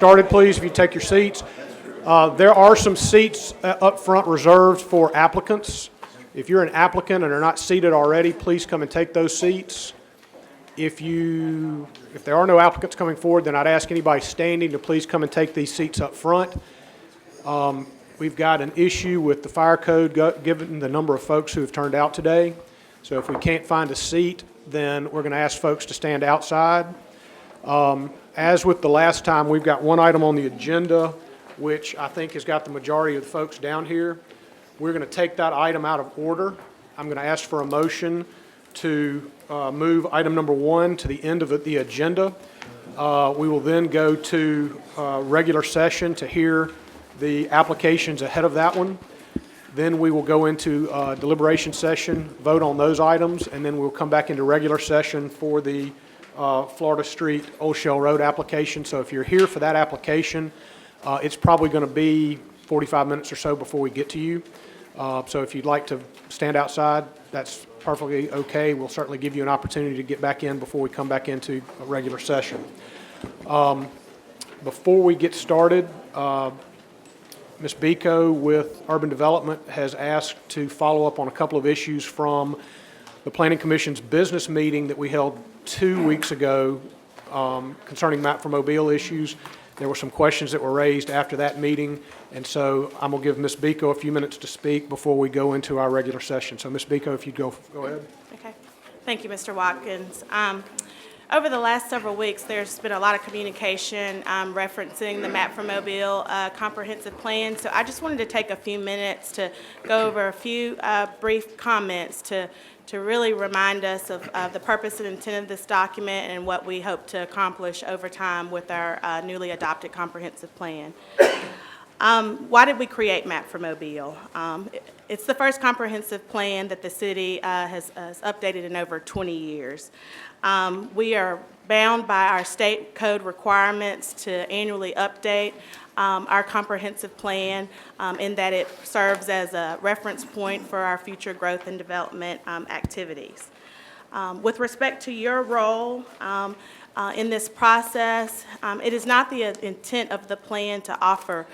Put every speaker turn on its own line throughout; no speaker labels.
Started, please, if you take your seats. There are some seats up front reserved for applicants. If you're an applicant and are not seated already, please come and take those seats. If there are no applicants coming forward, then I'd ask anybody standing to please come and take these seats up front. We've got an issue with the fire code given the number of folks who have turned out today. So if we can't find a seat, then we're going to ask folks to stand outside. As with the last time, we've got one item on the agenda, which I think has got the majority of the folks down here. We're going to take that item out of order. I'm going to ask for a motion to move item number 1 to the end of the agenda. We will then go to regular session to hear the applications ahead of that one. Then we will go into deliberation session, vote on those items, and then we'll come back into regular session for the Florida Street Old Shell Road application. So if you're here for that application, it's probably going to be 45 minutes or so before we get to you. So if you'd like to stand outside, that's perfectly okay. We'll certainly give you an opportunity to get back in before we come back into a regular session. Before we get started, Ms. Biko with Urban Development has asked to follow up on a couple of issues from the Planning Commission's business meeting that we held 2 weeks ago concerning Map for Mobile issues. There were some questions that were raised after that meeting, and so I'm going to give Ms. Biko a few minutes to speak before we go into our regular session. So Ms. Biko, if you'd go ahead.
Okay. Thank you, Mr. Watkins. Over the last several weeks, there's been a lot of communication referencing the Map for Mobile comprehensive plan. So I just wanted to take a few minutes to go over a few brief comments to really remind us of the purpose and intent of this document and what we hope to accomplish over time with our newly adopted comprehensive plan. Why did we create Map for Mobile? It's the first comprehensive plan that the city has updated in over 20 years. We are bound by our state code requirements to annually update our comprehensive plan in that it serves as a reference point for our future growth and development activities. With respect to your role in this process, it is not the intent of the plan to offer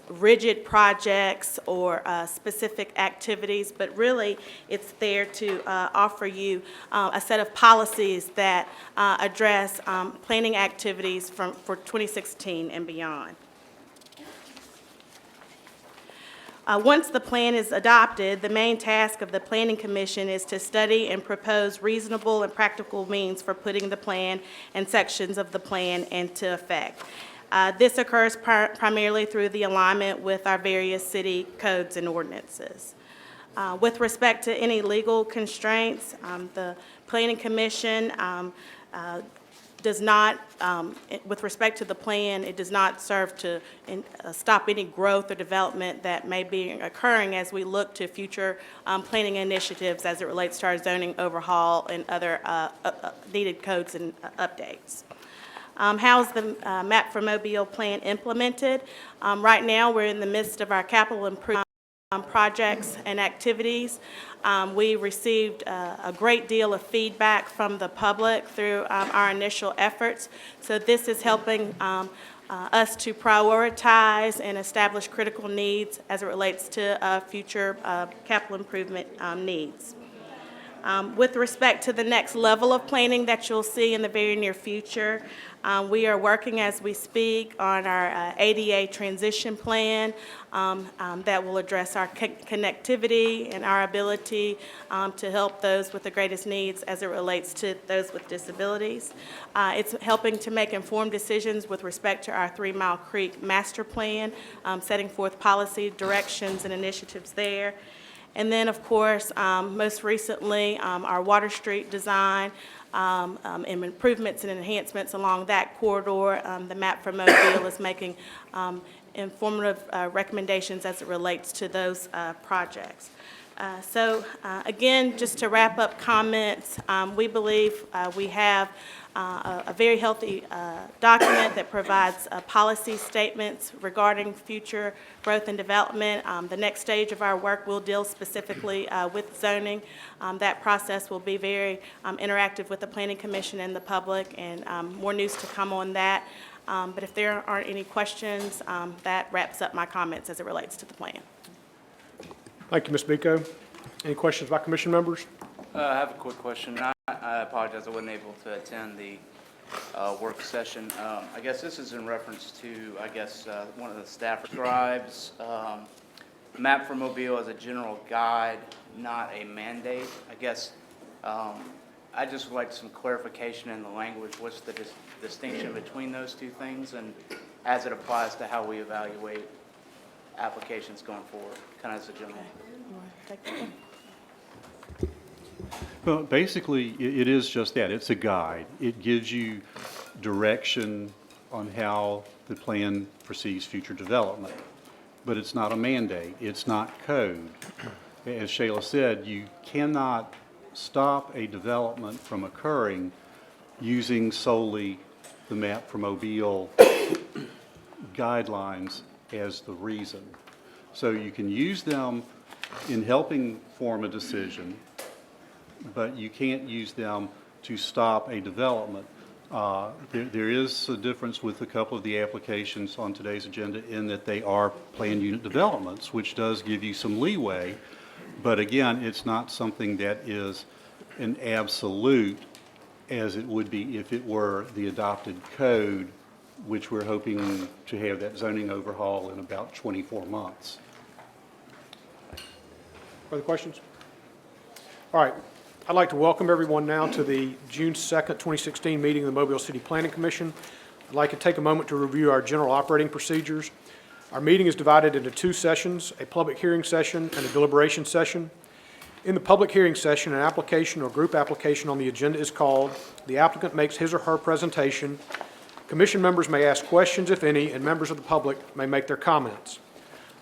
rigid projects or specific activities, but really it's there to offer you a set of policies that address planning activities for 2016 and beyond. Once the plan is adopted, the main task of the Planning Commission is to study and propose reasonable and practical means for putting the plan and sections of the plan into effect. This occurs primarily through the alignment with our various city codes and ordinances. With respect to any legal constraints, the Planning Commission does not, with respect to the plan, it does not serve to stop any growth or development that may be occurring as we look to future planning initiatives as it relates to our zoning overhaul and other needed codes and updates. How is the Map for Mobile plan implemented? Right now, we're in the midst of our capital improvement projects and activities. We received a great deal of feedback from the public through our initial efforts. So this is helping us to prioritize and establish critical needs as it relates to future capital improvement needs. With respect to the next level of planning that you'll see in the very near future, we are working as we speak on our ADA transition plan that will address our connectivity and our ability to help those with the greatest needs as it relates to those with disabilities. It's helping to make informed decisions with respect to our 3 Mile Creek master plan, setting forth policy directions and initiatives there. And then, of course, most recently, our Water Street design and improvements and enhancements along that corridor. The Map for Mobile is making informative recommendations as it relates to those projects. Again, just to wrap up comments, we believe we have a very healthy document that provides policy statements regarding future growth and development. The next stage of our work will deal specifically with zoning. That process will be very interactive with the Planning Commission and the public, and more news to come on that. But if there aren't any questions, that wraps up my comments as it relates to the plan.
Thank you, Ms. Biko. Any questions by commission members?
I have a quick question. I apologize, I wasn't able to attend the work session. I guess this is in reference to, one of the staff describes map for Mobile as a general guide, not a mandate. I just would like some clarification in the language. What's the distinction between those two things, and as it applies to how we evaluate applications going forward, kind of as a general?
You want to take that one?
Well, basically, it is just that. It's a guide. It gives you direction on how the plan foresees future development. But it's not a mandate. It's not code. As Shayla said, you cannot stop a development from occurring using solely the map for Mobile guidelines as the reason. So you can use them in helping form a decision, but you can't use them to stop a development. There is a difference with a couple of the applications on today's agenda in that they are planned unit developments, which does give you some leeway. But again, it's not something that is an absolute as it would be if it were the adopted code, which we're hoping to have that zoning overhaul in about 24 months.
Further questions? All right. I'd like to welcome everyone now to the June 2nd, 2016 meeting of the Mobile City Planning Commission. I'd like to take a moment to review our general operating procedures. Our meeting is divided into two sessions, a public hearing session and a deliberation session. In the public hearing session, an application or group application on the agenda is called. The applicant makes his or her presentation. Commission members may ask questions, if any, and members of the public may make their comments.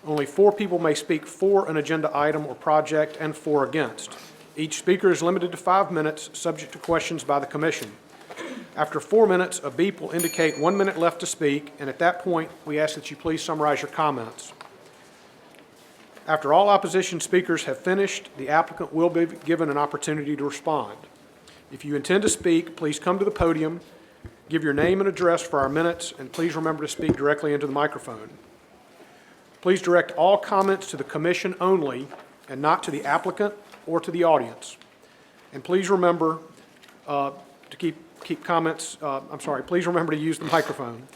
Only 4 people may speak for an agenda item or project and 4 against. Each speaker is limited to 5 minutes, subject to questions by the commission. After 4 minutes, a beep will indicate 1 minute left to speak, and at that point, we ask that you please summarize your comments. After all opposition speakers have finished, the applicant will be given an opportunity to respond. If you intend to speak, please come to the podium, give your name and address for our minutes, and please remember to speak directly into the microphone. Please direct all comments to the commission only and not to the applicant or to the audience. And please remember to keep comments, please remember to use the microphone.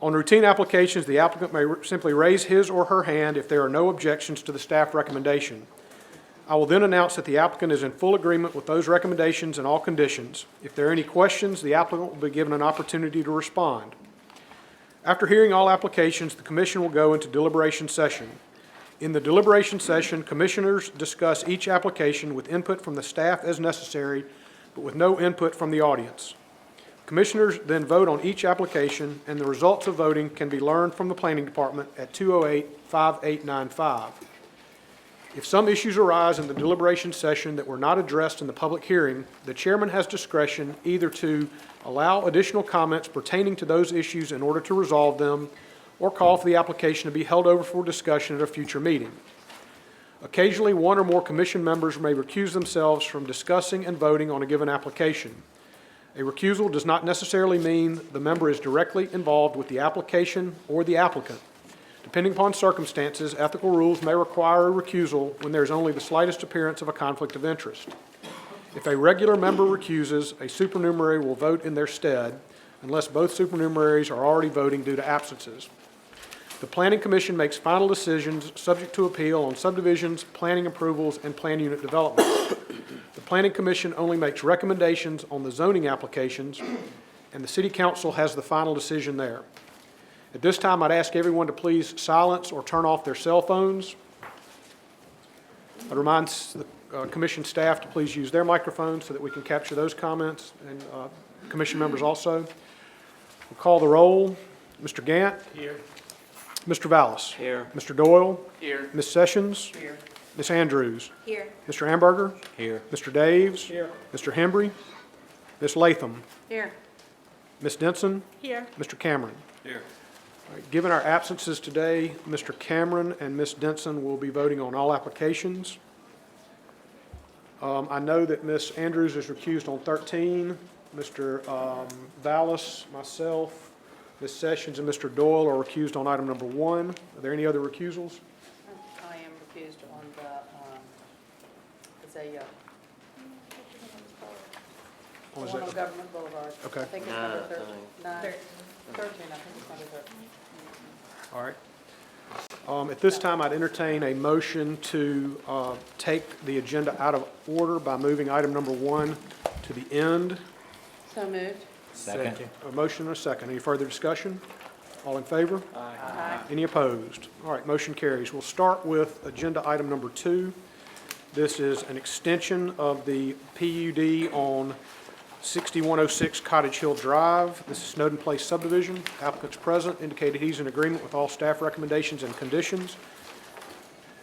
On routine applications, the applicant may simply raise his or her hand if there are no objections to the staff recommendation. I will then announce that the applicant is in full agreement with those recommendations and all conditions. If there are any questions, the applicant will be given an opportunity to respond. After hearing all applications, the commission will go into deliberation session. In the deliberation session, commissioners discuss each application with input from the staff as necessary, but with no input from the audience. Commissioners then vote on each application, and the results of voting can be learned from the planning department at 208-5895. If some issues arise in the deliberation session that were not addressed in the public hearing, the chairman has discretion either to allow additional comments pertaining to those issues in order to resolve them, or call for the application to be held over for discussion at a future meeting. Occasionally, one or more commission members may recuse themselves from discussing and voting on a given application. A recusal does not necessarily mean the member is directly involved with the application or the applicant. Depending upon circumstances, ethical rules may require a recusal when there is only the slightest appearance of a conflict of interest. If a regular member recuses, a supernumerary will vote in their stead unless both supernumeraries are already voting due to absences. The Planning Commission makes final decisions subject to appeal on subdivisions, planning approvals, and plan unit development. The Planning Commission only makes recommendations on the zoning applications, and the City Council has the final decision there. At this time, I'd ask everyone to please silence or turn off their cell phones. I'd remind the Commission staff to please use their microphones so that we can capture those comments, and Commission members also. We'll call the roll. Mr. Gant? Here. Mr. Vallis?
Here.
Mr. Doyle?
Here.
Ms. Sessions?
Here.
Ms. Andrews?
Here.
Mr. Amberger?
Here.
Mr. Daves? Here. Mr. Hembry? Ms. Latham?
Here.
Ms. Denson?
Here.
Mr. Cameron?
Here.
All right, given our absences today, Mr. Cameron and Ms. Denson will be voting on all applications. I know that Ms. Andrews is recused on 13. Mr. Vallis, myself, Ms. Sessions and Mr. Doyle are recused on item number 1. Are there any other recusals?
I am recused on the Azalea. The
Or is
one
that-
on Government Boulevard.
Okay.
I think it's number 13. 13, I think it's number 13.
All right. At this time, I'd entertain a motion to take the agenda out of order by moving item number 1 to the end.
So moved.
Second.
A motion and a second. Any further discussion? All in favor?
Aye.
Any opposed? All right, motion carries. We'll start with agenda item number 2. This is an extension of the PUD on 6106 Cottage Hill Drive. This is Snowden Place subdivision. Applicant's present, indicated he's in agreement with all staff recommendations and conditions.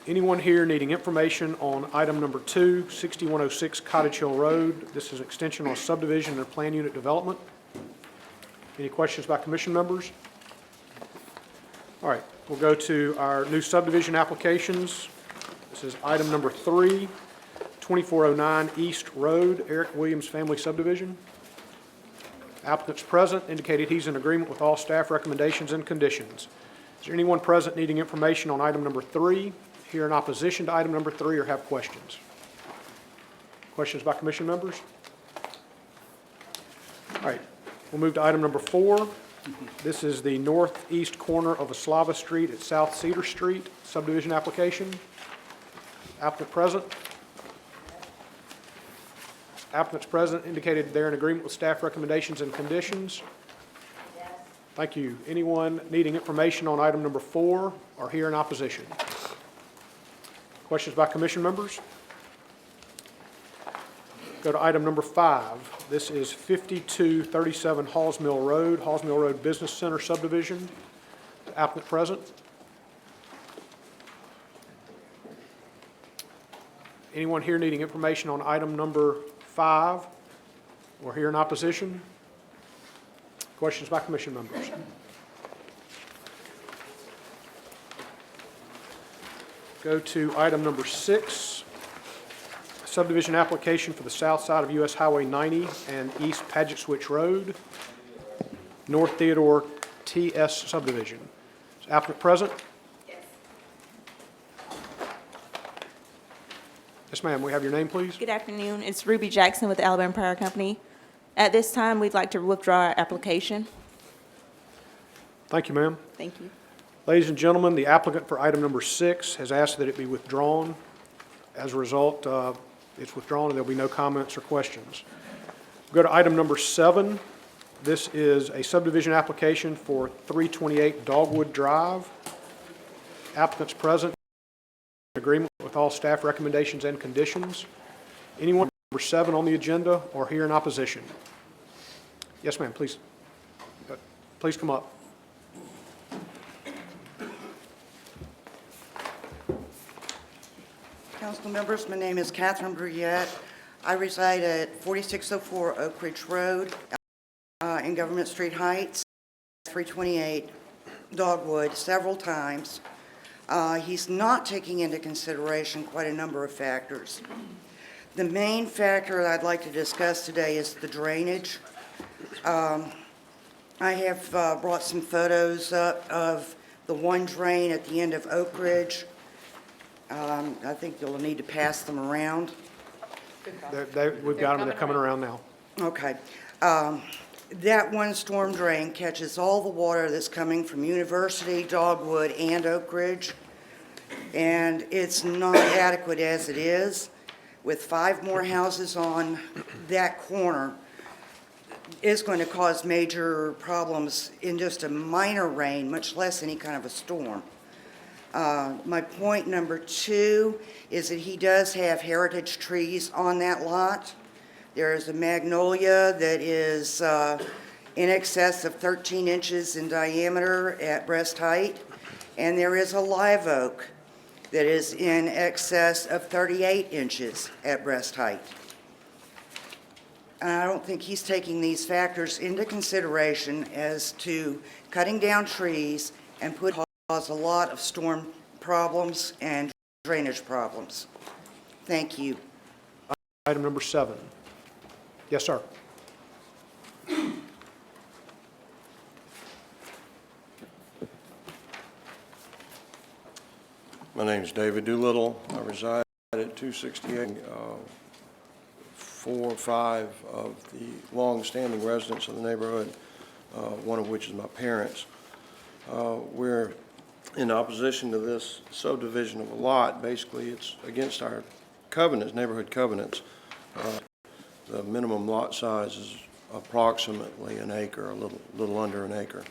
Anyone here needing information on item number 2, 6106 Cottage Hill Road? This is an extension on subdivision and plan unit development. Any questions by commission members? All right, we'll go to our new subdivision applications. This is item number 3, 2409 East Road, Eric Williams Family Subdivision. Applicant's present, indicated he's in agreement with all staff recommendations and conditions. Is there anyone present needing information on item number 3, here in opposition to item number 3, or have questions? Questions by commission members? All right, we'll move to item number 4. This is the northeast corner of Aslava Street at South Cedar Street subdivision application. Applicant present. Applicants present indicated they're in agreement with staff recommendations and conditions. Yes. Thank you. Anyone needing information on item number 4 or here in opposition? Questions by commission members? Go to item number 5. This is 5237 Halls Mill Road Business Center subdivision. Applicant present. Anyone here needing information on item number 5 or here in opposition? Questions by commission members? Go to item number 6, subdivision application for the south side of US Highway 90 and East Paget Switch Road, North Theodore TS subdivision. Is applicant present? Yes, ma'am. We have your name, please.
Good afternoon. It's Ruby Jackson with the Alabama Power Company. At this time, we'd like to withdraw our application.
Thank you, ma'am.
Thank you.
Ladies and gentlemen, the applicant for item number 6 has asked that it be withdrawn. As a result, it's withdrawn and there'll be no comments or questions. Go to item number 7. This is a subdivision application for 328 Dogwood Drive. Applicant's present. Agreement with all staff recommendations and conditions. Anyone number 7 on the agenda or here in opposition? Yes, ma'am, please. Please come up.
Council members, my name is Catherine Bruyette. I reside at 4604 Oak Ridge Road in Government Street Heights, 328 Dogwood, several times. He's not taking into consideration quite a number of factors. The main factor that I'd like to discuss today is the drainage. I have brought some photos up of the one drain at the end of Oak Ridge. I think you'll need to pass them around.
We've got them, they're coming around now.
Okay. That one storm drain catches all the water that's coming from University, Dogwood, and Oak Ridge, and it's not adequate as it is. With 5 more houses on that corner, it's going to cause major problems in just a minor rain, much less any kind of a storm. My point number 2 is that he does have heritage trees on that lot. There is a magnolia that is in excess of 13 inches in diameter at breast height, and there is a live oak that is in excess of 38 inches at breast height. And I don't think he's taking these factors into consideration as to cutting down trees and cause a lot of storm problems and drainage problems. Thank you.
Item number 7. Yes, sir.
My name is David Doolittle. I reside at 268. 4 or 5 of the long-standing residents of the neighborhood, one of which is my parents. We're in opposition to this subdivision of a lot. Basically, it's against our covenants, neighborhood covenants. The minimum lot size is approximately an acre, a little under an acre.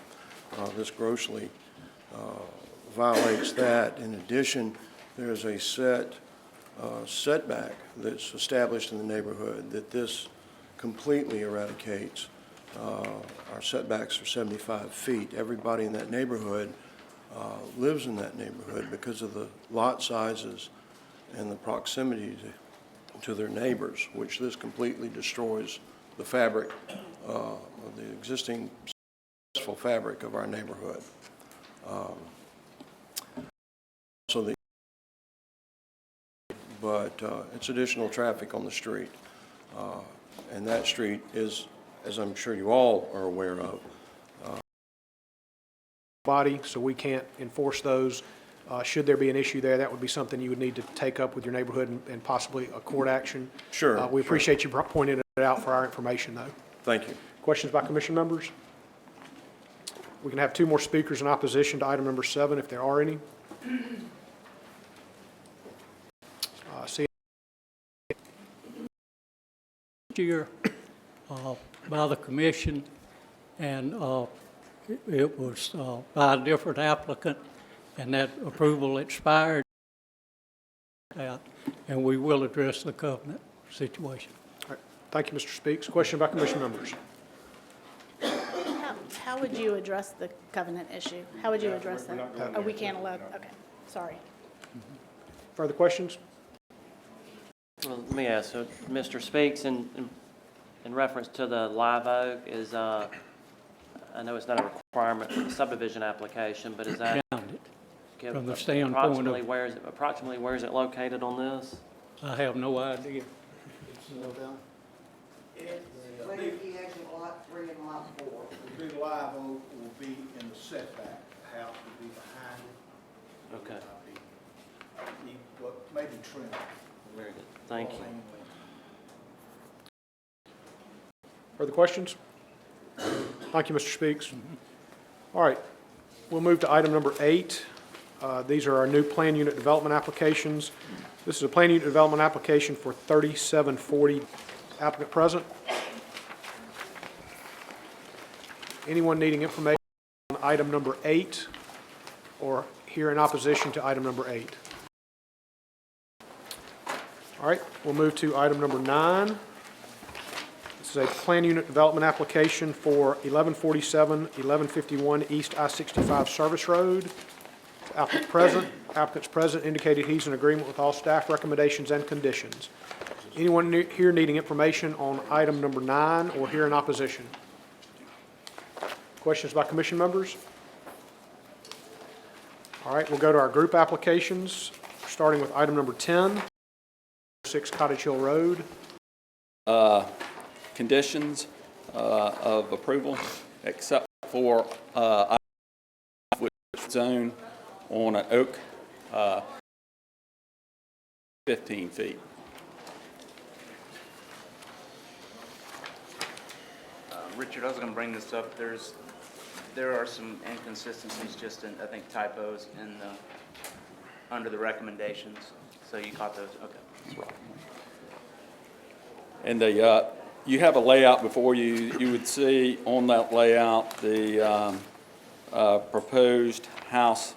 This grossly violates that. In addition, there's a setback that's established in the neighborhood that this completely eradicates. Our setbacks are 75 feet. Everybody in that neighborhood lives in that neighborhood because of the lot sizes and the proximity to their neighbors, which this completely destroys the fabric of the existing successful fabric of our neighborhood. But it's additional traffic on the street. And that street is, as I'm sure you all are aware of,
body, so we can't enforce those. Should there be an issue there, that would be something you would need to take up with your neighborhood and possibly a court action.
Sure.
We
sure.
appreciate you pointing it out for our information, though.
Thank you.
Questions by commission members? We can have 2 more speakers in opposition to item number 7, if there are any. See,
year by the commission, and it was by a different applicant, and that approval expired. And we will address the covenant situation.
all right. Thank you, Mr. Speaks. Question by commission members?
How would you address the covenant issue? How would you address that? Oh, we can't allow, okay, sorry.
Further questions?
Well, let me ask, so Mr. Speaks, in reference to the live oak, is, I know it's not a requirement for the subdivision application, but is that?
Found it. From the standpoint of-
Approximately where is it located on this?
I have no idea.
Lakeview exit lot 3 and lot 4.
The big live oak will be in the setback, the house will be behind it.
Okay,
But maybe trim.
very good, thank you.
Further questions? Thank you, Mr. Speaks. All right, we'll move to item number 8. These are our new plan unit development applications. This is a plan unit development application for 3740. Applicant present. Anyone needing information on item number 8 or here in opposition to item number 8? All right, we'll move to item number 9. This is a plan unit development application for 1147, 1151 East I-65 Service Road. Applicant's present indicated he's in agreement with all staff recommendations and conditions. Anyone here needing information on item number 9 or here in opposition? Questions by commission members? All right, we'll go to our group applications, starting with item number 10, 6 Cottage Hill Road.
Conditions of approval, except for zone on an oak, 15 feet.
Richard, I was going to bring this up. There are some inconsistencies, just in, I think, typos in the, under the recommendations. So you caught those? Okay.
That's right. And you have a layout before you. You would see on that layout the proposed house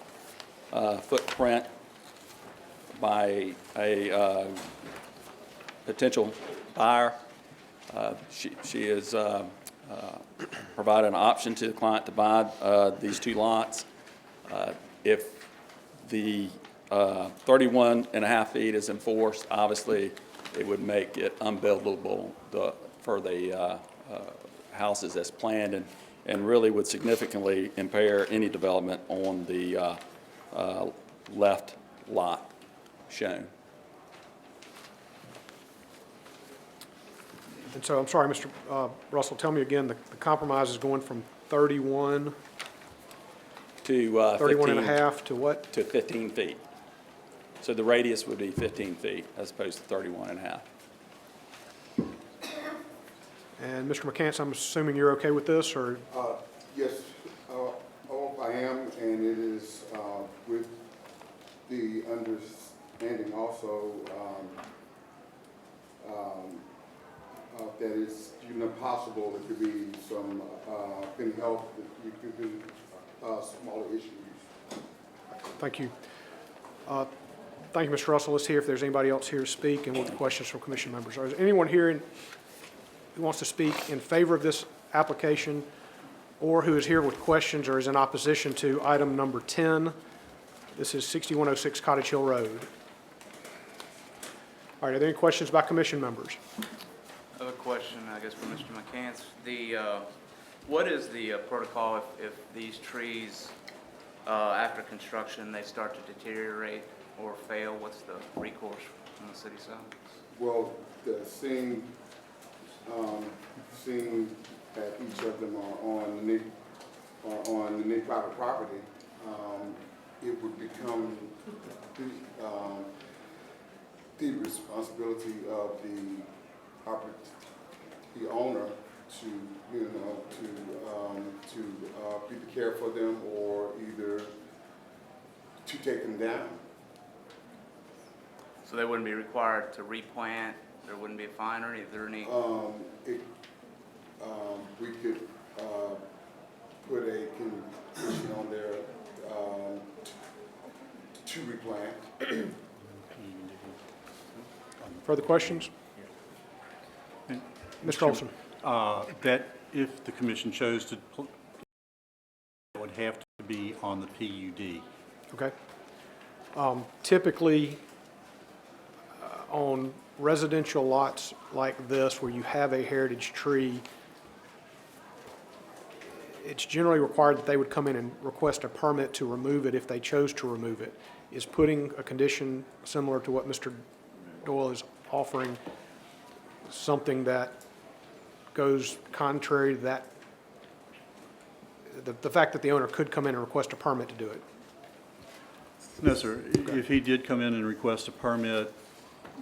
footprint by a potential buyer. She is provided an option to the client to buy these 2 lots. If the 31.5 feet is enforced, obviously it would make it unbuildable for the houses as planned, and really would significantly impair any development on the left lot shown.
And so, I'm sorry, Mr. Russell, tell me again, the compromise is going from 31,
To
31 and a
15
half to what?
to 15 feet. So the radius would be 15 feet as opposed to 31 and a half.
And Mr. McCants, I'm assuming you're okay with this, or?
Yes, I am, and it is with the understanding also that it's even possible there could be some, in health, that you could do smaller issues.
Thank you. Thank you, Mr. Russell. Let's hear if there's anybody else here to speak and with questions from commission members. Is there anyone here who wants to speak in favor of this application, or who is here with questions or is in opposition to item number 10? This is 6106 Cottage Hill Road. All right, are there any questions by commission members?
I have a question, I guess, for Mr. McCants. What is the protocol if these trees, after construction, they start to deteriorate or fail? What's the recourse on the city side?
Well, seeing that each of them are on the private property, it would become the responsibility of the owner to, either care for them or either to take them down.
So they wouldn't be required to replant? There wouldn't be a fine or is there any?
We could put a condition on there to replant.
Further questions? Mr. Olson?
That if the commission chose to, it would have to be on the PUD.
Okay. Typically, on residential lots like this, where you have a heritage tree, it's generally required that they would come in and request a permit to remove it if they chose to remove it. Is putting a condition similar to what Mr. Doyle is offering something that goes contrary to that, the fact that the owner could come in and request a permit to do it?
No, sir. If he did come in and request a permit,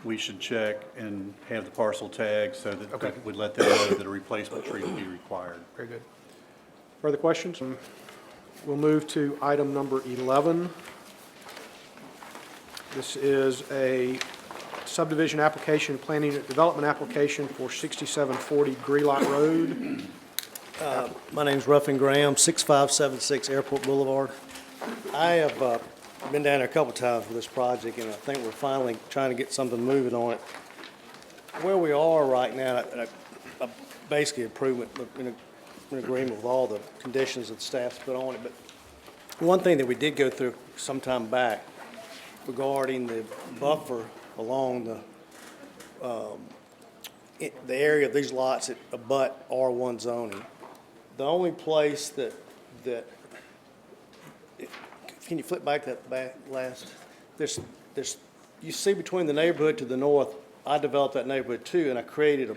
we should check and have the parcel tag so that
Okay.
would let them know that a replacement tree would be required.
Very good. Further questions? We'll move to item number 11. This is a subdivision application, planning and development application for 6740 Greelot Road.
My name's Ruffin Graham, 6576 Airport Boulevard. I have been down there a couple times for this project, and I think we're finally trying to get something moving on it. Where we are right now, basically improvement, in agreement with all the conditions that staff's put on it. But one thing that we did go through some time back regarding the buffer along the area of these lots that abut R1 zoning. The only place that can you flip back that last? There's, you see between the neighborhood to the north, I developed that neighborhood too, and I created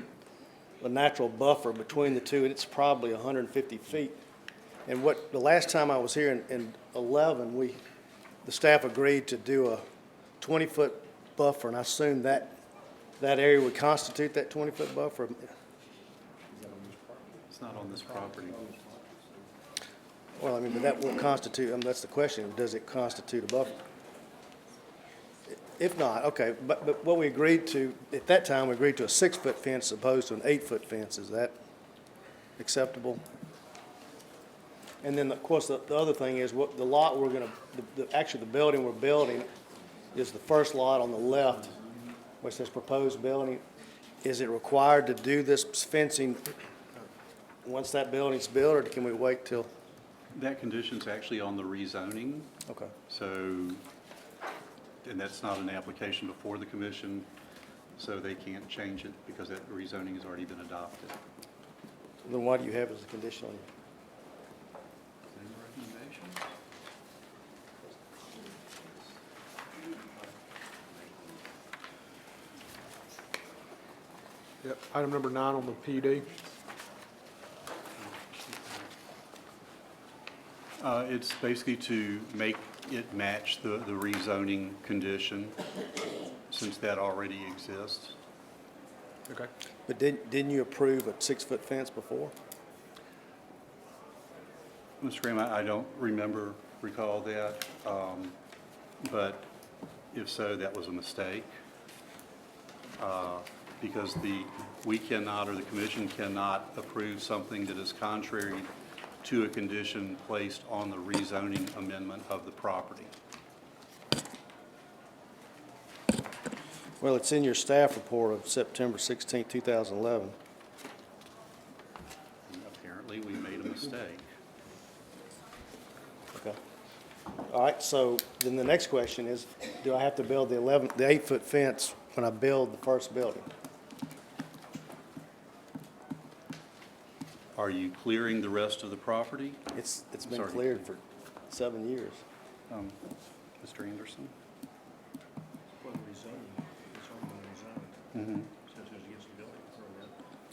a natural buffer between the two, and it's probably 150 feet. And the last time I was here in 11, the staff agreed to do a 20-foot buffer, and I assumed that area would constitute that 20-foot buffer.
It's not on this property.
Well, I mean, but that won't constitute, that's the question, does it constitute a buffer? If not, okay, but what we agreed to, at that time, we agreed to a 6-foot fence as opposed to an 8-foot fence. Is that acceptable? And then, of course, the other thing is, what the lot we're going to, actually, the building we're building is the first lot on the left, where it says proposed building. Is it required to do this fencing once that building's built, or can we wait till?
That condition's actually on the rezoning.
Okay.
So, and that's not an application before the commission, so they can't change it because that rezoning has already been adopted.
Then why do you have it as a condition on it?
Any recommendations?
Yep, item number 9 on the PUD.
It's basically to make it match the rezoning condition, since that already exists.
Okay. But didn't you approve a 6-foot fence before?
Mr. Graham, I don't recall that, but if so, that was a mistake. Because we cannot, or the commission cannot approve something that is contrary to a condition placed on the rezoning amendment of the property.
Well, it's in your staff report of September 16, 2011.
And apparently, we made a mistake.
Okay. All right, so then the next question is, do I have to build the 8-foot fence when I build the first building?
Are you clearing the rest of the property?
It's been
Sorry.
cleared for 7 years.
Mr. Anderson?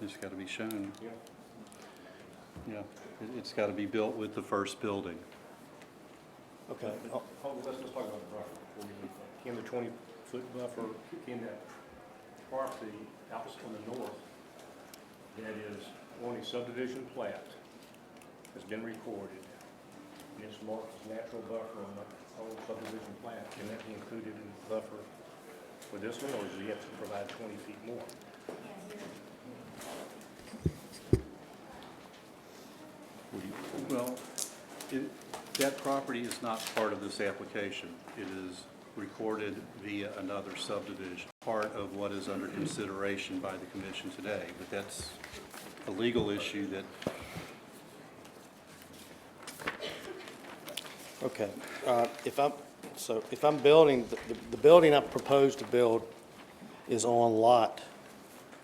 It's got to be shown. Yeah, it's got to be built with the first building.
Okay.
Let's talk about the buffer before we leave. Can the 20-foot buffer, can that property out on the north that is on a subdivision plat has been recorded, and it's marked as natural buffer on the old subdivision plat, can that be included in the buffer for this one, or does he have to provide 20 feet more?
Well, that property is not part of this application. It is recorded via another subdivision, part of what is under consideration by the commission today. But that's a legal issue that...
Okay. If I'm building, the building I propose to build is on lot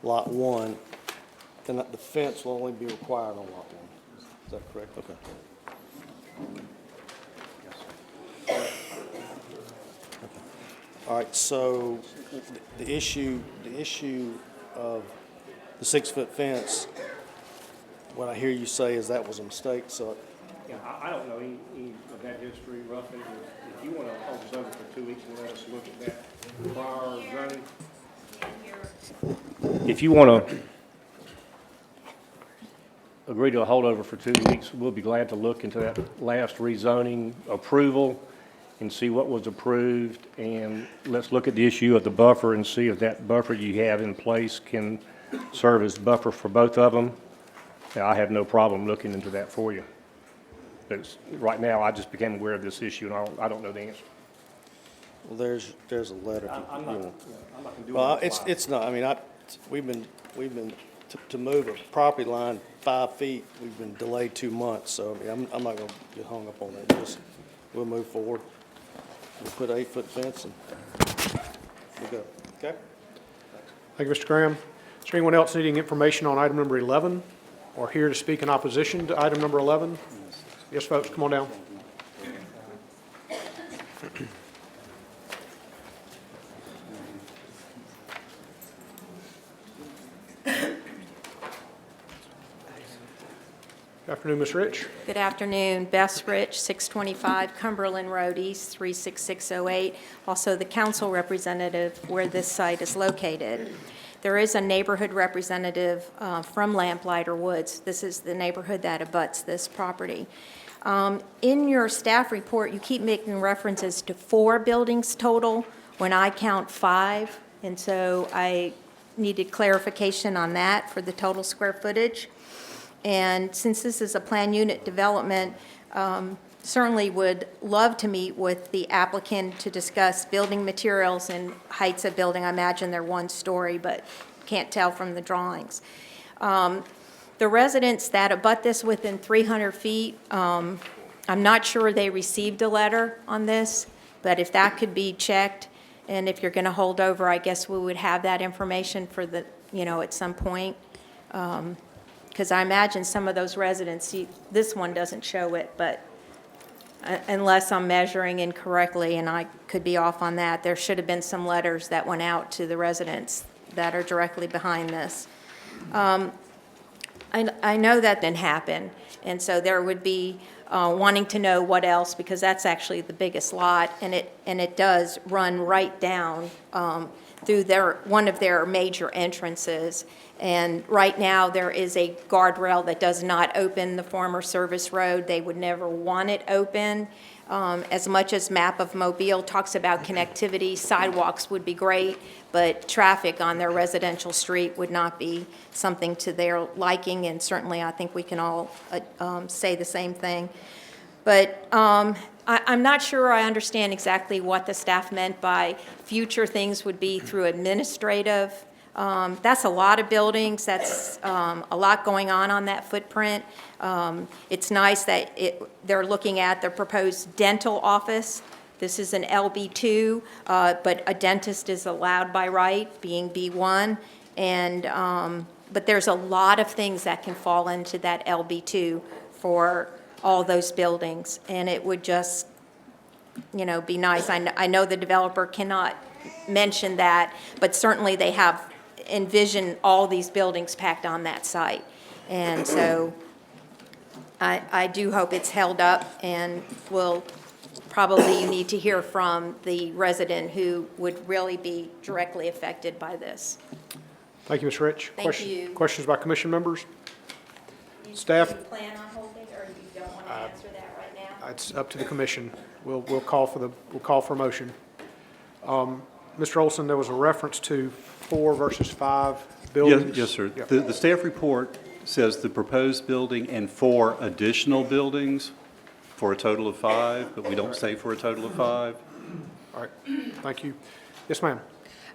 1, then the fence will only be required on lot 1. Is that correct? Okay. All right, so the issue of the 6-foot fence, what I hear you say is that was a mistake, so.
Yeah, I don't know any of that history roughly. If you want to hold this over for 2 weeks and let us look at that prior zoning. If you want to agree to a holdover for 2 weeks, we'll be glad to look into that last rezoning approval and see what was approved, and let's look at the issue of the buffer and see if that buffer you have in place can serve as buffer for both of them. Now, I have no problem looking into that for you. But right now, I just became aware of this issue, and I don't know the answer.
Well, there's a letter.
I'm not going to do
Well,
it.
it's not, I mean, we've been, to move a property line 5 feet, we've been delayed 2 months, so I mean, I'm not gonna get hung up on that. We'll move forward. We'll put an 8-foot fence and we'll go. Okay?
Thank you, Mr. Graham. Is there anyone else needing information on item number 11 or here to speak in opposition to item number 11? Yes, folks, come on down. Good afternoon, Ms. Rich.
Good afternoon. Bess Rich, 625 Cumberland Road East, 36608. Also the council representative where this site is located. There is a neighborhood representative from Lamplighter Woods. This is the neighborhood that abuts this property. In your staff report, you keep making references to 4 buildings total when I count 5, and so I needed clarification on that for the total square footage. And since this is a plan unit development, certainly would love to meet with the applicant to discuss building materials and heights of building. I imagine they're 1 story, but can't tell from the drawings. The residents that abut this within 300 feet, I'm not sure they received a letter on this, but if that could be checked, and if you're going to hold over, I guess we would have that information for the, at some point. Because I imagine some of those residents, this one doesn't show it, but unless I'm measuring incorrectly, and I could be off on that, there should have been some letters that went out to the residents that are directly behind this. I know that didn't happen, And so there would be wanting to know what else, because that's actually the biggest lot, and it does run right down through one of their major entrances. And right now, there is a guardrail that does not open the former service road. They would never want it open. As much as Map of Mobile talks about connectivity, sidewalks would be great, but traffic on their residential street would not be something to their liking, and certainly I think we can all say the same thing. But I'm not sure I understand exactly what the staff meant by future things would be through administrative. That's a lot of buildings, that's a lot going on that footprint. It's nice that they're looking at the proposed dental office. This is an LB2, but a dentist is allowed by right, being B1. But there's a lot of things that can fall into that LB2 for all those buildings, and it would just, be nice. I know the developer cannot mention that, but certainly they have envisioned all these buildings packed on that site. And so I do hope it's held up, and you need to hear from the resident who would really be directly affected by this.
Thank you, Ms. Rich.
Thank you.
Questions by commission members? Staff?
Do you plan on holding, or you don't want to answer that right now?
It's up to the commission. We'll call for a motion. Mr. Olson, there was a reference to 4 versus 5 buildings.
Yes, sir.
Yep.
The staff report says the proposed building and 4 additional buildings for a total of 5, but we don't say for a total of 5.
All right, thank you. Yes, ma'am.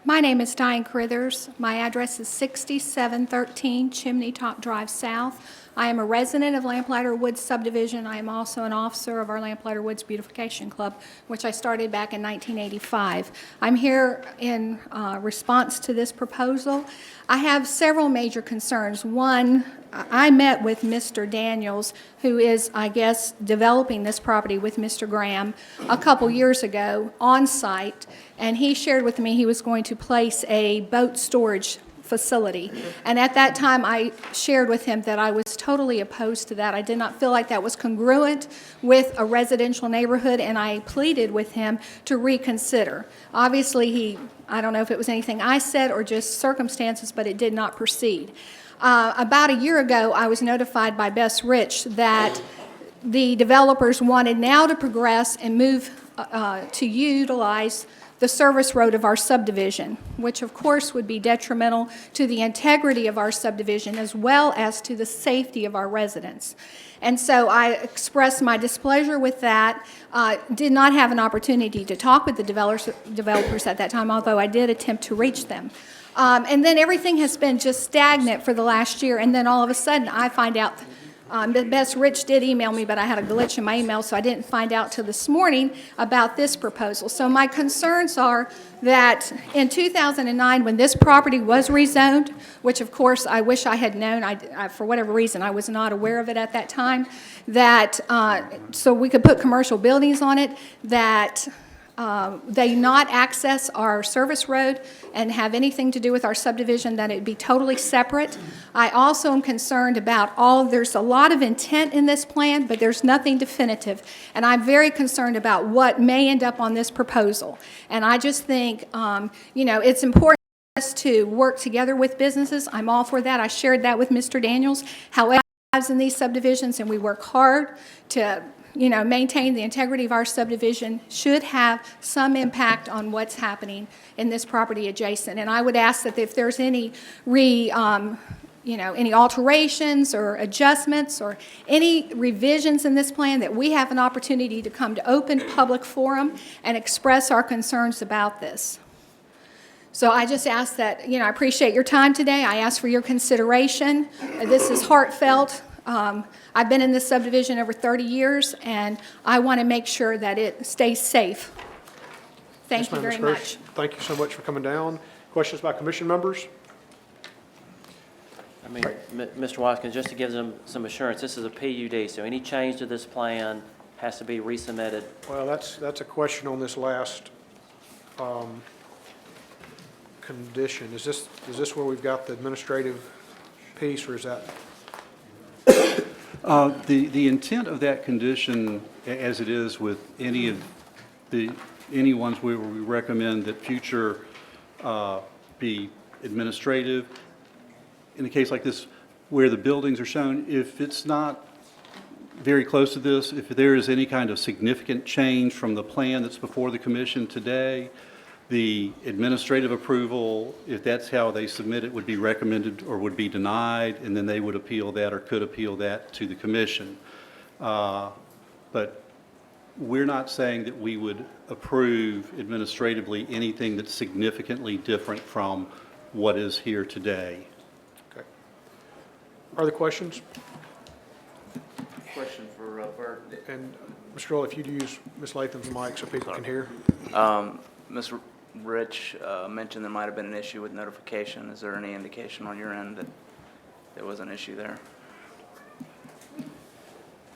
My name is Diane Crithers. My address is 6713 Chimney Top Drive South. I am a resident of Lamplighter Woods subdivision. I am also an officer of our Lamplighter Woods Beautification Club, which I started back in 1985. I'm here in response to this proposal. I have several major concerns. One, I met with Mr. Daniels, who is, I guess, developing this property with Mr. Graham a couple years ago on site, and he shared with me he was going to place a boat storage facility. And at that time, I shared with him that I was totally opposed to that. I did not feel like that was congruent with a residential neighborhood, and I pleaded with him to reconsider. Obviously, I don't know if it was anything I said or just circumstances, but it did not proceed. About a year ago, I was notified by Bess Rich that the developers wanted now to progress and move to utilize the service road of our subdivision, which of course would be detrimental to the integrity of our subdivision as well as to the safety of our residents. And so I expressed my displeasure with that, did not have an opportunity to talk with the developers at that time, although I did attempt to reach them. And then everything has been just stagnant for the last year, and then all of a sudden I find out Bess Rich did email me, but I had a glitch in my email, so I didn't find out till this morning about this proposal. So my concerns are that in 2009, when this property was rezoned, which of course I wish I had known, for whatever reason, I was not aware of it at that time, that so we could put commercial buildings on it, that they not access our service road and have anything to do with our subdivision, that it be totally separate. I also am concerned about there's a lot of intent in this plan, but there's nothing definitive. And I'm very concerned about what may end up on this proposal. And I just think, it's important for us to work together with businesses. I'm all for that. I shared that with Mr. Daniels. However, in these subdivisions, and we work hard to maintain the integrity of our subdivision, should have some impact on what's happening in this property adjacent. And I would ask that if there's any any alterations or adjustments or any revisions in this plan, that we have an opportunity to come to open public forum and express our concerns about this. So I just ask that, I appreciate your time today. I ask for your consideration. This is heartfelt. I've been in this subdivision over 30 years, and I want to make sure that it stays safe. Thank you very much.
Thank you so much for coming down. Questions by commission members?
Mr. Watkins, just to give them some assurance, this is a PUD, so any change to this plan has to be resubmitted.
Well, that's a question on this last condition. Is this where we've got the administrative piece, or is that?
The intent of that condition, as it is with any ones where we recommend that future be administrative, in a case like this, where the buildings are shown, if it's not very close to this, if there is any kind of significant change from the plan that's before the commission today, the administrative approval, if that's how they submit it, would be recommended or would be denied, and then they would appeal that or could appeal that to the commission. But we're not saying that we would approve administratively anything that's significantly different from what is here today.
Okay. Other questions?
Question for Bert.
And Mr. Earl, if you'd use Ms. Latham's mic so people can hear.
Ms. Rich mentioned there might have been an issue with notification. Is there any indication on your end that there was an issue there?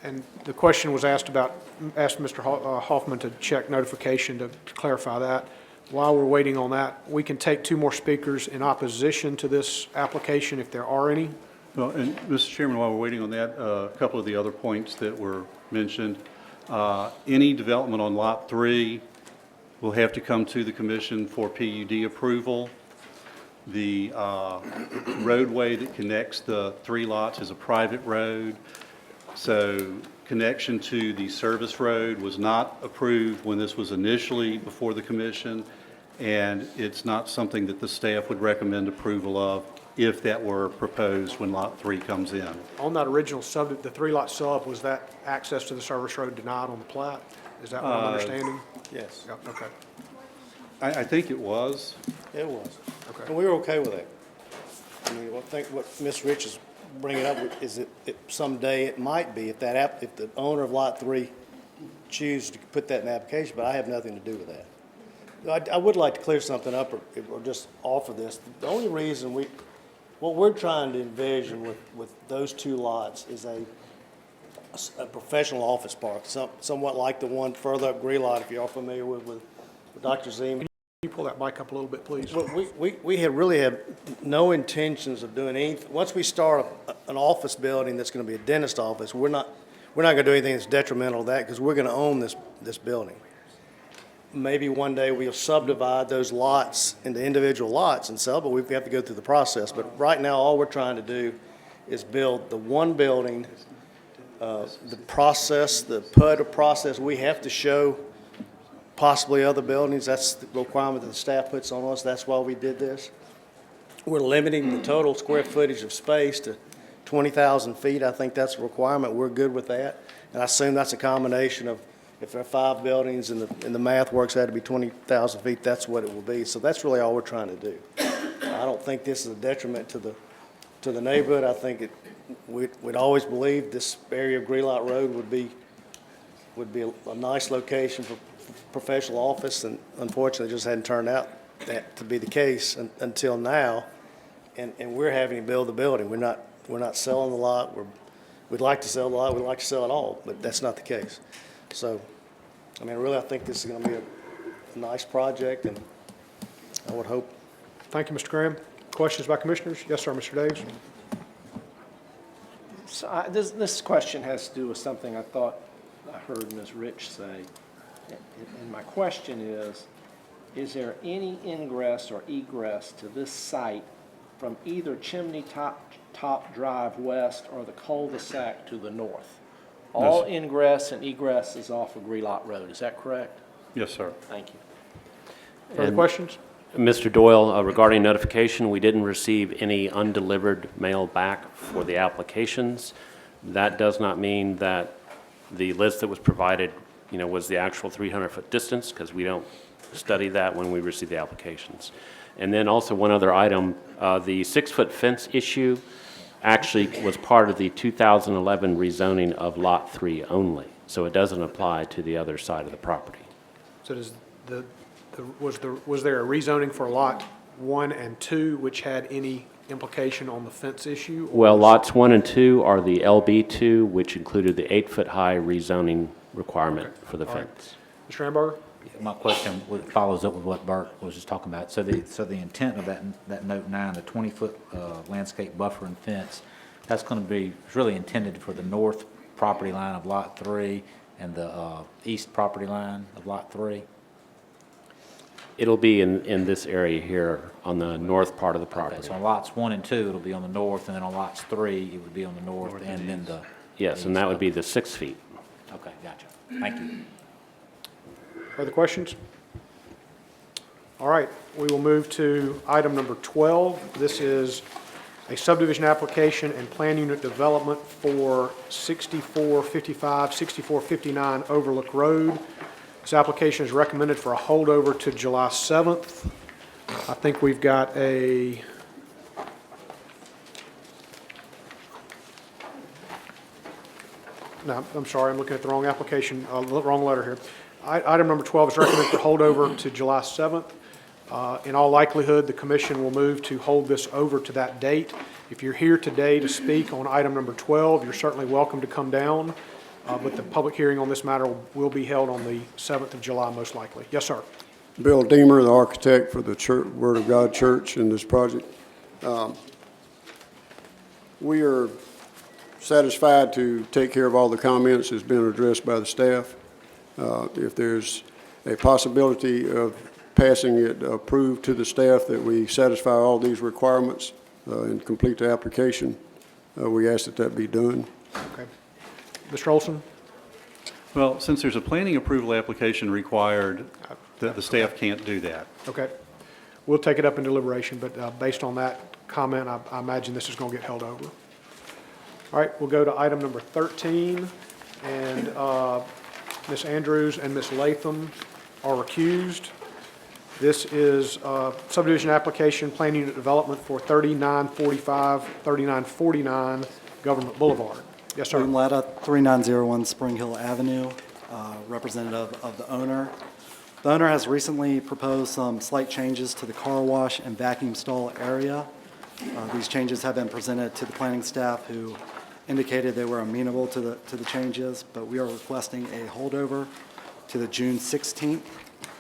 And the question was asked Mr. Hoffman to check notification to clarify that. While we're waiting on that, we can take 2 more speakers in opposition to this application if there are any.
Well, and Mr. Chairman, while we're waiting on that, a couple of the other points that were mentioned. Any development on Lot 3 will have to come to the commission for PUD approval. The roadway that connects the 3 lots is a private road, so connection to the service road was not approved when this was initially before the commission, and it's not something that the staff would recommend approval of if that were proposed when Lot 3 comes in.
On that original sub, the 3-lot sub, was that access to the service road denied on the plat? Is that what I'm understanding?
Yes,
Yep, okay.
I think it was.
it was.
Okay.
And we were okay with that. I mean, I think what Ms. Rich is bringing up is that someday it might be if the owner of Lot 3 chooses to put that in the application, but I have nothing to do with that. I would like to clear something up or just offer this. The only reason what we're trying to envision with those 2 lots is a professional office park, somewhat like the one further up Greenlawn, if you're all familiar with Dr. Zeman.
Can you pull that mic up a little bit, please?
We have really have no intentions of doing anything. Once we start an office building that's going to be a dentist office, we're not going to do anything that's detrimental to that because we're going to own this building. Maybe one day we'll subdivide those lots into individual lots and sell, but we have to go through the process. But right now, all we're trying to do is build the one building. The process, the PUD process, we have to show possibly other buildings. That's the requirement that the staff puts on us. That's why we did this. We're limiting the total square footage of space to 20,000 feet. I think that's a requirement. We're good with that. And I assume that's a combination of, if there are 5 buildings and the math works out to be 20,000 feet, that's what it will be. So that's really all we're trying to do. I don't think this is a detriment to the neighborhood. I think we'd always believed this area of Greenlawn Road would be a nice location for professional office, and unfortunately it just hadn't turned out that to be the case until now. And we're having to build the building. We're not selling the lot. We'd like to sell the lot. We'd like to sell it all, but that's not the case. So, I mean, really, I think this is going to be a nice project, and I would hope.
Thank you, Mr. Graham. Questions by commissioners? Yes, sir, Mr. Davis.
So this question has to do with something I thought I heard Ms. Rich say. And my question is there any ingress or egress to this site from either Chimney Top Drive West or the cul-de-sac to the north? All ingress and egress is off of Greenlawn Road, is that correct?
Yes, sir.
Thank you.
Further questions?
Mr. Doyle, regarding notification, we didn't receive any undelivered mail back for the applications. That does not mean that the list that was provided, was the actual 300-foot distance, because we don't study that when we receive the applications. And then also one other item, the 6-foot fence issue actually was part of the 2011 rezoning of Lot 3 only, so it doesn't apply to the other side of the property.
So does was there a rezoning for Lot 1 and 2 which had any implication on the fence issue?
Well, lots 1 and 2 are the LB2, which included the 8-foot-high rezoning requirement for the fence.
Mr. Amberger?
My question follows up with what Bert was just talking about. So the intent of that note 9, the 20-foot landscape buffer and fence, That's going to be, it's really intended for the north property line of Lot 3 and the east property line of Lot 3.
It'll be in this area here on the north part of the
Okay,
property.
so on lots 1 and 2, it'll be on the north, and then on lots 3, it would be on the north and then the...
Yes, and that would be the 6 feet.
Okay, gotcha. Thank you.
Further questions? All right, we will move to item number 12. This is a subdivision application and plan unit development for 6455, 6459 Overlook Road. This application is recommended for a holdover to July 7th. I think we've got a no, I'm sorry, I'm looking at the wrong application, wrong letter here. Item number 12 is recommended for holdover to July 7th. In all likelihood, the commission will move to hold this over to that date. If you're here today to speak on item number 12, you're certainly welcome to come down, but the public hearing on this matter will be held on the 7th of July, most likely. Yes, sir.
Bill Deemer, the architect for the Church, Word of God Church in this project. We are satisfied to take care of all the comments that's been addressed by the staff. If there's a possibility of passing it approved to the staff that we satisfy all these requirements and complete the application, we ask that that be done.
Okay. Mr. Olson?
Well, since there's a planning approval application required, the staff can't do that.
Okay. We'll take it up in deliberation, but based on that comment, I imagine this is going to get held over. All right, we'll go to item number 13, and Ms. Andrews and Ms. Latham are recused. This is subdivision application, plan unit development for 3945, 3949 Government Boulevard. Yes, sir.
William Latta, 3901 Spring Hill Avenue, representative of the owner. The owner has recently proposed some slight changes to the car wash and vacuum stall area. These changes have been presented to the planning staff, who indicated they were amenable to the changes, but we are requesting a holdover to the June 16th,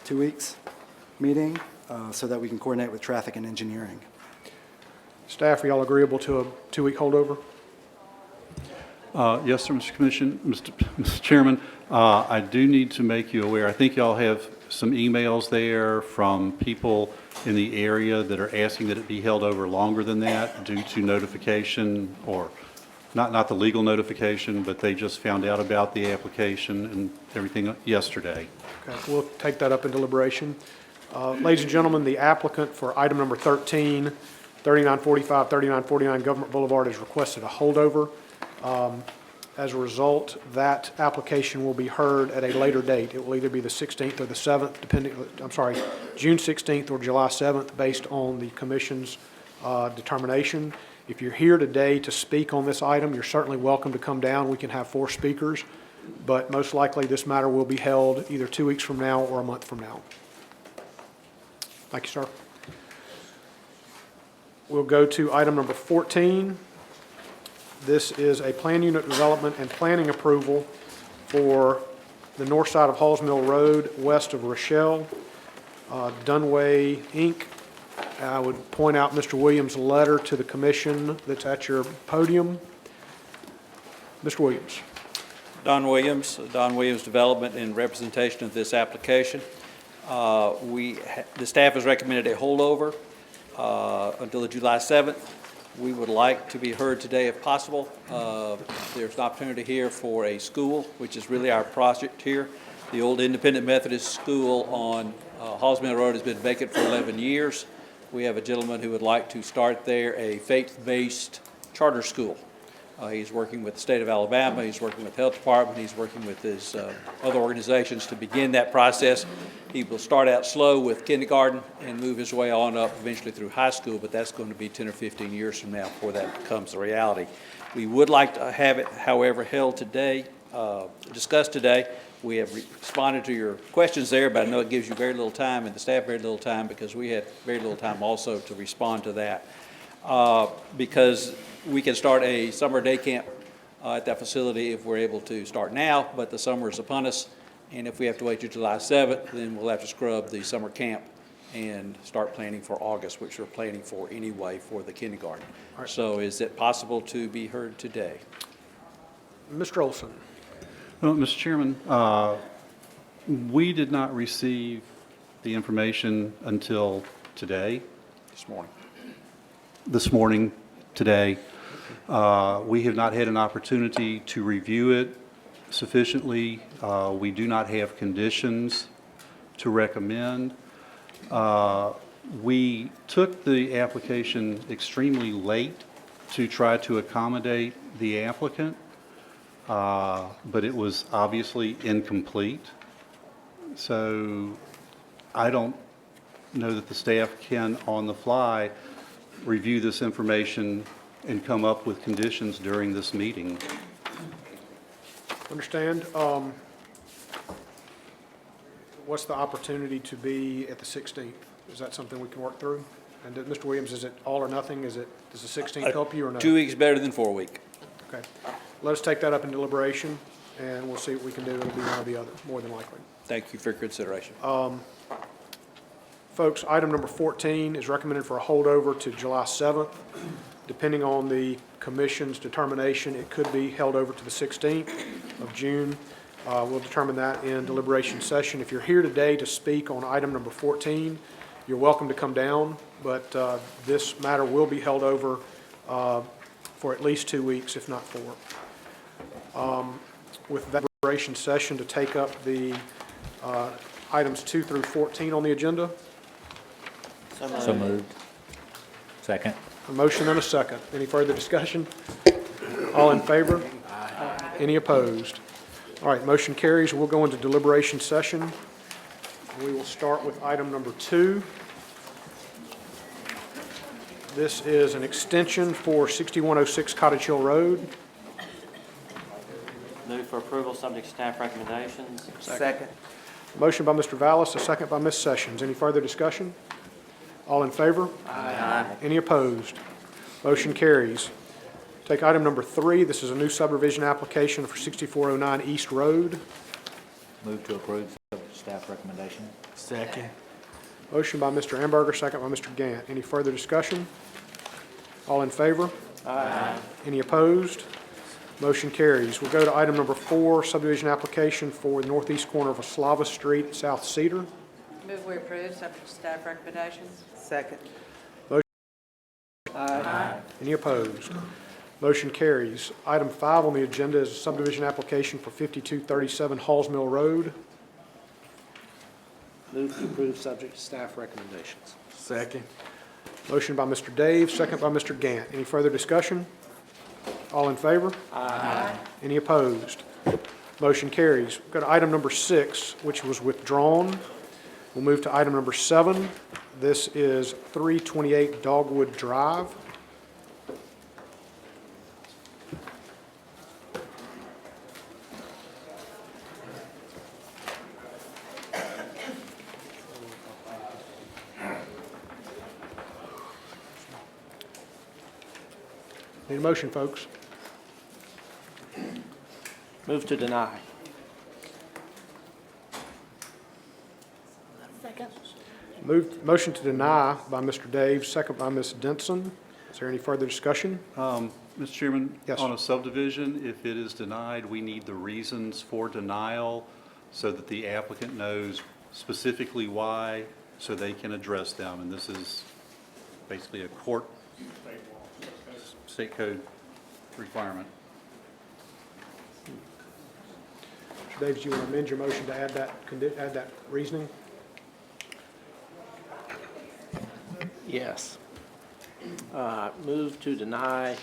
2 weeks, meeting, so that we can coordinate with traffic and engineering.
Staff, are y'all agreeable to a 2-week holdover?
Yes, sir, Mr. Chairman. I do need to make you aware, I think y'all have some emails there from people in the area that are asking that it be held over longer than that due to notification, or not the legal notification, but they just found out about the application and everything yesterday.
Okay, we'll take that up in deliberation. Ladies and gentlemen, the applicant for item number 13, 3945, 3949 Government Boulevard, has requested a holdover. As a result, that application will be heard at a later date. It will either be the 16th or the 7th, June 16th or July 7th, based on the commission's determination. If you're here today to speak on this item, you're certainly welcome to come down. We can have 4 speakers, but most likely this matter will be held either 2 weeks from now or a month from now. Thank you, sir. We'll go to item number 14. This is a plan unit development and planning approval for the north side of Halls Mill Road, west of Rochelle, Dunway, Inc. I would point out Mr. Williams' letter to the commission that's at your podium. Mr. Williams.
Don Williams Development in representation of this application. The staff has recommended a holdover until the July 7th. We would like to be heard today if possible. There's an opportunity here for a school, which is really our project here. The old Independent Methodist School on Halls Mill Road has been vacant for 11 years. We have a gentleman who would like to start there a faith-based charter school. He's working with the state of Alabama, he's working with the health department, he's working with his other organizations to begin that process. He will start out slow with kindergarten and move his way on up eventually through high school, but that's going to be 10 or 15 years from now before that becomes a reality. We would like to have it, however, held today, discussed today. We have responded to your questions there, but I know it gives you very little time and the staff very little time, because we had very little time also to respond to that. Because we can start a summer day camp at that facility if we're able to start now, but the summer is upon us, and if we have to wait till July 7th, then we'll have to scrub the summer camp and start planning for August, which we're planning for anyway for the kindergarten. So is it possible to be heard today?
Mr. Olson?
Well, Mr. Chairman, we did not receive the information until today. This morning, today. We have not had an opportunity to review it sufficiently. We do not have conditions to recommend. We took the application extremely late to try to accommodate the applicant, but it was obviously incomplete. So I don't know that the staff can, on the fly, review this information and come up with conditions during this meeting.
Understand. What's the opportunity to be at the 16th? Is that something we can work through? And Mr. Williams, is it all or nothing? Does the 16th help you or no?
2 weeks better than 4 week.
Okay. Let us take that up in deliberation, and we'll see what we can do. It'll be one or the other, more than likely.
Thank you for your consideration.
Folks, item number 14 is recommended for a holdover to July 7th. Depending on the commission's determination, it could be held over to the 16th of June. We'll determine that in deliberation session. If you're here today to speak on item number 14, you're welcome to come down, but this matter will be held over for at least 2 weeks, if not 4. With that deliberation session to take up the items 2 through 14 on the agenda.
So moved. Second.
A motion and a second. Any further discussion? All in favor? Aye. Any opposed? All right, motion carries. We'll go into deliberation session. We will start with item number 2. This is an extension for 6106 Cottage Hill Road.
Move for approval, subject to staff recommendations.
Second.
Motion by Mr. Vallis, a second by Ms. Sessions. Any further discussion? All in favor?
Aye.
Any opposed? Motion carries. Take item number 3. This is a new subdivision application for 6409 East Road.
Move to approve, subject to staff recommendation.
Second.
Motion by Mr. Amberger, second by Mr. Gant. Any further discussion? All in favor?
Aye.
Any opposed? Motion carries. We'll go to item number 4, subdivision application for the northeast corner of Oslava Street at South Cedar.
Move we approve, subject to staff recommendations.
Second.
Aye.
Any opposed? Motion carries. Item 5 on the agenda is a subdivision application for 5237 Halls Mill Road.
Move to approve, subject to staff recommendations. Second.
Motion by Mr. Dave, second by Mr. Gant. Any further discussion? All in favor?
Aye.
Any opposed? Motion carries. Go to item number 6, which was withdrawn. We'll move to item number 7. This is 328 Dogwood Drive. Need a motion, folks.
Move to deny.
Second.
Motion to deny by Mr. Dave, second by Ms. Denson. Is there any further discussion?
Mr. Chairman?
Yes.
On a subdivision, if it is denied, we need the reasons for denial so that the applicant knows specifically why, so they can address them. And this is basically a state code requirement.
Mr. Davis, do you want to amend your motion to add that reasoning?
Yes. Move to deny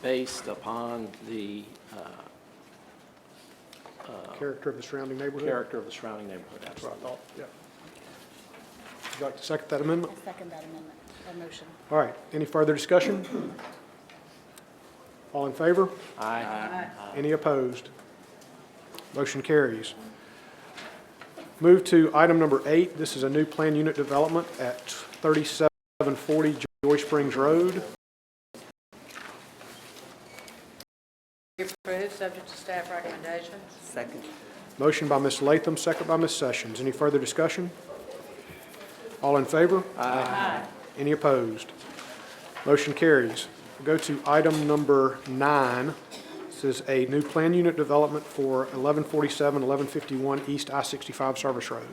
based upon the
Character of the surrounding neighborhood?
character of the surrounding neighborhood,
That's what I
absolutely.
thought, yeah. Would you like to second that amendment?
I'll second that amendment, that motion.
All right, any further discussion? All in favor?
Aye.
Any opposed? Motion carries. Move to item number 8. This is a new plan unit development at 3740 Joy Springs Road.
Approve, subject to staff recommendations.
Second.
Motion by Ms. Latham, second by Ms. Sessions. Any further discussion? All in favor? Aye. Any opposed? Motion carries. We'll go to item number 9. This is a new plan unit development for 1147, 1151 East I-65 Service Road.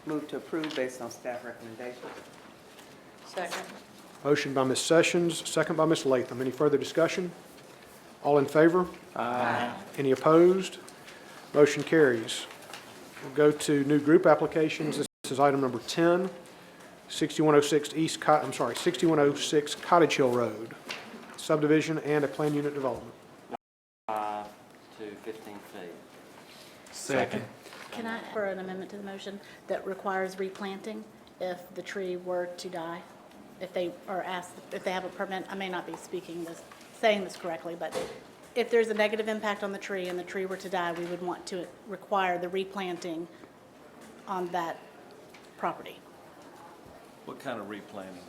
Move to approve based on staff recommendation.
Second.
Motion by Ms. Sessions, second by Ms. Latham. Any further discussion? All in favor?
Aye.
Any opposed? Motion carries. We'll go to new group applications. This is item number 10, 6106 Cottage Hill Road, subdivision and a plan unit development.
5 to 15 feet.
Second.
Can I, for an amendment to the motion that requires replanting if the tree were to die? If they are asked, if they have a permit, I may not be saying this correctly, but if there's a negative impact on the tree and the tree were to die, we would want to require the replanting on that property.
What kind of replanting?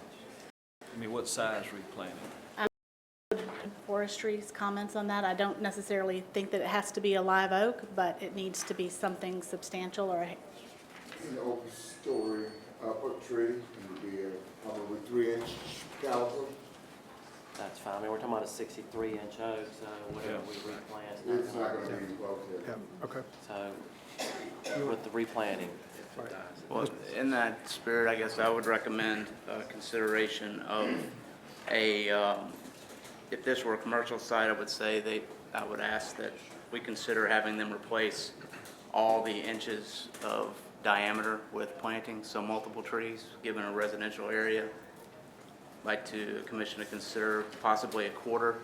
I mean, what size replanting?
Forestry's comments on that. I don't necessarily think that it has to be a live oak, but it needs to be something substantial or
An oak story oak tree, it would be probably 3-inch caliber.
That's fine. I mean, we're talking about a 63-inch oak, so whatever we replant is
It's not going to be close to
Yeah, okay.
So with the replanting.
Well, in that spirit, I guess I would recommend consideration of if this were a commercial site, I would say I would ask that we consider having them replace all the inches of diameter with planting, so multiple trees, given a residential area. I'd like the commission to consider possibly a quarter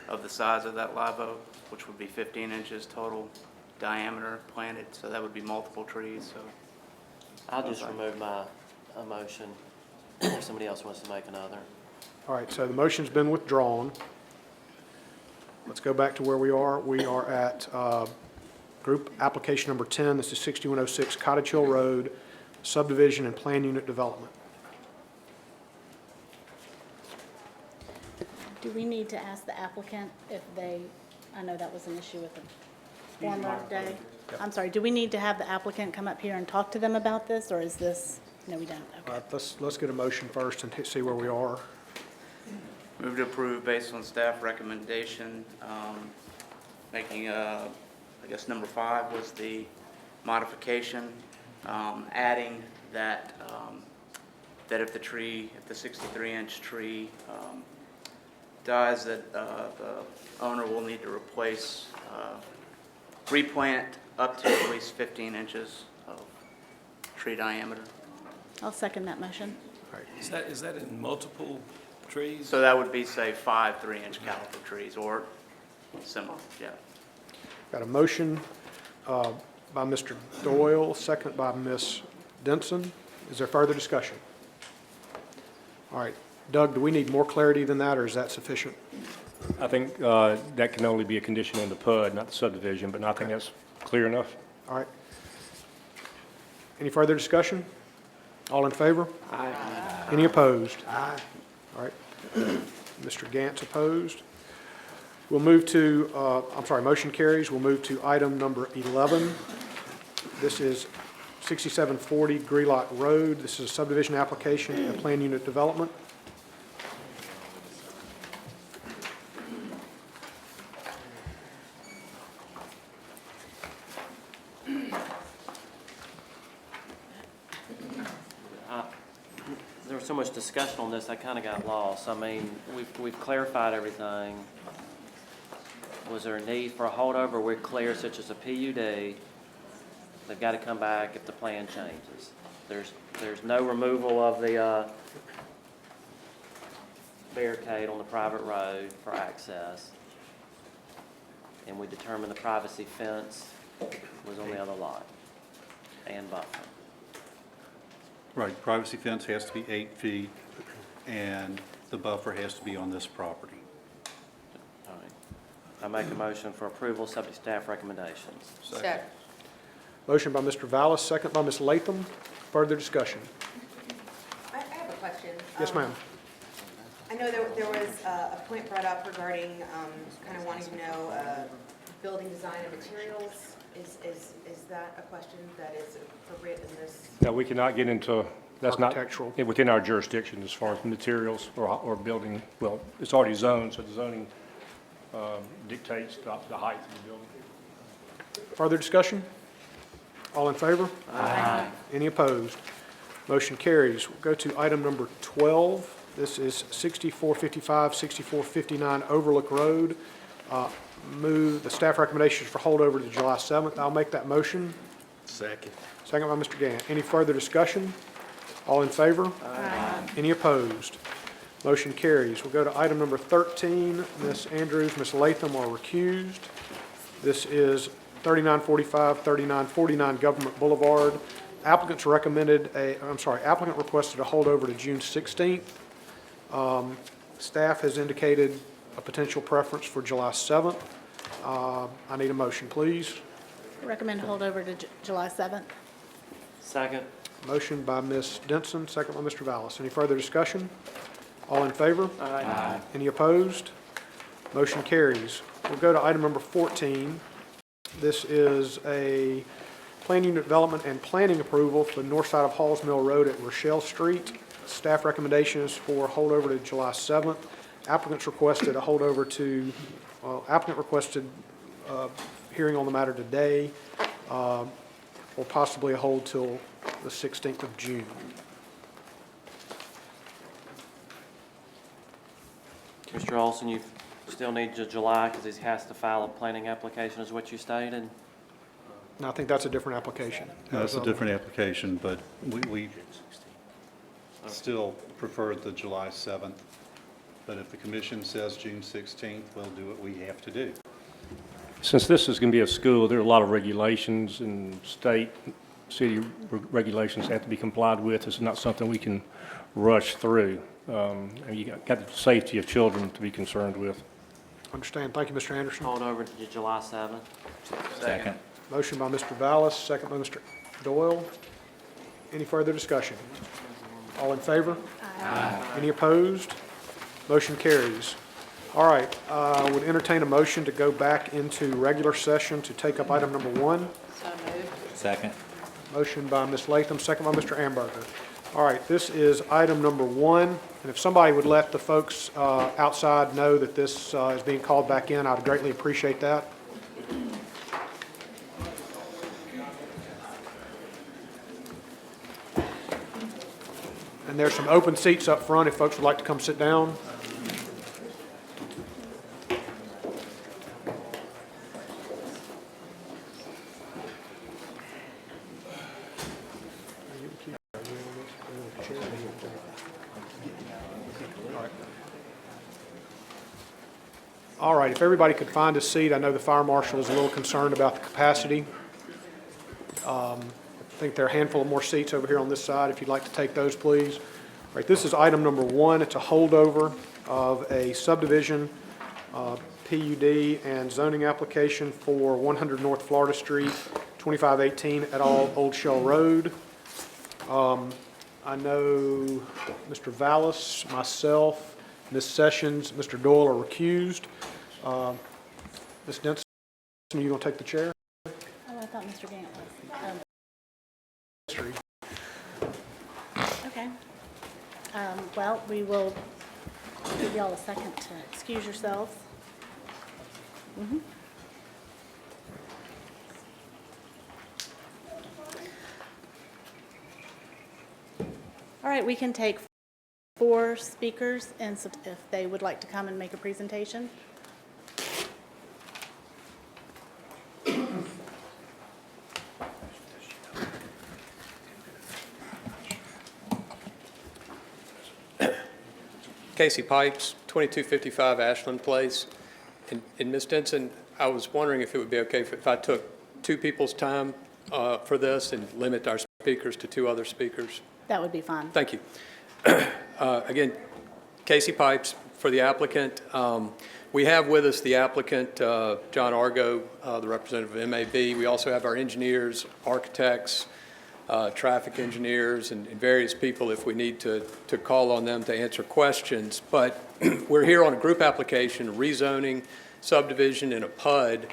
of the size of that live oak, which would be 15 inches total diameter planted, so that would be multiple trees, so.
I'll just remove my motion if somebody else wants to make another.
All right, so the motion's been withdrawn. Let's go back to where we are. We are at group application number 10. This is 6106 Cottage Hill Road, subdivision and plan unit development.
do we need to ask the applicant if they, I know that was an issue with the former day. I'm sorry, do we need to have the applicant come up here and talk to them about this, or is this, no, we don't, okay.
Let's get a motion first and see where we are.
Move to approve based on staff recommendation, making, I guess number 5 was the modification, adding that, that if the 63-inch tree dies, that the owner will need to replace, replant up to at least 15 inches of tree diameter.
I'll second that motion.
Is that in multiple trees?
So that would be, say, 5 3-inch caliber trees or similar, yeah.
Got a motion by Mr. Doyle, second by Ms. Denson. Is there further discussion? All right. Doug, do we need more clarity than that, or is that sufficient?
I think that can only be a condition in the PUD, not the subdivision, but I think that's clear enough.
All right. Any further discussion? All in favor?
Aye.
Any opposed? Aye. All right. Mr. Gantz opposed. We'll move to, motion carries. We'll move to item number 11. This is 6740 Greelot Road. This is a subdivision application and plan unit development.
There was so much discussion on this, I kind of got lost. I mean, we've clarified everything. Was there a need for a holdover? We're clear, such as a PUD. They've got to come back if the plan changes. There's no removal of the barricade on the private road for access. And we determined the privacy fence was on the other lot and buffer.
Right, privacy fence has to be 8 feet, and the buffer has to be on this property.
All right. I make a motion for approval, subject to staff recommendations.
Second.
Motion by Mr. Vallis, second by Ms. Latham. Further discussion?
I have a question.
Yes, ma'am.
I know there was a point brought up regarding kind of wanting to know building design and materials. Is that a question that is appropriate in this?
Now, we cannot get into That's not
architectural.
within our jurisdiction as far as materials or building, well, it's already zoned, so the zoning dictates the height of the building.
Further discussion? All in favor? Aye. Any opposed? Motion carries. We'll go to item number 12. This is 6455, 6459 Overlook Road. Move the staff recommendations for holdover to July 7th. I'll make that motion.
Second.
Second by Mr. Gant. Any further discussion? All in favor? Aye. Any opposed? Motion carries. We'll go to item number 13. Ms. Andrews, Ms. Latham are recused. This is 3945, 3949 Government Boulevard. Applicant requested a holdover to June 16th. Staff has indicated a potential preference for July 7th. I need a motion, please.
Recommend holdover to July 7th.
Second.
Motion by Ms. Denson, second by Mr. Vallis. Any further discussion? All in favor?
Aye.
Any opposed? Motion carries. We'll go to item number 14. This is a plan unit development and planning approval for the north side of Halls Mill Road at Rochelle Street. Staff recommendation is for holdover to July 7th. Applicants requested a holdover to, applicant requested hearing on the matter today, or possibly a hold till the 16th of June.
Mr. Olson, you still need July because he has to file a planning application, is what you stated?
And I think that's a different application.
No, it's a different application, but we still prefer the July 7th. But if the commission says June 16th, we'll do what we have to do.
Since this is going to be a school, there are a lot of regulations and state, city regulations have to be complied with. It's not something we can rush through. And you got the safety of children to be concerned with.
Understand. Thank you, Mr. Anderson.
Hold over to July 7th.
Second.
Motion by Mr. Vallis, second by Mr. Doyle. Any further discussion? All in favor? Aye. Any opposed? Motion carries. All right, would entertain a motion to go back into regular session to take up item number 1.
So moved.
Second.
Motion by Ms. Latham, second by Mr. Amberger. All right, this is item number 1, and if somebody would let the folks outside know that this is being called back in, I'd greatly appreciate that. And there's some open seats up front if folks would like to come sit down. All right, if everybody could find a seat, I know the fire marshal is a little concerned about the capacity. I think there are a handful of more seats over here on this side. If you'd like to take those, please. All right, this is item number 1. It's a holdover of a subdivision, PUD and zoning application for 100 North Florida Street, 2518 et al. Old Shell Road. I know Mr. Vallis, myself, Ms. Sessions, Mr. Doyle are recused. Ms. Denson, you going to take the chair?
Oh, I thought Mr. Gant was. Okay. Well, we will give y'all a second to excuse yourselves. All right, we can take 4 speakers, and if they would like to come and make a presentation.
Casey Pipes, 2255 Ashland Place. And Ms. Denson, I was wondering if it would be okay if I took 2 people's time for this and limit our speakers to 2 other speakers.
That would be fine.
Thank you. Again, Casey Pipes for the applicant. We have with us the applicant, John Argo, the representative of MAB. We also have our engineers, architects, traffic engineers, and various people if we need to call on them to answer questions. But we're here on a group application, rezoning, subdivision, and a PUD.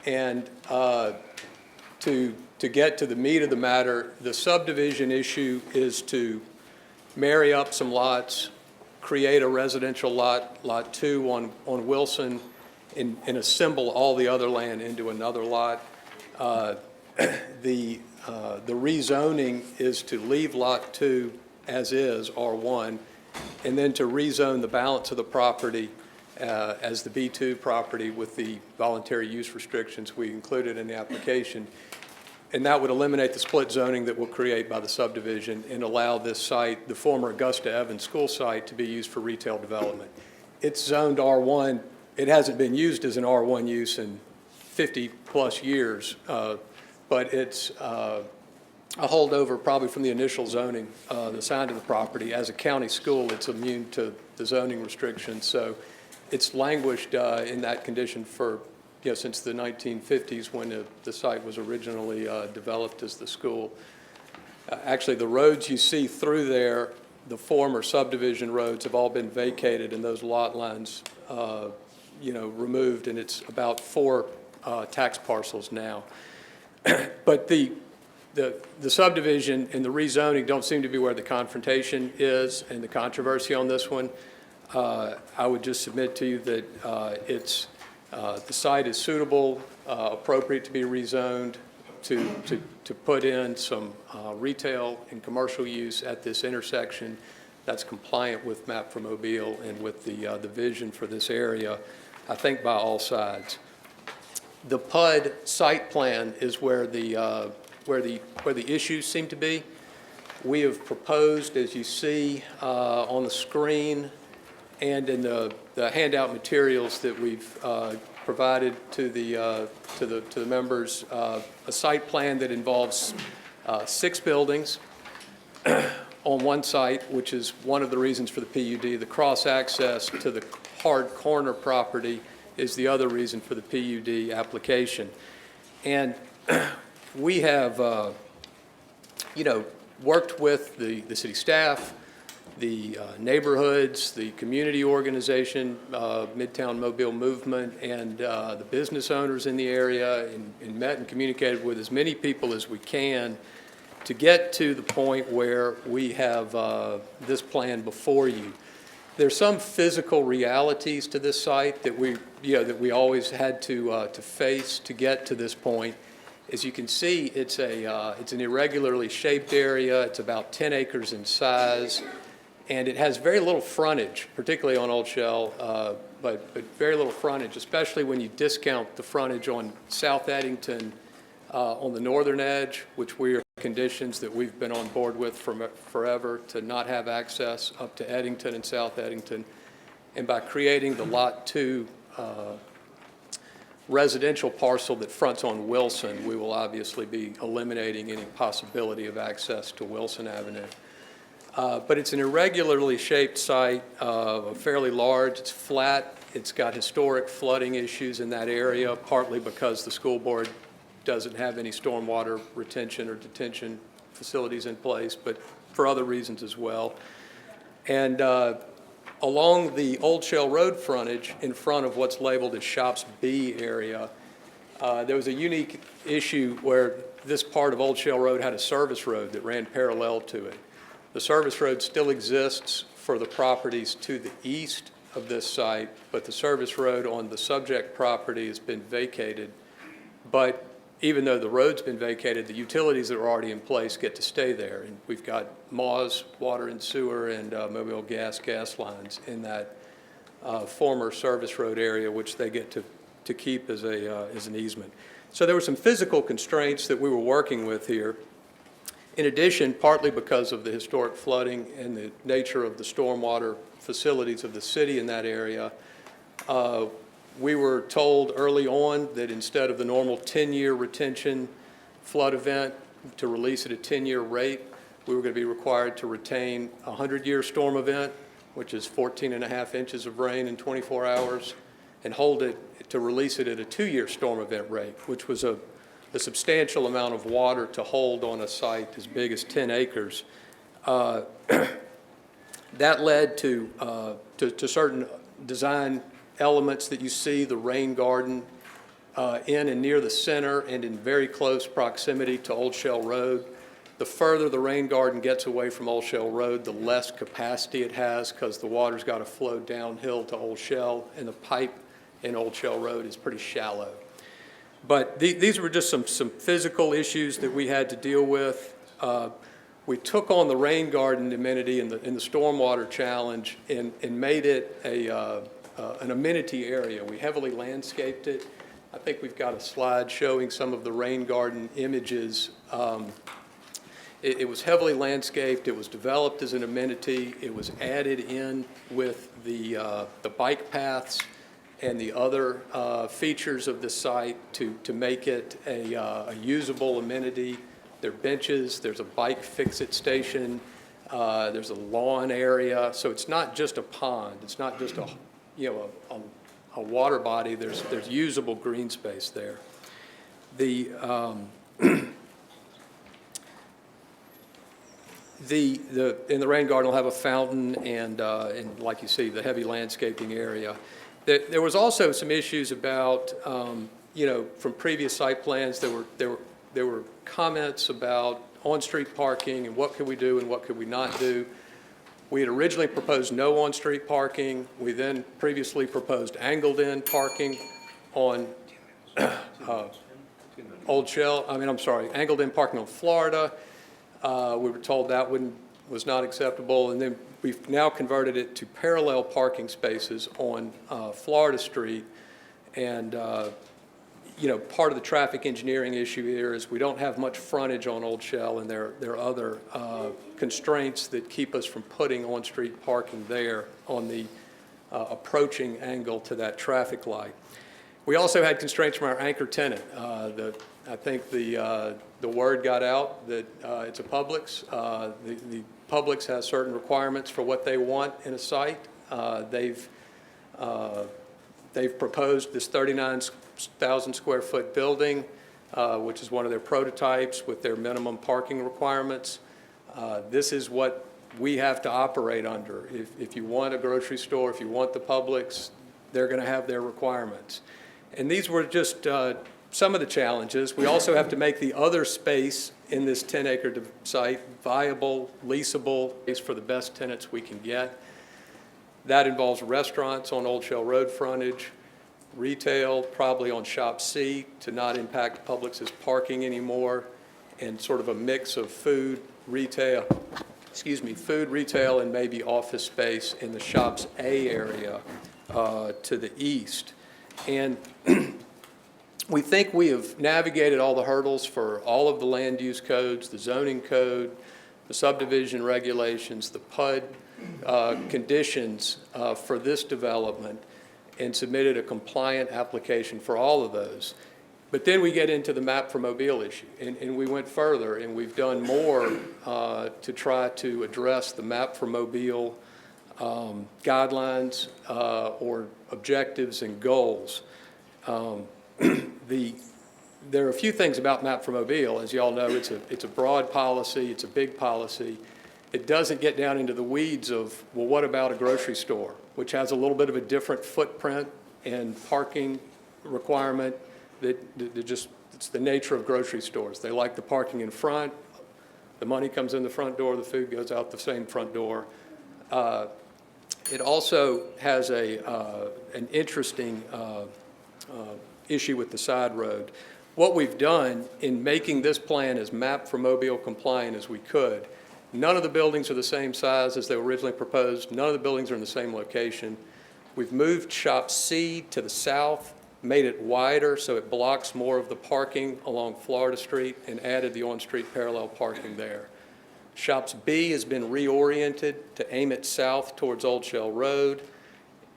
And to to get to the meat of the matter, the subdivision issue is to marry up some lots, create a residential lot, Lot 2 on Wilson, and assemble all the other land into another lot. The rezoning is to leave Lot 2 as is, R1, and then to rezone the balance of the property as the B2 property with the voluntary use restrictions we included in the application. And that would eliminate the split zoning that we'll create by the subdivision and allow this site, the former Augusta Evans School site, to be used for retail development. It's zoned R1. It hasn't been used as an R1 use in 50-plus years, but it's a holdover probably from the initial zoning, assigned to the property. As a county school, it's immune to the zoning restrictions. So it's languished in that condition for, since the 1950s when the site was originally developed as the school. Actually, the roads you see through there, the former subdivision roads, have all been vacated and those lot lines, removed, and it's about 4 tax parcels now. But the subdivision and the rezoning don't seem to be where the confrontation is and the controversy on this one. I would just submit to you that the site is suitable, appropriate to be rezoned, to put in some retail and commercial use at this intersection that's compliant with Map for Mobile and with the vision for this area, I think by all sides. The PUD site plan is where the issues seem to be. We have proposed, as you see on the screen and in the handout materials that we've provided to the members, a site plan that involves 6 buildings on one site, which is one of the reasons for the PUD. The cross-access to the hard corner property is the other reason for the PUD application. And we have, worked with the city staff, the neighborhoods, the community organization, Midtown Mobile Movement, and the business owners in the area, and met and communicated with as many people as we can to get to the point where we have this plan before you. There's some physical realities to this site that we always had to face to get to this point. As you can see, it's an irregularly shaped area. It's about 10 acres in size, and it has very little frontage, particularly on Old Shell, but very little frontage, especially when you discount the frontage on South Eddington on the northern edge, which we are conditions that we've been on board with forever to not have access up to Eddington and South Eddington. And by creating the Lot 2 residential parcel that fronts on Wilson, we will obviously be eliminating any possibility of access to Wilson Avenue. But it's an irregularly shaped site, fairly large, it's flat, it's got historic flooding issues in that area, partly because the school board doesn't have any stormwater retention or detention facilities in place, but for other reasons as well. And along the Old Shell Road frontage, in front of what's labeled as Shops B area, there was a unique issue where this part of Old Shell Road had a service road that ran parallel to it. The service road still exists for the properties to the east of this site, but the service road on the subject property has been vacated. But even though the road's been vacated, the utilities that are already in place get to stay there. And we've got Mawes Water and Sewer and Mobile gas lines in that former service road area, which they get to keep as an easement. So there were some physical constraints that we were working with here. In addition, partly because of the historic flooding and the nature of the stormwater facilities of the city in that area, we were told early on that instead of the normal 10-year retention flood event to release at a 10-year rate, we were going to be required to retain a 100-year storm event, which is 14.5 inches of rain in 24 hours, and hold it to release it at a 2-year storm event rate, which was a substantial amount of water to hold on a site as big as 10 acres. That led to certain design elements that you see, the rain garden in and near the center and in very close proximity to Old Shell Road. The further the rain garden gets away from Old Shell Road, the less capacity it has because the water's got to flow downhill to Old Shell, and the pipe in Old Shell Road is pretty shallow. But these were just some physical issues that we had to deal with. We took on the rain garden amenity in the stormwater challenge and made it an amenity area. We heavily landscaped it. I think we've got a slide showing some of the rain garden images. It was heavily landscaped. It was developed as an amenity. It was added in with the bike paths and the other features of the site to make it a usable amenity. There are benches. There's a bike fix-it station. There's a lawn area. So it's not just a pond. It's not just a water body. There's usable green space there. In the rain garden will have a fountain and like you see, the heavy landscaping area. There was also some issues about, from previous site plans, there were comments about on-street parking and what could we do and what could we not do. We had originally proposed no on-street parking. We then previously proposed angled-in parking on angled-in parking on Florida. We were told that was not acceptable, and then we've now converted it to parallel parking spaces on Florida Street. And part of the traffic engineering issue here is we don't have much frontage on Old Shell, and there are other constraints that keep us from putting on-street parking there on the approaching angle to that traffic light. We also had constraints from our anchor tenant. I think the word got out that it's a Publix. The Publix has certain requirements for what they want in a site. They've proposed this 39,000 square foot building, which is one of their prototypes with their minimum parking requirements. This is what we have to operate under. If you want a grocery store, if you want the Publix, they're going to have their requirements. And these were just some of the challenges. We also have to make the other space in this 10-acre site viable, leasable, for the best tenants we can get. That involves restaurants on Old Shell Road frontage, retail, probably on Shop C to not impact Publix's parking anymore, and sort of a mix of food, retail, and maybe office space in the Shops A area to the east. And we think we have navigated all the hurdles for all of the land use codes, the zoning code, the subdivision regulations, the PUD conditions for this development, and submitted a compliant application for all of those. But then we get into the map for Mobile issue, and we went further, and we've done more to try to address the map for Mobile guidelines or objectives and goals. There are a few things about Map for Mobile. As you all know, it's a broad policy, it's a big policy. It doesn't get down into the weeds of, well, what about a grocery store, which has a little bit of a different footprint and parking requirement it's the nature of grocery stores. They like the parking in front, the money comes in the front door, the food goes out the same front door. It also has an interesting issue with the side road. What we've done in making this plan as Map for Mobile compliant as we could, none of the buildings are the same size as they were originally proposed. None of the buildings are in the same location. We've moved Shop C to the south, made it wider so it blocks more of the parking along Florida Street, and added the on-street parallel parking there. Shops B has been reoriented to aim it south towards Old Shell Road.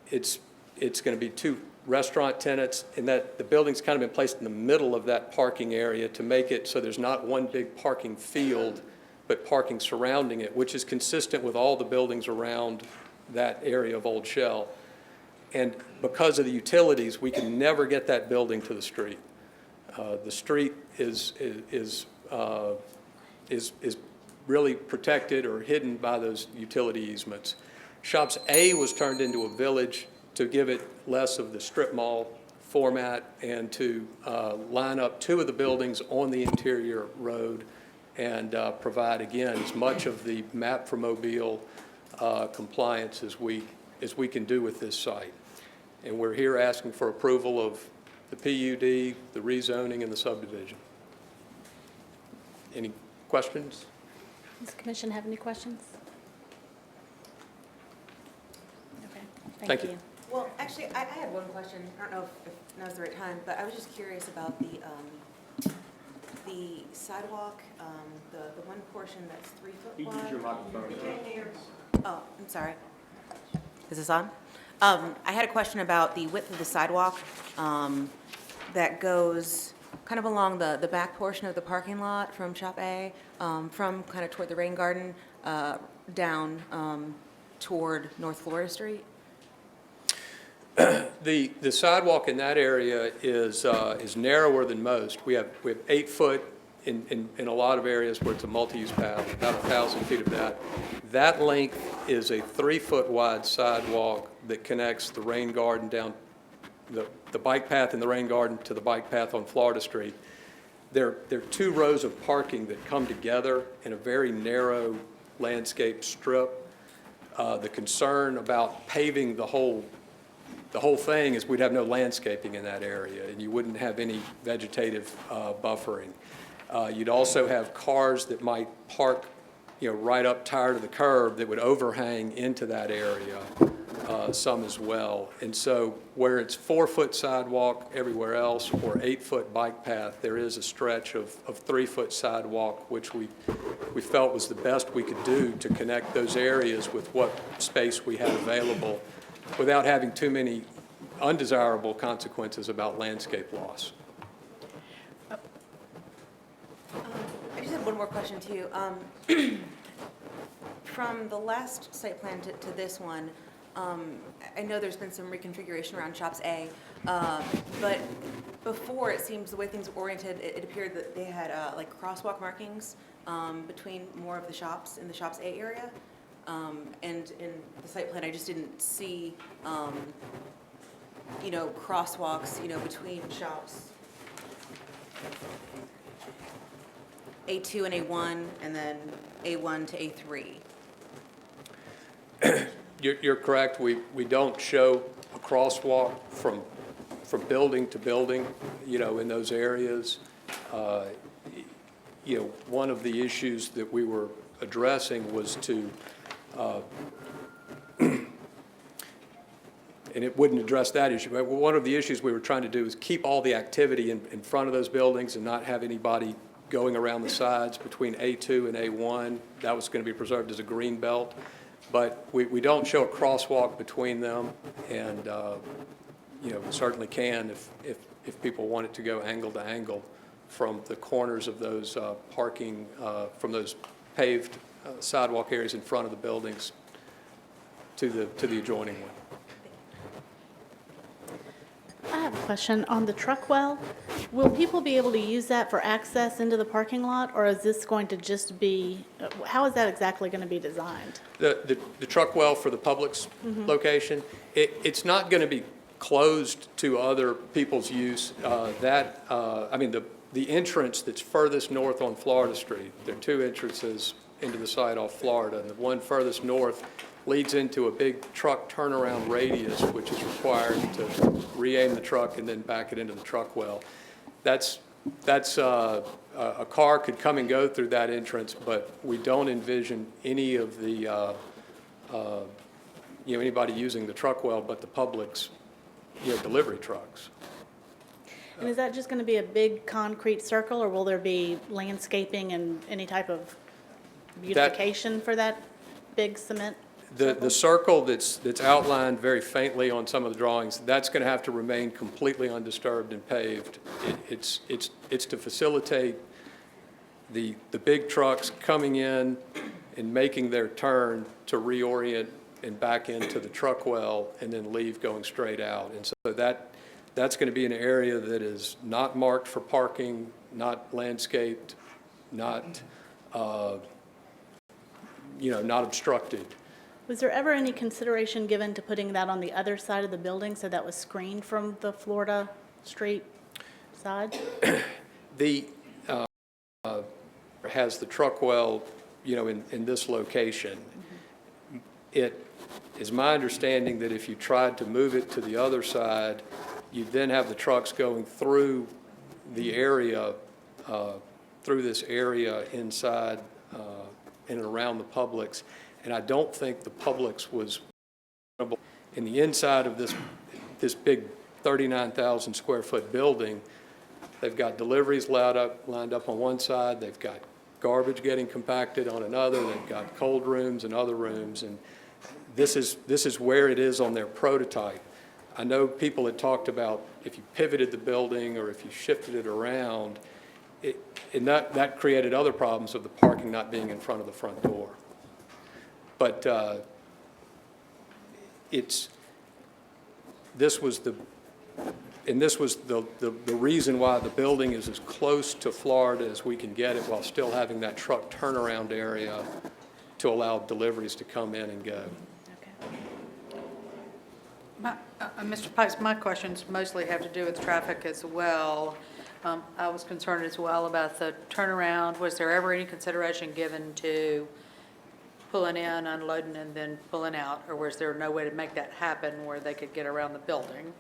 It's going to be two restaurant tenants, and that the building's kind of been placed in the middle of that parking area to make it so there's not one big parking field, but parking surrounding it, which is consistent with all the buildings around that area of Old Shell. And because of the utilities, we can never get that building to the street. The street is really protected or hidden by those utility easements. Shops A was turned into a village to give it less of the strip mall format and to line up two of the buildings on the interior road and provide, again, as much of the map for Mobile compliance as we can do with this site. And we're here asking for approval of the PUD, the rezoning, and the subdivision. Any questions?
Does the commission have any questions? Okay,
Thank you.
thank you.
Well, actually, I had one question. I don't know if now's the right time, but I was just curious about the sidewalk, the one portion that's 3 foot wide. Use your microphone. Oh, I'm sorry. Is this on? I had a question about the width of the sidewalk that goes kind of along the back portion of the parking lot from Shop A, from kind of toward the rain garden, down toward North Florida Street.
The sidewalk in that area is narrower than most. We have 8 foot in a lot of areas where it's a multi-use path, about 1,000 feet of that. That length is a 3 foot wide sidewalk that connects the rain garden down, the bike path in the rain garden to the bike path on Florida Street. There are 2 rows of parking that come together in a very narrow landscape strip. The concern about paving the whole thing is we'd have no landscaping in that area, and you wouldn't have any vegetative buffering. You'd also have cars that might park, right up tired of the curb that would overhang into that area, some as well. And so where it's 4 foot sidewalk everywhere else, or 8 foot bike path, there is a stretch of 3 foot sidewalk, which we felt was the best we could do to connect those areas with what space we had available, without having too many undesirable consequences about landscape loss.
I just had one more question too. From the last site plan to this one, I know there's been some reconfiguration around Shops A, but before, it seems the way things were oriented, it appeared that they had like crosswalk markings between more of the shops in the Shops A area. And in the site plan, I just didn't see, crosswalks, between shops. A2 and A1, and then A1 to A3.
You're correct. We don't show a crosswalk from building to building, in those areas. One of the issues that we were addressing was to, and it wouldn't address that issue, but one of the issues we were trying to do is keep all the activity in front of those buildings and not have anybody going around the sides between A2 and A1. That was going to be preserved as a green belt. But we don't show a crosswalk between them, and certainly can if people want it to go angle to angle from the corners of those parking, from those paved sidewalk areas in front of the buildings to the adjoining one.
I have a question on the truck well. Will people be able to use that for access into the parking lot, or is this going to just be, how is that exactly going to be designed?
The truck well for the public's location, it's not going to be closed to other people's use. The entrance that's furthest north on Florida Street, there are 2 entrances into the site off Florida, and the one furthest north leads into a big truck turnaround radius, which is required to re-aim the truck and then back it into the truck well. That's a car could come and go through that entrance, but we don't envision any of the anybody using the truck well but the public's delivery trucks.
And is that just going to be a big concrete circle, or will there be landscaping and any type of beautification for that big cement?
The circle that's outlined very faintly on some of the drawings, that's going to have to remain completely undisturbed and paved. It's to facilitate the big trucks coming in and making their turn to reorient and back into the truck well and then leave going straight out. And so that's going to be an area that is not marked for parking, not landscaped, not not obstructed.
Was there ever any consideration given to putting that on the other side of the building so that was screened from the Florida street side?
The, has the truck well, you know, in this location. It is my understanding that if you tried to move it to the other side, you'd then have the trucks going through the area, through this area inside in and around the Publix. And I don't think the Publix was in the inside of this big 39,000 square foot building. They've got deliveries lined up on one side. They've got garbage getting compacted on another. They've got cold rooms and other rooms. And this is where it is on their prototype. I know people had talked about if you pivoted the building or if you shifted it around, and that created other problems of the parking not being in front of the front door. But this was the reason why the building is as close to Florida as we can get it while still having that truck turnaround area to allow deliveries to come in and go.
Mr. Pikes, my questions mostly have to do with traffic as well. I was concerned as well about the turnaround. Was there ever any consideration given to pulling in, unloading, and then pulling out? Or was there no way to make that happen where they could get around the building?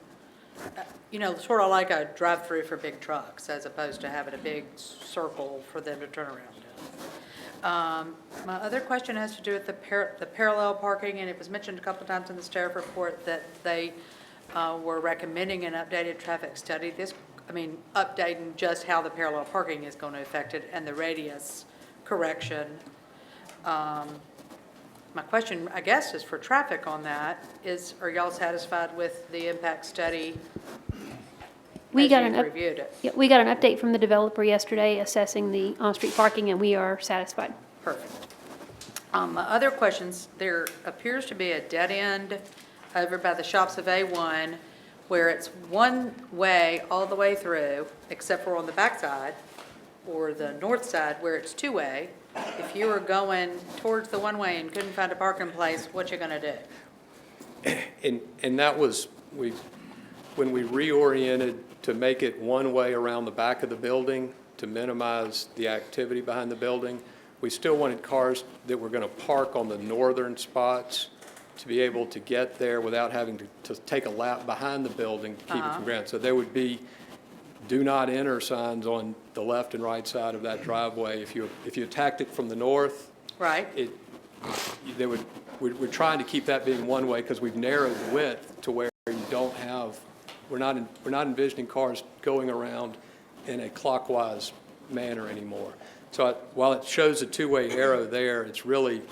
You know, sort of like a drive-through for big trucks as opposed to having a big circle for them to turn around in. My other question has to do with the parallel parking, and it was mentioned a couple of times in the staff report that they were recommending an updated traffic study. Updating just how the parallel parking is going to affect it and the radius correction. My question, I guess, is for traffic on that. Are y'all satisfied with the impact study
We
as
got
you've
an
reviewed it?
Yeah, we got an update from the developer yesterday assessing the on-street parking, and we are satisfied.
Perfect. My other questions, there appears to be a dead end over by the shops of A1 where it's one way all the way through, except for on the back side, or the north side where it's two-way. If you were going towards the one-way and couldn't find a parking place, what you gonna do?
And that was, when we reoriented to make it one way around the back of the building to minimize the activity behind the building, we still wanted cars that were going to park on the northern spots to be able to get there without having to take a lap behind the building to keep it from ground. So there would be do not enter signs on the left and right side of that driveway. If you attacked it from the north,
Right.
we're trying to keep that being one way because we've narrowed the width to where you don't have, we're not envisioning cars going around in a clockwise manner anymore. So while it shows a two-way arrow there, it's really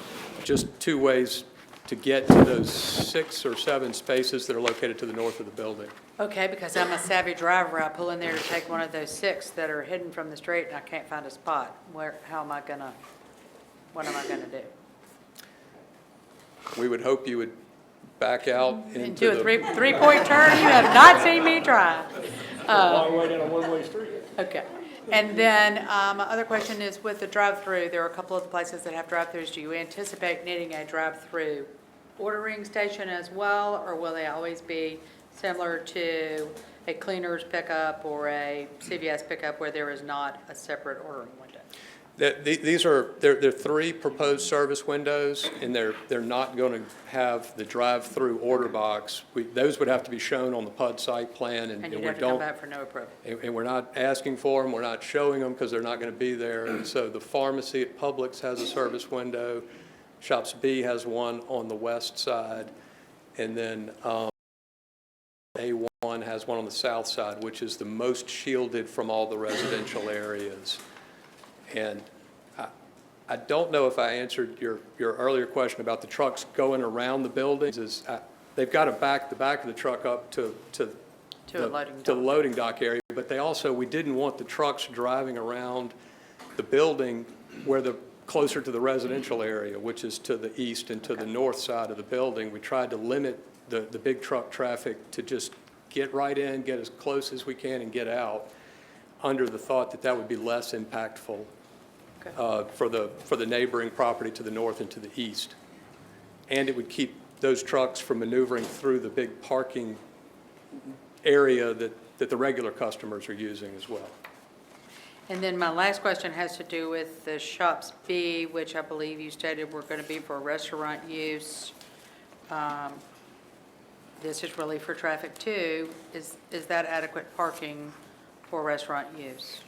just two ways to get to those 6 or 7 spaces that are located to the north of the building.
Okay, because I'm a savvy driver, I pull in there to take one of those 6 that are hidden from the street and I can't find a spot. What am I gonna do?
We would hope you would back out
And
into
do a
the...
three-point turn? You have not seen me try.
Long way down a one-way street.
Okay. And then my other question is with the drive-through, there are a couple of the places that have drive-throughs. Do you anticipate needing a drive-through ordering station as well, or will they always be similar to a cleaner's pickup or a CVS pickup where there is not a separate ordering window?
There are 3 proposed service windows, and they're not going to have the drive-through order box. Those would have to be shown on the PUD site plan,
And you'd have to come back for no approval.
And we're not asking for them, we're not showing them because they're not going to be there. And so the pharmacy at Publix has a service window, Shops B has one on the west side, and then A1 has one on the south side, which is the most shielded from all the residential areas. And I don't know if I answered your earlier question about the trucks going around the buildings. They've got to back the back of the truck up to the loading dock area, but we didn't want the trucks driving around the building closer to the residential area, which is to the east and to the north side of the building. We tried to limit the big truck traffic to just get right in, get as close as we can, and get out, under the thought that would be less impactful for the neighboring property to the north and to the east. And it would keep those trucks from maneuvering through the big parking area that that the regular customers are using as well.
And then my last question has to do with the Shops B, which I believe you stated were going to be for restaurant use. This is really for traffic too. Is that adequate parking for restaurant use?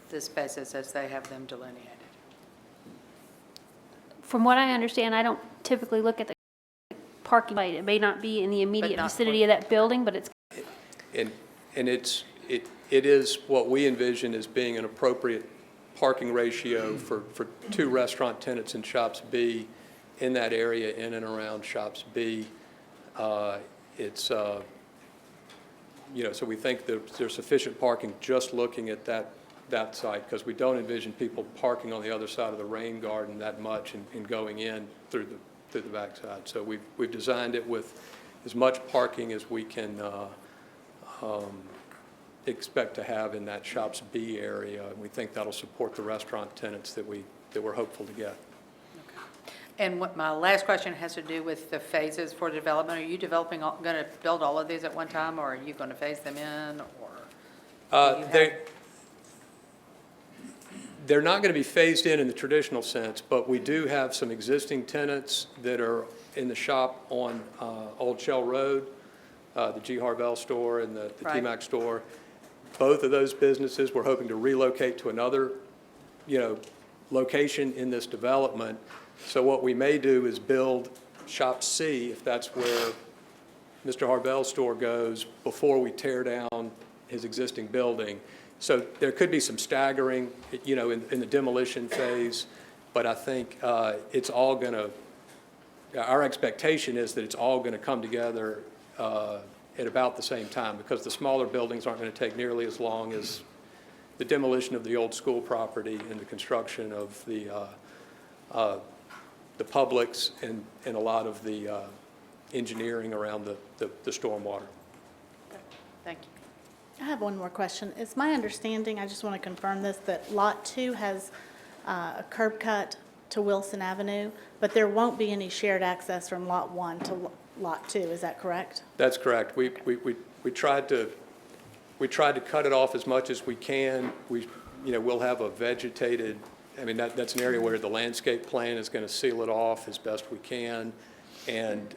The spaces as they have them delineated.
From what I understand, I don't typically look at the parking light. It may not be in the immediate
not
vicinity of that building, but it's
And it is what we envision as being an appropriate parking ratio for two restaurant tenants in Shops B in that area in and around Shops B. It's, you know, so we think that there's sufficient parking just looking at that site, because we don't envision people parking on the other side of the rain garden that much and going in through the backside. So we've designed it with as much parking as we can expect to have in that Shops B area. And we think that'll support the restaurant tenants that we're hopeful to get.
And what my last question has to do with the phases for development. Are you going to build all of these at one time, or are you going to phase them in, or?
They're not going to be phased in the traditional sense, but we do have some existing tenants that are in the shop on Old Shell Road, the G. Harvell store and the
Right.
T-Mac store. Both of those businesses we're hoping to relocate to another, location in this development. So what we may do is build Shop C, if that's where Mr. Harvell's store goes, before we tear down his existing building. So there could be some staggering, in the demolition phase, but I think it's all going to, our expectation is that it's all going to come together at about the same time, because the smaller buildings aren't going to take nearly as long as the demolition of the old school property and the construction of the Publix and a lot of the engineering around the stormwater.
Thank you.
I have one more question. It's my understanding, I just want to confirm this, that Lot 2 has a curb cut to Wilson Avenue, but there won't be any shared access from Lot 1 to Lot 2. Is that correct?
That's correct. We tried to cut it off as much as we can. We'll have a vegetated, that's an area where the landscape plan is going to seal it off as best we can. And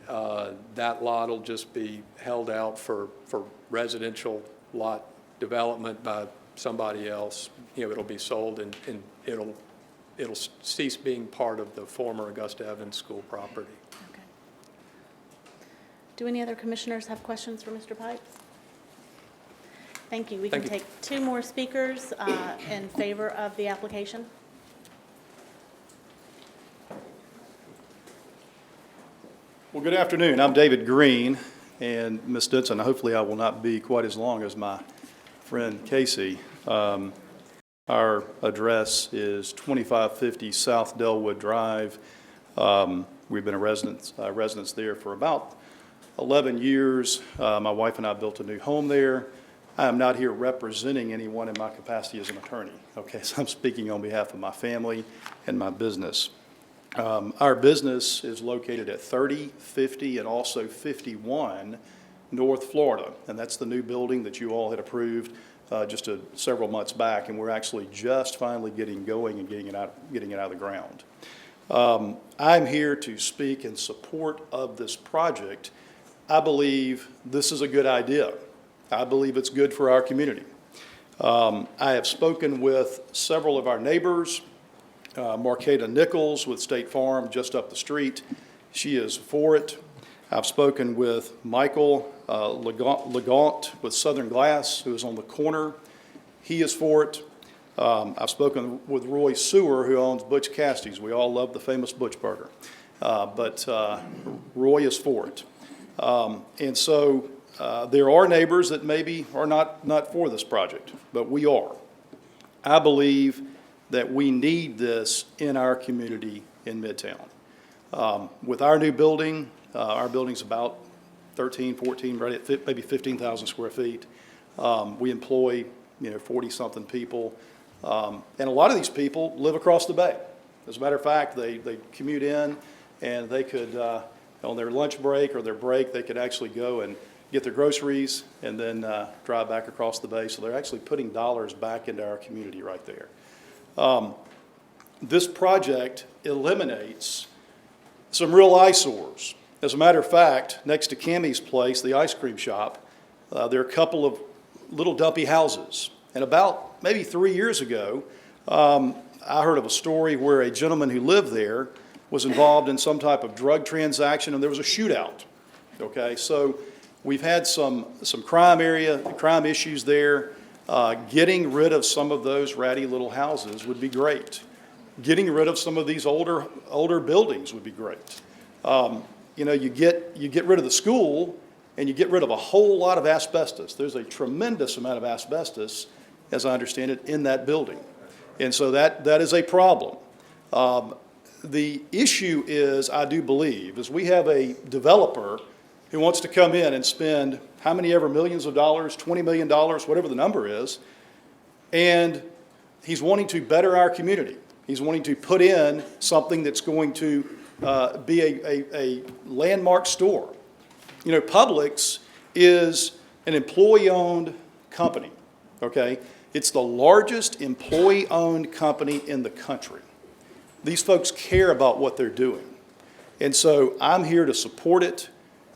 that lot will just be held out for residential lot development by somebody else. It'll be sold and it'll cease being part of the former Augusta Evans School property.
Okay. Do any other commissioners have questions for Mr. Pipes? Thank you. We can take two more speakers in favor of the application.
Well, good afternoon. I'm David Green, and Ms. Stinson, hopefully I will not be quite as long as my friend Casey. Our address is 2550 South Delwood Drive. We've been residents there for about 11 years. My wife and I built a new home there. I am not here representing anyone in my capacity as an attorney, okay? So I'm speaking on behalf of my family and my business. Our business is located at 30, 50, and also 51 North Florida, and that's the new building that you all had approved just several months back, and we're actually just finally getting going and getting it out of the ground. I'm here to speak in support of this project. I believe this is a good idea. I believe it's good for our community. I have spoken with several of our neighbors. Marqueta Nichols with State Farm just up the street. She is for it. I've spoken with Michael Legant with Southern Glass, who is on the corner. He is for it. I've spoken with Roy Sewer, who owns Butch Cassidy's. We all love the famous Butch Burger. But Roy is for it. And so there are neighbors that maybe are not for this project, but we are. I believe that we need this in our community in Midtown. With our new building, our building's about 13, 14, right at maybe 15,000 square feet. We employ, 40-something people. And a lot of these people live across the bay. As a matter of fact, they commute in, and they could, on their lunch break or their break, they could actually go and get their groceries, and then drive back across the bay. So they're actually putting dollars back into our community right there. This project eliminates some real eyesores. As a matter of fact, next to Cammie's place, the ice cream shop, there are a couple of little dumpy houses. And about maybe 3 years ago, I heard of a story where a gentleman who lived there was involved in some type of drug transaction, and there was a shootout. Okay, so we've had some crime issues there. Getting rid of some of those ratty little houses would be great. Getting rid of some of these older buildings would be great. You know, you get rid of the school, and you get rid of a whole lot of asbestos. There's a tremendous amount of asbestos, as I understand it, in that building. And so that is a problem. The issue is, I do believe, is we have a developer who wants to come in and spend how many ever millions of dollars, $20 million, whatever the number is, and he's wanting to better our community. He's wanting to put in something that's going to be a landmark store. You know, Publix is an employee-owned company, okay? It's the largest employee-owned company in the country. These folks care about what they're doing. And so I'm here to support it.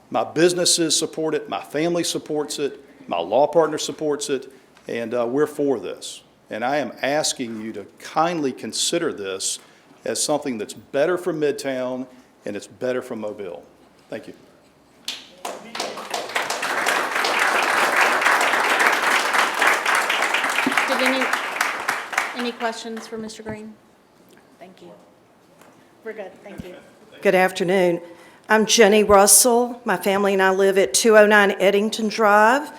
My businesses support it. My family supports it. My law partner supports it. And we're for this. And I am asking you to kindly consider this as something that's better for Midtown and it's better for Mobile. Thank you.
Any questions for Mr. Green? Thank you. We're good, thank you.
Good afternoon. I'm Jenny Russell. My family and I live at 209 Eddington Drive.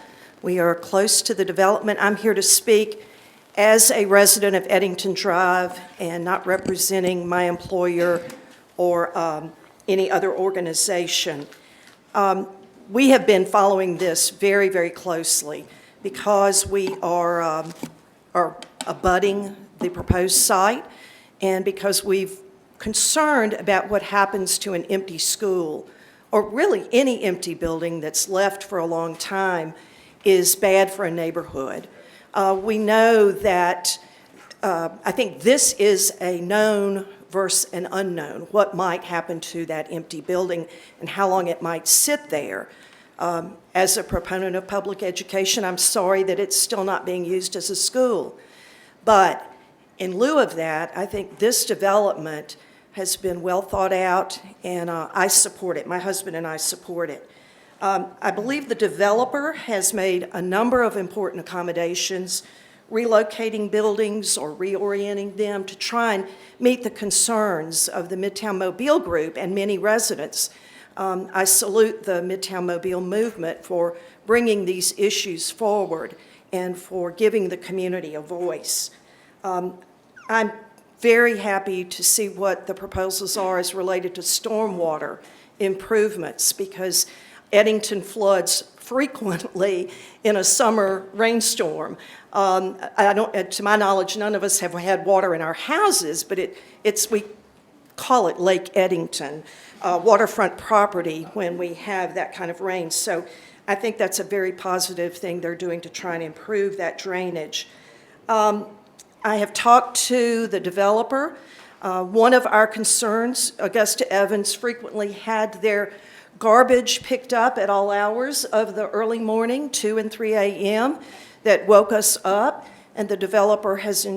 We are close to the development. I'm here to speak as a resident of Eddington Drive and not representing my employer or any other organization. We have been following this very, very closely because we are abutting the proposed site and because we've concerned about what happens to an empty school, or really any empty building that's left for a long time is bad for a neighborhood. We know that, I think this is a known versus an unknown, what might happen to that empty building and how long it might sit there. As a proponent of public education, I'm sorry that it's still not being used as a school. But in lieu of that, I think this development has been well thought out, and I support it. My husband and I support it. I believe the developer has made a number of important accommodations, relocating buildings or reorienting them to try and meet the concerns of the Midtown Mobile Group and many residents. I salute the Midtown Mobile movement for bringing these issues forward and for giving the community a voice. I'm very happy to see what the proposals are as related to stormwater improvements because Eddington floods frequently in a summer rainstorm. To my knowledge, none of us have had water in our houses, but we call it Lake Eddington, waterfront property when we have that kind of rain. So I think that's a very positive thing they're doing to try and improve that drainage. I have talked to the developer. One of our concerns, Augusta Evans frequently had their garbage picked up at all hours of the early morning, 2 and 3 a.m., that woke us up, and the developer has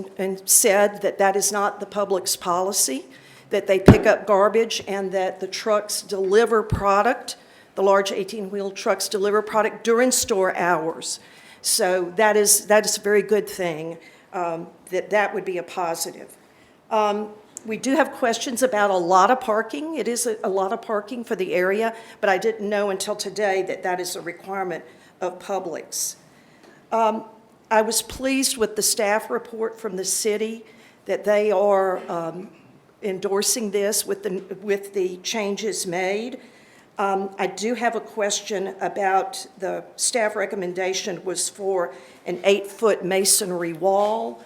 said that that is not the public's policy, that they pick up garbage and that the trucks deliver product, the large 18-wheel trucks deliver product during store hours. So that is a very good thing, that would be a positive. We do have questions about a lot of parking. It is a lot of parking for the area, but I didn't know until today that that is a requirement of Publix. I was pleased with the staff report from the city that they are endorsing this with the changes made. I do have a question about the staff recommendation was for an 8-foot masonry wall.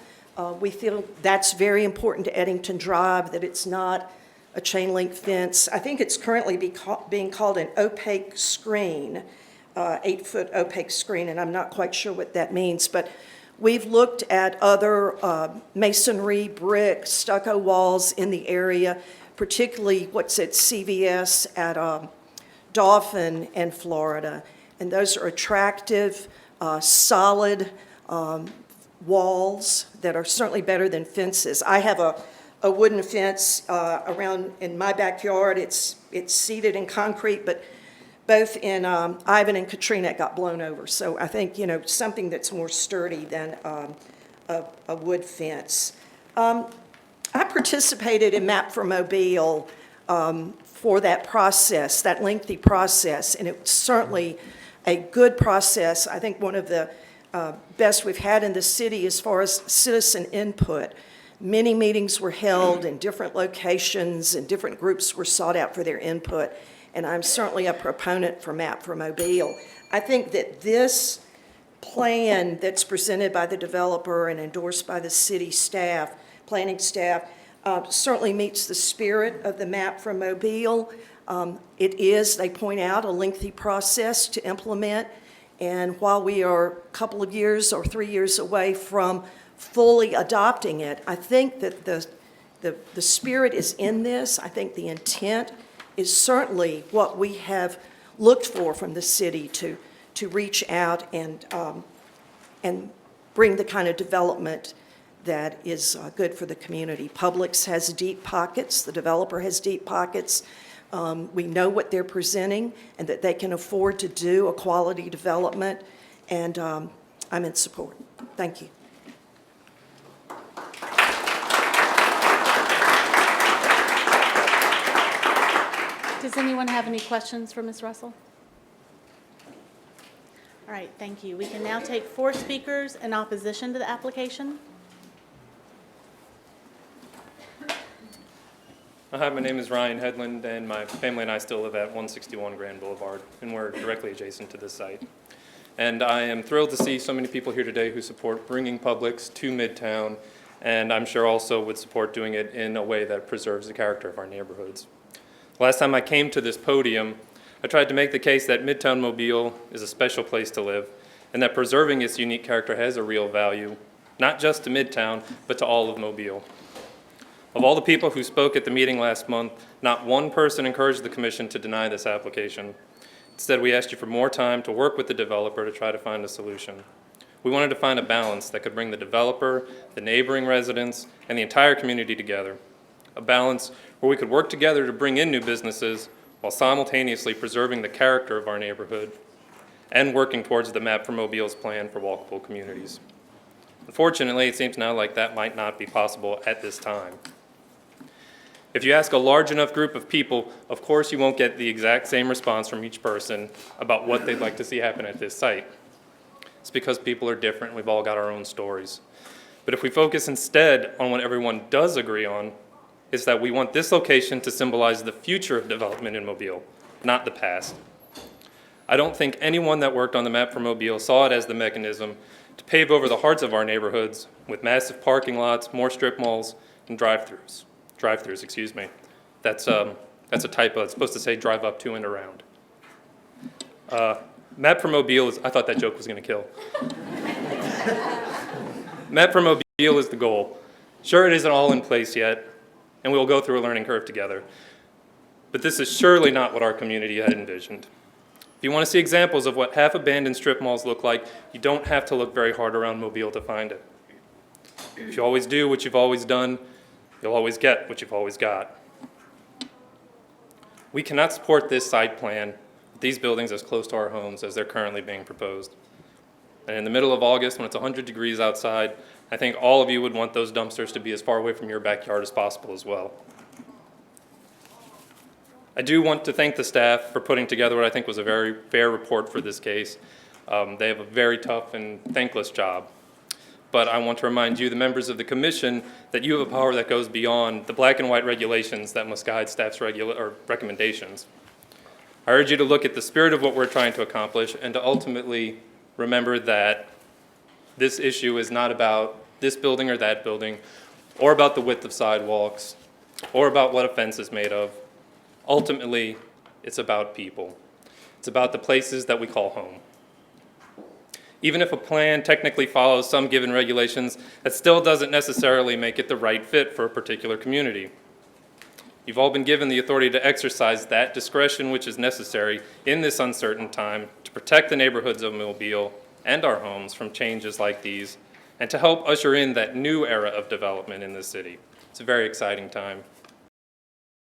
We feel that's very important to Eddington Drive, that it's not a chain link fence. I think it's currently being called an opaque screen. 8-foot opaque screen, and I'm not quite sure what that means, but we've looked at other masonry, brick, stucco walls in the area, particularly what's at CVS at Dauphin and Florida. And those are attractive, solid walls that are certainly better than fences. I have a wooden fence around in my backyard. It's seated in concrete, but both in Ivan and Katrina it got blown over. So I think, something that's more sturdy than a wood fence. I participated in Map for Mobile for that process, that lengthy process, and it was certainly a good process. I think one of the best we've had in the city as far as citizen input. Many meetings were held in different locations, and different groups were sought out for their input, and I'm certainly a proponent for Map for Mobile. I think that this plan that's presented by the developer and endorsed by the city staff, planning staff, certainly meets the spirit of the Map for Mobile. It is, they point out, a lengthy process to implement, and while we are a couple of years or 3 years away from fully adopting it, I think that the spirit is in this. I think the intent is certainly what we have looked for from the city to reach out and bring the kind of development that is good for the community. Publix has deep pockets. The developer has deep pockets. We know what they're presenting and that they can afford to do a quality development, and I'm in support. Thank you.
Does anyone have any questions for Ms. Russell? All right, thank you. We can now take 4 speakers in opposition to the application.
Hi, my name is Ryan Headland, and my family and I still live at 161 Grand Boulevard, and we're directly adjacent to this site. And I am thrilled to see so many people here today who support bringing Publix to Midtown, and I'm sure also would support doing it in a way that preserves the character of our neighborhoods. Last time I came to this podium, I tried to make the case that Midtown Mobile is a special place to live, and that preserving its unique character has a real value, not just to Midtown, but to all of Mobile. Of all the people who spoke at the meeting last month, not one person encouraged the commission to deny this application. Instead, we asked you for more time to work with the developer to try to find a solution. We wanted to find a balance that could bring the developer, the neighboring residents, and the entire community together. A balance where we could work together to bring in new businesses while simultaneously preserving the character of our neighborhood and working towards the Map for Mobile's plan for walkable communities. Unfortunately, it seems now like that might not be possible at this time. If you ask a large enough group of people, of course you won't get the exact same response from each person about what they'd like to see happen at this site. It's because people are different, we've all got our own stories. But if we focus instead on what everyone does agree on, is that we want this location to symbolize the future of development in Mobile, not the past. I don't think anyone that worked on the Map for Mobile saw it as the mechanism to pave over the hearts of our neighborhoods with massive parking lots, more strip malls, and drive-throughs. Excuse me. That's a typo. It's supposed to say drive up to and around. Map for Mobile is, I thought that joke was going to kill. Map for Mobile is the goal. Sure, it isn't all in place yet, and we'll go through a learning curve together. But this is surely not what our community had envisioned. If you want to see examples of what half-abandoned strip malls look like, you don't have to look very hard around Mobile to find it. If you always do what you've always done, you'll always get what you've always got. We cannot support this site plan with these buildings as close to our homes as they're currently being proposed. And in the middle of August, when it's 100 degrees outside, I think all of you would want those dumpsters to be as far away from your backyard as possible as well. I do want to thank the staff for putting together what I think was a very fair report for this case. They have a very tough and thankless job. But I want to remind you, the members of the commission, that you have a power that goes beyond the black and white regulations that must guide staff's recommendations. I urge you to look at the spirit of what we're trying to accomplish and to ultimately remember that this issue is not about this building or that building, or about the width of sidewalks, or about what a fence is made of. Ultimately, it's about people. It's about the places that we call home. Even if a plan technically follows some given regulations, that still doesn't necessarily make it the right fit for a particular community. You've all been given the authority to exercise that discretion which is necessary in this uncertain time to protect the neighborhoods of Mobile and our homes from changes like these, and to help usher in that new era of development in this city. It's a very exciting time.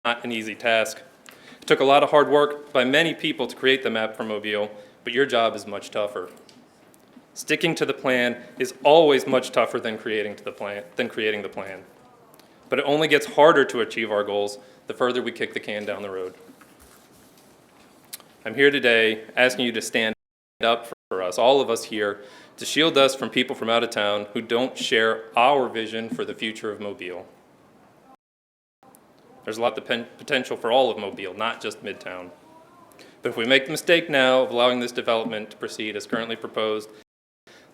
Not an easy task. It took a lot of hard work by many people to create the map for Mobile, but your job is much tougher. Sticking to the plan is always much tougher than creating the plan. But it only gets harder to achieve our goals the further we kick the can down the road. I'm here today asking you to stand up for us, all of us here, to shield us from people from out of town who don't share our vision for the future of Mobile. There's a lot of potential for all of Mobile, not just Midtown. But if we make the mistake now of allowing this development to proceed as currently proposed,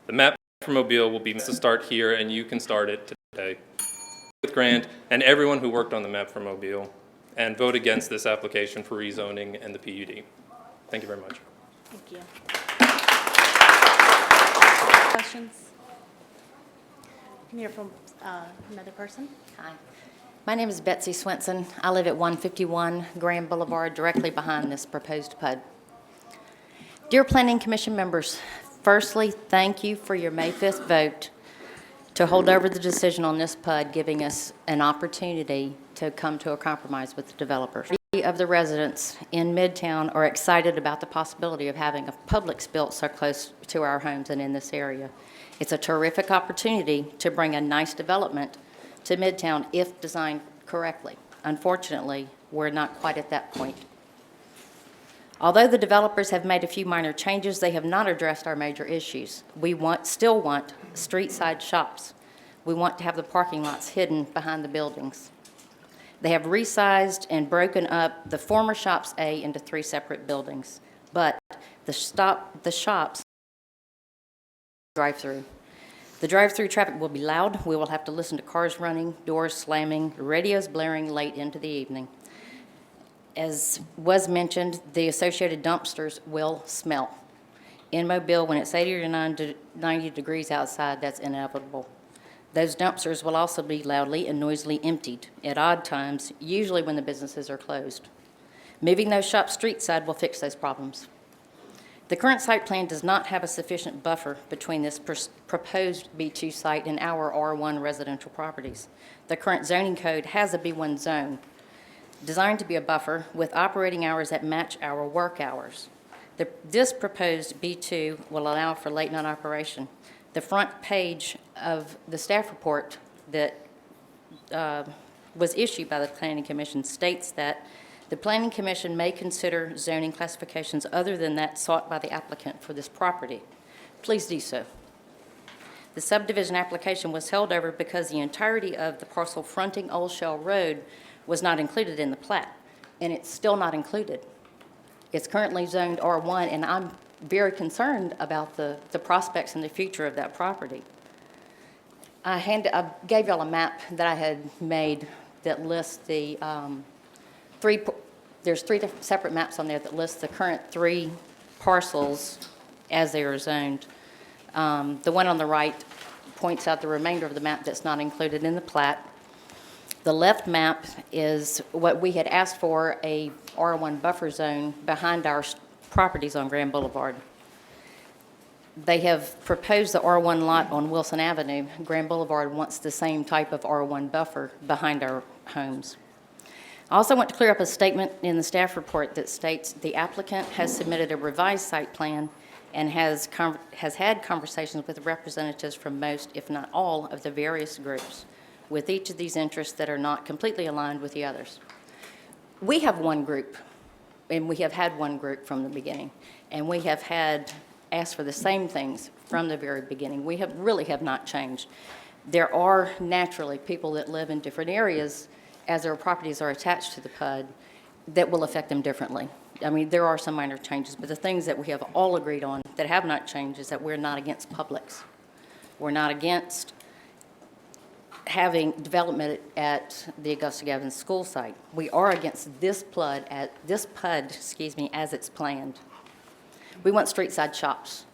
the map for Mobile will be to start here, and you can start it today. With Grant and everyone who worked on the map for Mobile, and vote against this application for rezoning and the PUD. Thank you very much.
Thank you. Questions? Can you hear from another person?
Hi. My name is Betsy Swenson. I live at 151 Grand Boulevard, directly behind this proposed PUD. Dear Planning Commission members, firstly, thank you for your May 5th vote to hold over the decision on this PUD, giving us an opportunity to come to a compromise with the developers. Many of the residents in Midtown are excited about the possibility of having a Publix built so close to our homes and in this area. It's a terrific opportunity to bring a nice development to Midtown if designed correctly. Unfortunately, we're not quite at that point. Although the developers have made a few minor changes, they have not addressed our major issues. We still want street-side shops. We want to have the parking lots hidden behind the buildings. They have resized and broken up the former Shops A into 3 separate buildings, but the shops drive-through. The drive-through traffic will be loud. We will have to listen to cars running, doors slamming, radios blaring late into the evening. As was mentioned, the associated dumpsters will smell. In Mobile, when it's 80 to 90 degrees outside, that's inevitable. Those dumpsters will also be loudly and noisily emptied at odd times, usually when the businesses are closed. Moving those shops street side will fix those problems. The current site plan does not have a sufficient buffer between this proposed B2 site and our R1 residential properties. The current zoning code has a B1 zone designed to be a buffer with operating hours that match our work hours. This proposed B2 will allow for late night operation. The front page of the staff report that was issued by the Planning Commission states that the Planning Commission may consider zoning classifications other than that sought by the applicant for this property. Please do so. The subdivision application was held over because the entirety of the parcel fronting Old Shell Road was not included in the plat, and it's still not included. It's currently zoned R1, and I'm very concerned about the prospects and the future of that property. I gave y'all a map that I had made that lists the there's 3 separate maps on there that list the current 3 parcels as they are zoned. The one on the right points out the remainder of the map that's not included in the plat. The left map is what we had asked for, a R1 buffer zone behind our properties on Grand Boulevard. They have proposed the R1 lot on Wilson Avenue. Grand Boulevard wants the same type of R1 buffer behind our homes. I also want to clear up a statement in the staff report that states the applicant has submitted a revised site plan and has had conversations with representatives from most, if not all, of the various groups, with each of these interests that are not completely aligned with the others. We have one group, and we have had one group from the beginning, and we have asked for the same things from the very beginning. We really have not changed. There are naturally people that live in different areas as their properties are attached to the PUD that will affect them differently. I mean, there are some minor changes, but the things that we have all agreed on that have not changed is that we're not against Publix. We're not against having development at the Augusta Gavin school site. We are against this PUD, as it's planned. We want street-side shops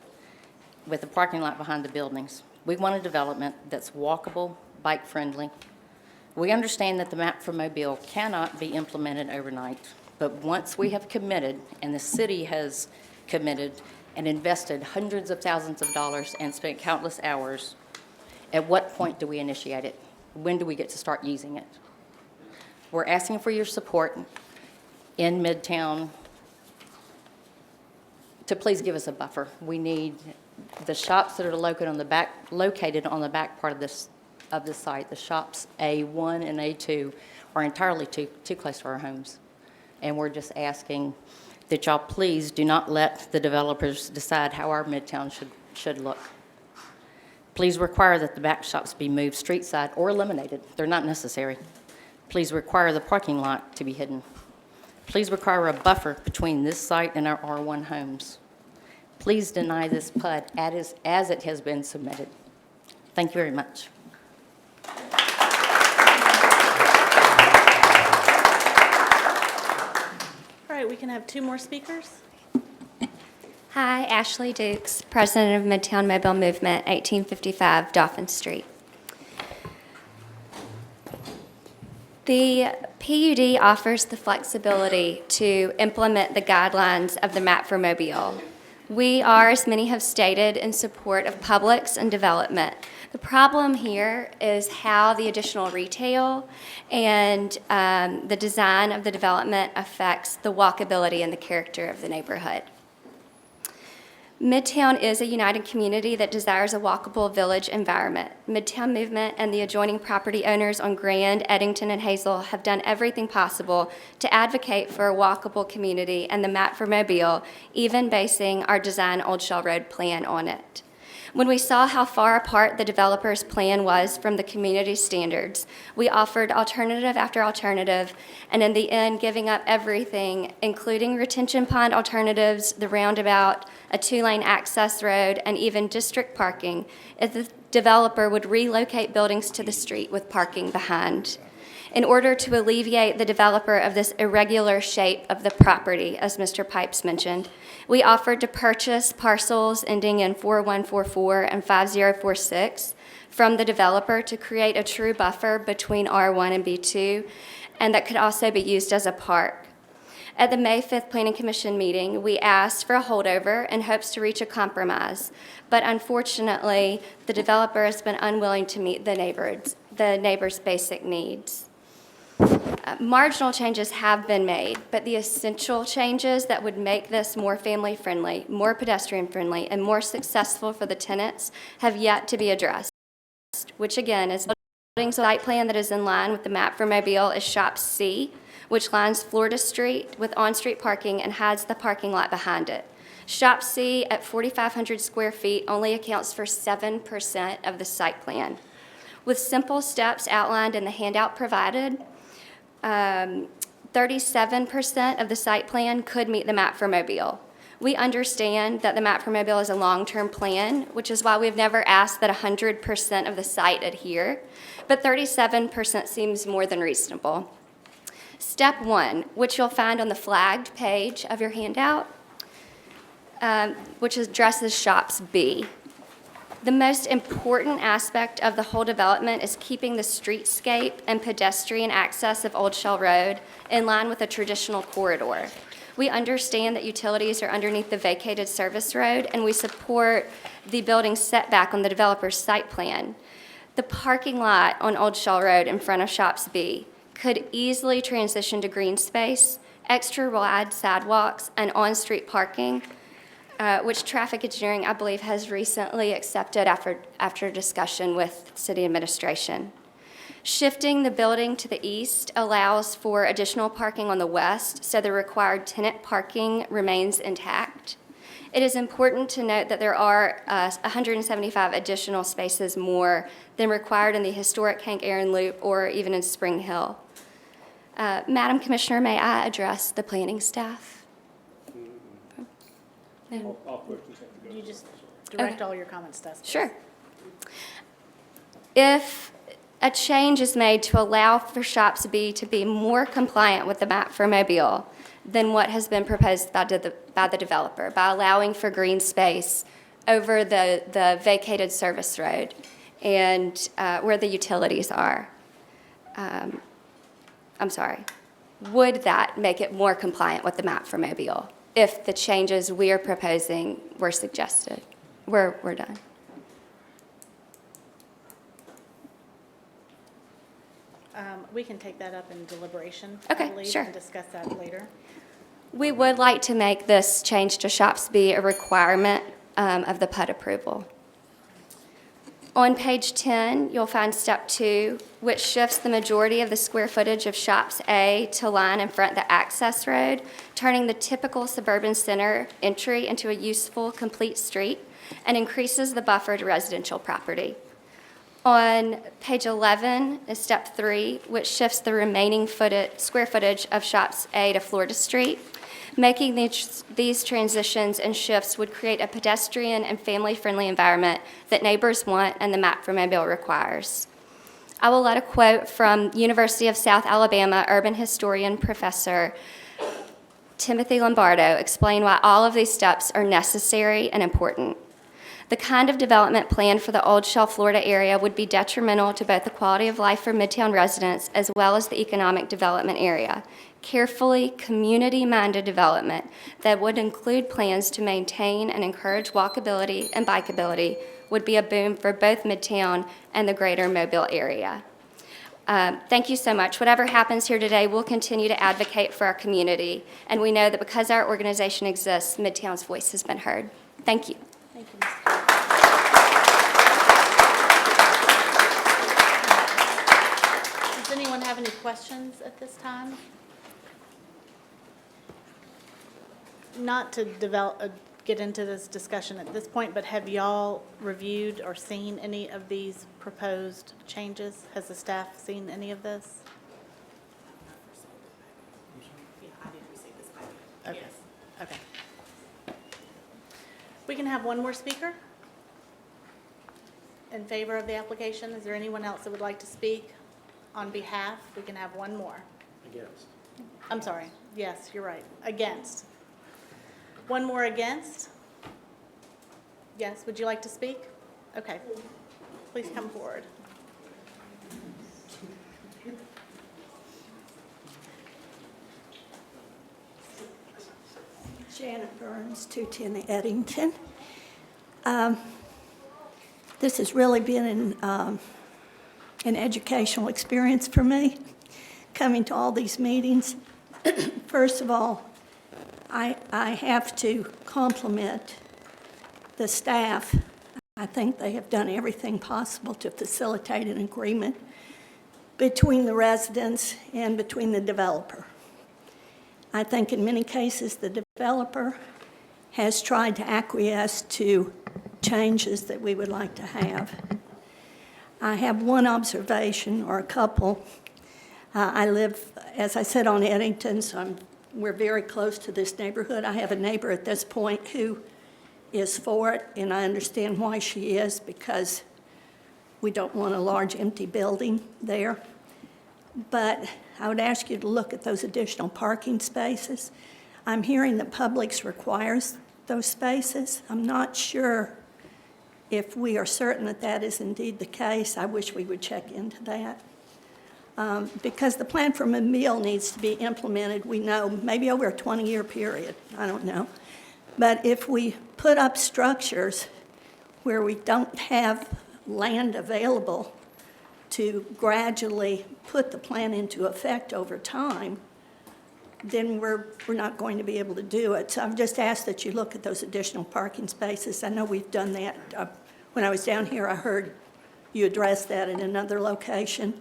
with a parking lot behind the buildings. We want a development that's walkable, bike-friendly. We understand that the map for Mobile cannot be implemented overnight, but once we have committed, and the city has committed and invested hundreds of thousands of dollars and spent countless hours, at what point do we initiate it? When do we get to start using it? We're asking for your support in Midtown to please give us a buffer. We need the shops that are located on the back part of this site. The shops A1 and A2 are entirely too close to our homes. And we're just asking that y'all please do not let the developers decide how our Midtown should look. Please require that the back shops be moved street side or eliminated. They're not necessary. Please require the parking lot to be hidden. Please require a buffer between this site and our R1 homes. Please deny this PUD as it has been submitted. Thank you very much.
All right, we can have 2 more speakers.
Hi, Ashley Dukes, President of Midtown Mobile Movement, 1855 Dauphin Street. The PUD offers the flexibility to implement the guidelines of the map for Mobile. We are, as many have stated, in support of Publix and development. The problem here is how the additional retail and the design of the development affects the walkability and the character of the neighborhood. Midtown is a united community that desires a walkable village environment. Midtown Movement and the adjoining property owners on Grand, Eddington, and Hazel have done everything possible to advocate for a walkable community and the map for Mobile, even basing our design Old Shell Road plan on it. When we saw how far apart the developer's plan was from the community standards, we offered alternative after alternative, and in the end, giving up everything, including retention pond alternatives, the roundabout, a 2-lane access road, and even district parking, if the developer would relocate buildings to the street with parking behind. In order to alleviate the developer of this irregular shape of the property, as Mr. Pipes mentioned, we offered to purchase parcels ending in 4144 and 5046 from the developer to create a true buffer between R1 and B2, and that could also be used as a park. At the May 5th Planning Commission meeting, we asked for a holdover in hopes to reach a compromise, but unfortunately, the developer has been unwilling to meet the neighbors' basic needs. Marginal changes have been made, but the essential changes that would make this more family-friendly, more pedestrian-friendly, and more successful for the tenants have yet to be addressed, which again is building site plan that is in line with the map for Mobile is Shop C, which lines Florida Street with on-street parking and hides the parking lot behind it. Shop C at 4,500 square feet only accounts for 7% of the site plan. With simple steps outlined in the handout provided, 37% of the site plan could meet the map for Mobile. We understand that the map for Mobile is a long-term plan, which is why we've never asked that 100% of the site adhere, but 37% seems more than reasonable. Step 1, which you'll find on the flagged page of your handout, which addresses Shops B. The most important aspect of the whole development is keeping the streetscape and pedestrian access of Old Shell Road in line with a traditional corridor. We understand that utilities are underneath the vacated service road, and we support the building setback on the developer's site plan. The parking lot on Old Shell Road in front of Shops B could easily transition to green space, extra wide sidewalks, and on-street parking, which traffic engineering, I believe, has recently accepted after discussion with city administration. Shifting the building to the east allows for additional parking on the west, so the required tenant parking remains intact. It is important to note that there are 175 additional spaces more than required in the historic Hank Aaron Loop or even in Spring Hill. Madam Commissioner, may I address the planning staff?
You just direct all your comments to us.
Sure. If A change is made to allow for Shops B to be more compliant with the map for Mobile than what has been proposed by the developer, by allowing for green space over the vacated service road and where the utilities are. I'm sorry. Would that make it more compliant with the map for Mobile if the changes we are proposing were suggested, were done?
We can take that up in deliberation,
Okay,
I believe,
sure.
and discuss that later.
We would like to make this change to Shops B a requirement of the PUD approval. On page 10, you'll find step 2, which shifts the majority of the square footage of Shops A to line in front of the access road, turning the typical suburban center entry into a useful, complete street, and increases the buffer to residential property. On page 11 is step 3, which shifts the remaining square footage of Shops A to Florida Street. Making these transitions and shifts would create a pedestrian and family-friendly environment that neighbors want and the map for Mobile requires. I will let a quote from University of South Alabama urban historian Professor Timothy Lombardo explain why all of these steps are necessary and important. The kind of development planned for the Old Shell, Florida area would be detrimental to both the quality of life for Midtown residents as well as the economic development area. Carefully, community-minded development that would include plans to maintain and encourage walkability and bikeability would be a boom for both Midtown and the greater Mobile area. Thank you so much. Whatever happens here today, we'll continue to advocate for our community, and we know that because our organization exists, Midtown's voice has been heard. Thank you.
Thank you, Ms. Does anyone have any questions at this time? Not to get into this discussion at this point, but have y'all reviewed or seen any of these proposed changes? Has the staff seen any of this? Okay. Okay. We can have one more speaker in favor of the application. Is there anyone else that would like to speak on behalf? We can have one more.
Against.
I'm sorry. Yes, you're right. Against. One more against? Yes, would you like to speak? Okay. Please come forward.
Janet Burns, 210 Eddington. This has really been an educational experience for me, coming to all these meetings. First of all, I have to compliment the staff. I think they have done everything possible to facilitate an agreement between the residents and between the developer. I think in many cases the developer has tried to acquiesce to changes that we would like to have. I have one observation, or a couple. I live, as I said, on Eddington, so we're very close to this neighborhood. I have a neighbor at this point who is for it, and I understand why she is, because we don't want a large empty building there. But I would ask you to look at those additional parking spaces. I'm hearing that Publix requires those spaces. I'm not sure if we are certain that that is indeed the case. I wish we would check into that. Because the plan for Mobile needs to be implemented, we know, maybe over a 20-year period, I don't know. But if we put up structures where we don't have land available to gradually put the plan into effect over time, then we're not going to be able to do it. So I've just asked that you look at those additional parking spaces. I know we've done that. When I was down here, I heard you address that in another location,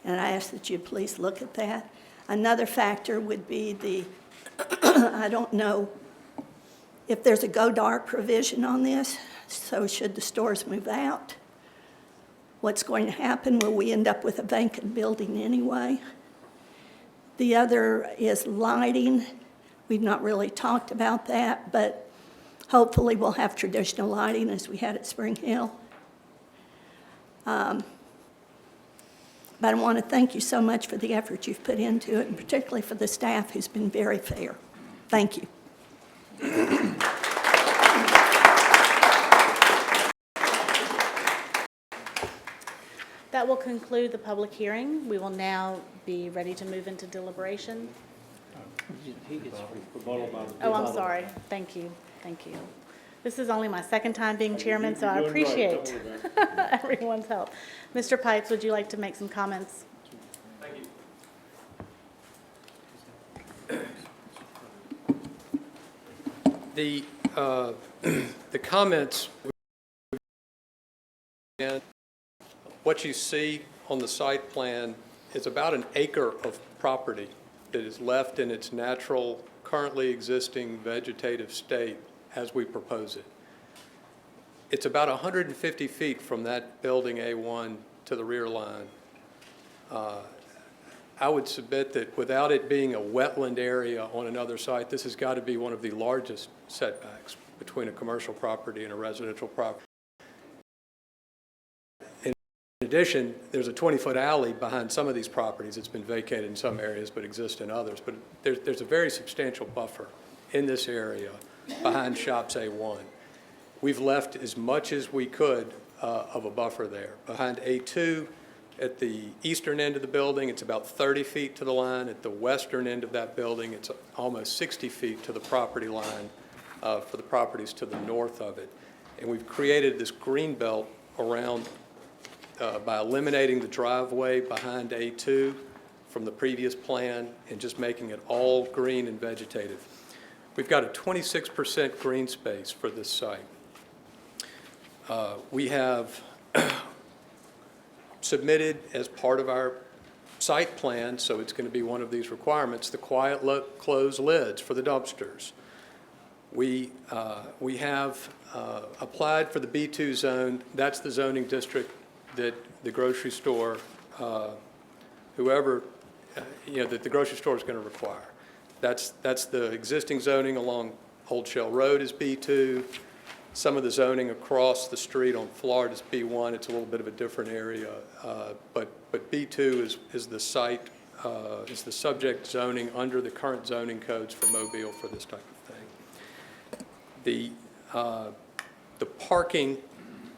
and I asked that you please look at that. Another factor would be the, I don't know if there's a go dark provision on this, so should the stores move out, what's going to happen? Will we end up with a vacant building anyway? The other is lighting. We've not really talked about that, but hopefully we'll have traditional lighting as we had at Spring Hill. But I want to thank you so much for the effort you've put into it, and particularly for the staff who's been very fair. Thank you.
That will conclude the public hearing. We will now be ready to move into deliberation. Oh, I'm sorry. Thank you. Thank you. This is only my second time being chairman, so I appreciate everyone's help. Mr. Pipes, would you like to make some comments?
Thank you. The comments, and what you see on the site plan is about an acre of property that is left in its natural, currently existing vegetative state as we propose it. It's about 150 feet from that building A1 to the rear line. I would submit that without it being a wetland area on another site, this has got to be one of the largest setbacks between a commercial property and a residential property. In addition, there's a 20-foot alley behind some of these properties. It's been vacated in some areas but exists in others. But there's a very substantial buffer in this area behind Shops A1. We've left as much as we could of a buffer there. Behind A2, at the eastern end of the building, it's about 30 feet to the line. At the western end of that building, it's almost 60 feet to the property line for the properties to the north of it. And we've created this green belt around by eliminating the driveway behind A2 from the previous plan and just making it all green and vegetative. We've got a 26% green space for this site. We have submitted as part of our site plan, so it's going to be one of these requirements, the quiet close lids for the dumpsters. We have applied for the B2 zone. That's the zoning district that the grocery store, whoever, that the grocery store is going to require. That's the existing zoning along Old Shell Road is B2. Some of the zoning across the street on Florida is B1. It's a little bit of a different area, but B2 is the site, is the subject zoning under the current zoning codes for Mobile for this type of thing. The parking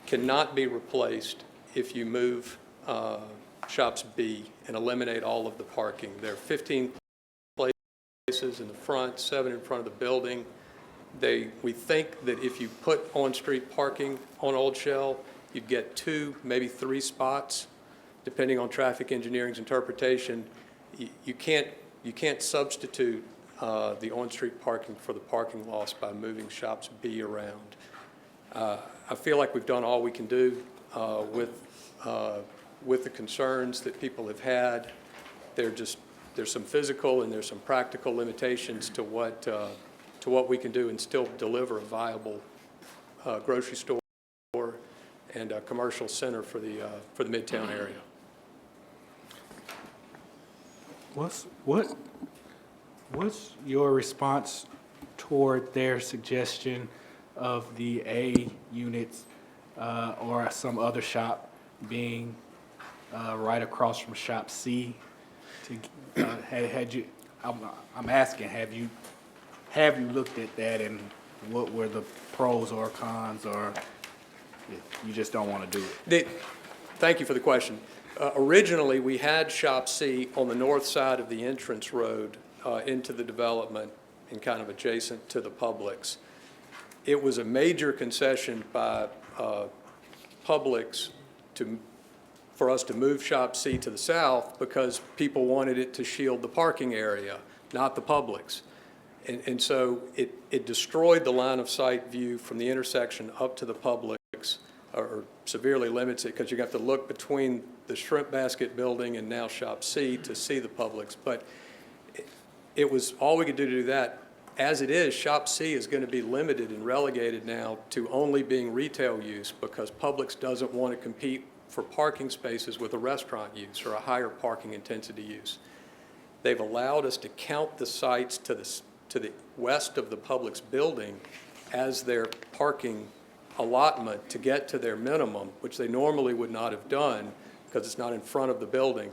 cannot be replaced if you move Shops B and eliminate all of the parking. There are 15 places in the front, 7 in front of the building. We think that if you put on-street parking on Old Shell, you'd get 2, maybe 3 spots, depending on traffic engineering's interpretation. You can't substitute the on-street parking for the parking loss by moving Shops B around. I feel like we've done all we can do with the concerns that people have had. There's some physical and there's some practical limitations to what we can do and still deliver a viable grocery store and a commercial center for the Midtown area.
What's your response toward their suggestion of the A units or some other shop being right across from Shop C? I'm asking, have you looked at that, and what were the pros or cons, or you just don't want to do it?
Thank you for the question. Originally, we had Shop C on the north side of the entrance road into the development and kind of adjacent to the Publix. It was a major concession by Publix for us to move Shop C to the south because people wanted it to shield the parking area, not the Publix. And so it destroyed the line of sight view from the intersection up to the Publix, or severely limits it because you have to look between the Shrimp Basket building and now Shop C to see the Publix. But it was all we could do to do that. As it is, Shop C is going to be limited and relegated now to only being retail use because Publix doesn't want to compete for parking spaces with a restaurant use or a higher parking intensity use. They've allowed us to count the sites to the west of the Publix building as their parking allotment to get to their minimum, which they normally would not have done because it's not in front of the building.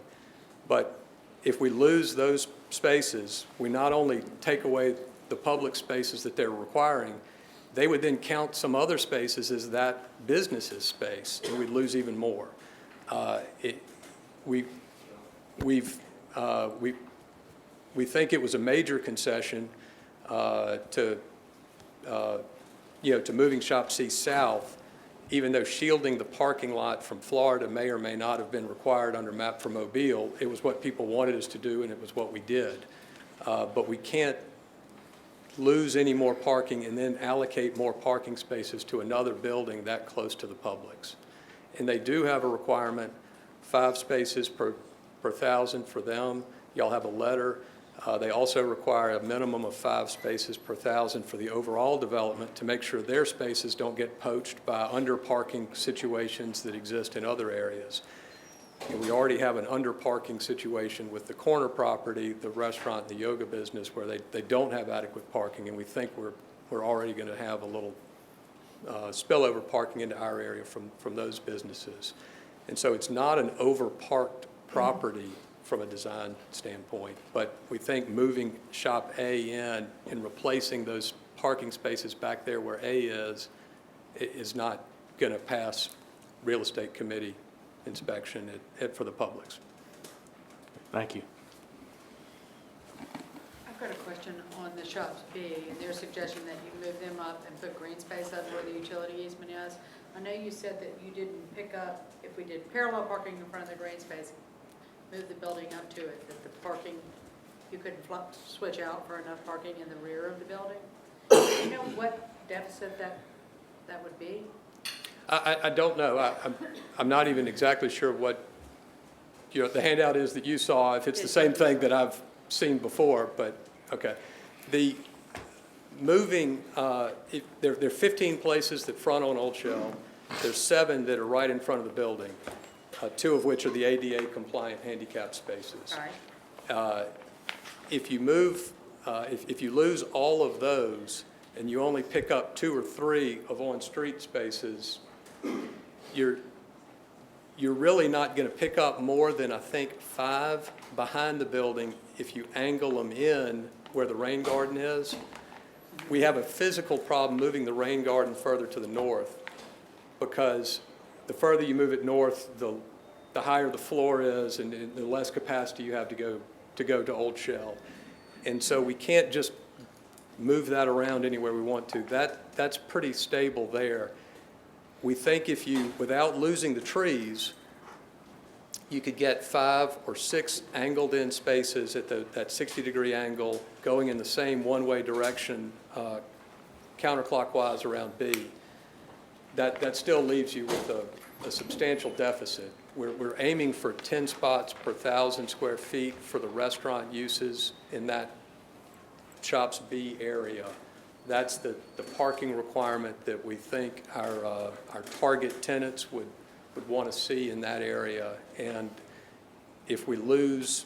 But if we lose those spaces, we not only take away the public spaces that they're requiring, they would then count some other spaces as that business's space, and we'd lose even more. We think it was a major concession to moving Shop C south, even though shielding the parking lot from Florida may or may not have been required under Map for Mobile. It was what people wanted us to do, and it was what we did. But we can't lose any more parking and then allocate more parking spaces to another building that close to the Publix. And they do have a requirement, 5 spaces per 1,000 for them. Y'all have a letter. They also require a minimum of 5 spaces per 1,000 for the overall development to make sure their spaces don't get poached by under-parking situations that exist in other areas. And we already have an under-parking situation with the corner property, the restaurant, the yoga business, where they don't have adequate parking, and we think we're already going to have a little spillover parking into our area from those businesses. And so it's not an over-parked property from a design standpoint, but we think moving Shop A in and replacing those parking spaces back there where A is not going to pass real estate committee inspection for the Publix.
Thank you.
I've got a question on the Shops B, and their suggestion that you move them up and put green space up where the utility easement is. I know you said that you didn't pick up, if we did parallel parking in front of the green space, move the building up to it, that the parking, you couldn't switch out for enough parking in the rear of the building. Do you know what deficit that would be?
I don't know. I'm not even exactly sure what, the handout is that you saw, if it's the same thing that I've seen before, but, okay. The moving, there are 15 places that front on Old Shell. There's 7 that are right in front of the building, 2 of which are the ADA compliant handicap spaces.
All right.
If you move, if you lose all of those and you only pick up 2 or 3 of on-street spaces, you're really not going to pick up more than, I think, 5 behind the building if you angle them in where the rain garden is. We have a physical problem moving the rain garden further to the north, because the further you move it north, the higher the floor is and the less capacity you have to go to Old Shell. And so we can't just move that around anywhere we want to. That's pretty stable there. We think if you, without losing the trees, you could get 5 or 6 angled in spaces at that 60-degree angle going in the same one-way direction counterclockwise around B. That still leaves you with a substantial deficit. We're aiming for 10 spots per 1,000 square feet for the restaurant uses in that Shops B area. That's the parking requirement that we think our target tenants would want to see in that area. And if we lose,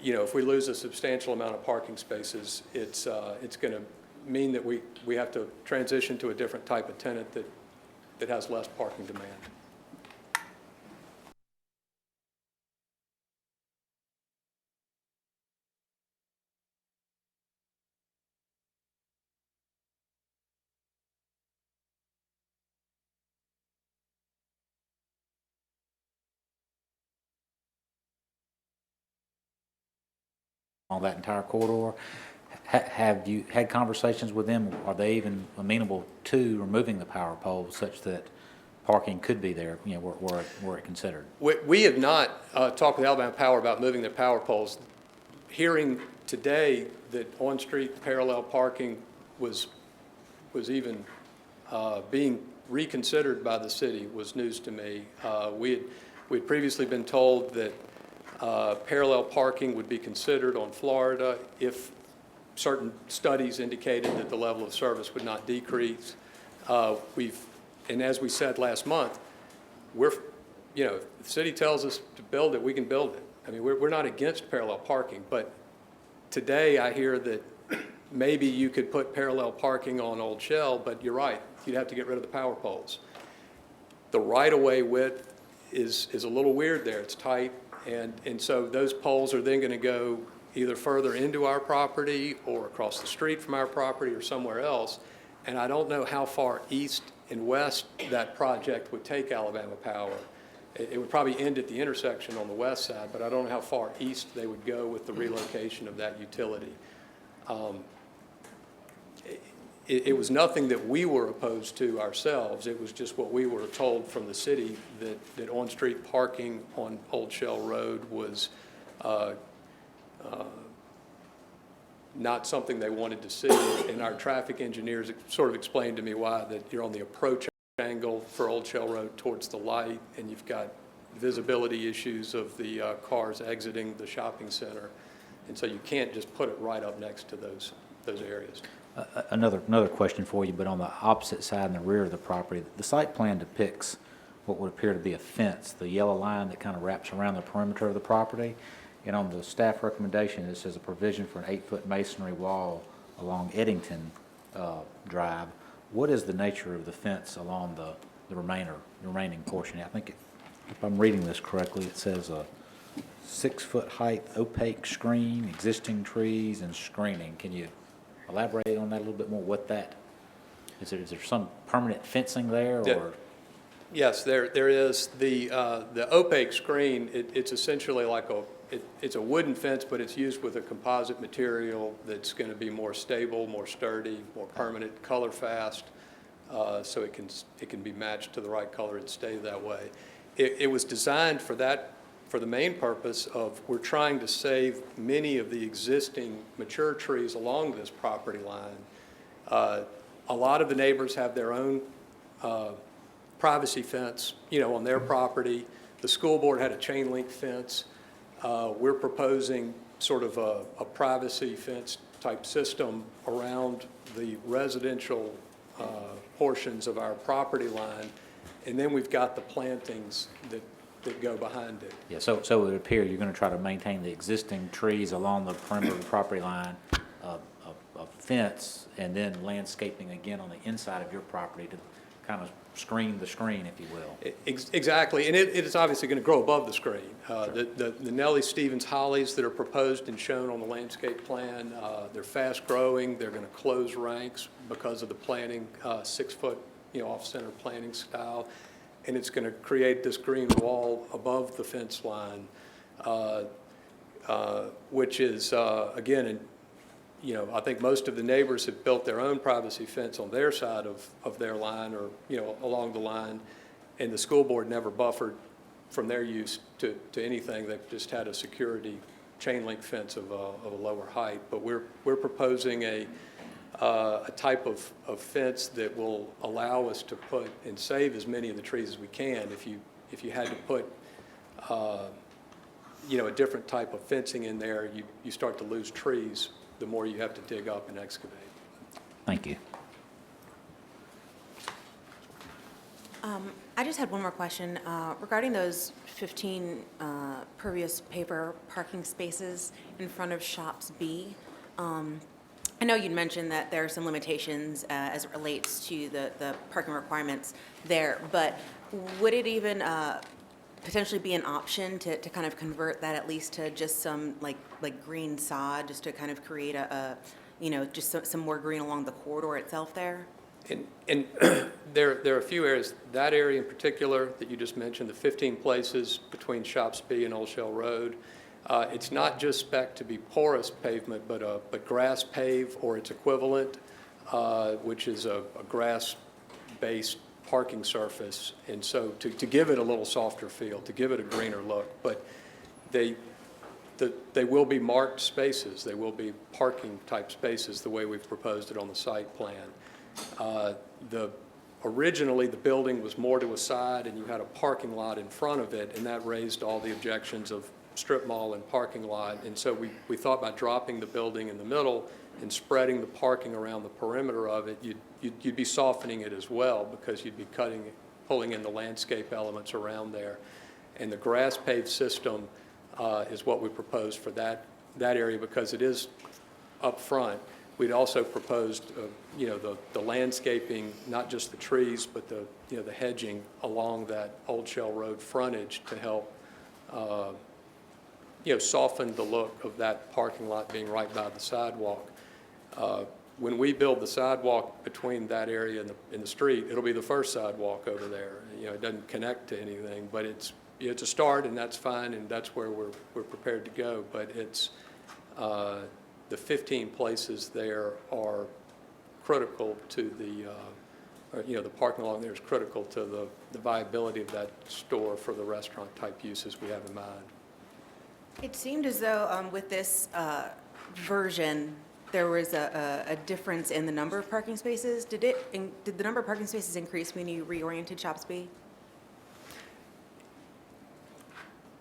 if we lose a substantial amount of parking spaces, it's going to mean that we have to transition to a different type of tenant that has less parking demand.
On that entire corridor. Have you had conversations with them? Are they even amenable to removing the power poles such that parking could be there, were it considered?
We have not talked with Alabama Power about moving their power poles. Hearing today that on-street parallel parking was even being reconsidered by the city was news to me. We'd previously been told that parallel parking would be considered on Florida if certain studies indicated that the level of service would not decrease. And as we said last month, if the city tells us to build it, we can build it. I mean, we're not against parallel parking, but today I hear that maybe you could put parallel parking on Old Shell, but you're right, you'd have to get rid of the power poles. The right-of-way width is a little weird there. It's tight, and so those poles are then going to go either further into our property or across the street from our property or somewhere else. And I don't know how far east and west that project would take Alabama Power. It would probably end at the intersection on the west side, but I don't know how far east they would go with the relocation of that utility. It was nothing that we were opposed to ourselves. It was just what we were told from the city that on-street parking on Old Shell Road was not something they wanted to see. And our traffic engineers sort of explained to me why, that you're on the approach angle for Old Shell Road towards the light, and you've got visibility issues of the cars exiting the shopping center. And so you can't just put it right up next to those areas.
Another question for you, but on the opposite side in the rear of the property, the site plan depicts what would appear to be a fence, the yellow line that kind of wraps around the perimeter of the property. And on the staff recommendation, it says a provision for an 8-foot masonry wall along Eddington Drive. What is the nature of the fence along the remaining portion? I think, if I'm reading this correctly, it says a 6-foot height opaque screen, existing trees, and screening. Can you elaborate on that a little bit more? What that is? There some permanent fencing there, or?
Yeah. Yes, there is the opaque screen. It's essentially like it's a wooden fence, but it's used with a composite material that's going to be more stable, more sturdy, more permanent, color fast, so it can be matched to the right color and stay that way. It was designed for the main purpose of, we're trying to save many of the existing mature trees along this property line. A lot of the neighbors have their own privacy fence, on their property. The school board had a chain link fence. We're proposing sort of a privacy fence type system around the residential portions of our property line, and then we've got the plantings that go behind it.
Yeah, so it would appear you're going to try to maintain the existing trees along the perimeter of the property line, of fence, and then landscaping again on the inside of your property to kind of screen the screen, if you will.
Exactly, and it is obviously going to grow above the screen. The Nellie Stevens hollies that are proposed and shown on the landscape plan, they're fast growing. They're going to close ranks because of the planting, 6-foot, off-center planting style, and it's going to create this green wall above the fence line, which is again, I think most of the neighbors have built their own privacy fence on their side of their line, or, along the line, and the school board never buffered from their use to anything. They've just had a security chain link fence of a lower height. But we're proposing a type of fence that will allow us to put and save as many of the trees as we can. If you had to put a different type of fencing in there, you start to lose trees the more you have to dig up and excavate.
Thank you.
I just had one more question regarding those 15 pervious paper parking spaces in front of Shops B. I know you'd mentioned that there are some limitations as it relates to the parking requirements there, but would it even potentially be an option to kind of convert that at least to just some like green sod, just to kind of create just some more green along the corridor itself there?
And there are a few areas, that area in particular that you just mentioned, the 15 places between Shops B and Old Shell Road. It's not just spec to be porous pavement, but grass pave or its equivalent, which is a grass-based parking surface. And so to give it a little softer feel, to give it a greener look, but they will be marked spaces. They will be parking type spaces the way we've proposed it on the site plan. Originally, the building was more to a side, and you had a parking lot in front of it, and that raised all the objections of strip mall and parking lot. And so we thought by dropping the building in the middle and spreading the parking around the perimeter of it, you'd be softening it as well, because you'd be pulling in the landscape elements around there. And the grass paved system is what we proposed for that area, because it is up front. We'd also proposed, the landscaping, not just the trees, but the hedging along that Old Shell Road frontage to help, soften the look of that parking lot being right by the sidewalk. When we build the sidewalk between that area and the street, it'll be the first sidewalk over there. It doesn't connect to anything, but it's a start, and that's fine, and that's where we're prepared to go. But it's, the 15 places there are critical to the parking lot there is critical to the viability of that store for the restaurant-type uses we have in mind.
It seemed as though with this version, there was a difference in the number of parking spaces. Did the number of parking spaces increase when you reoriented Shops B?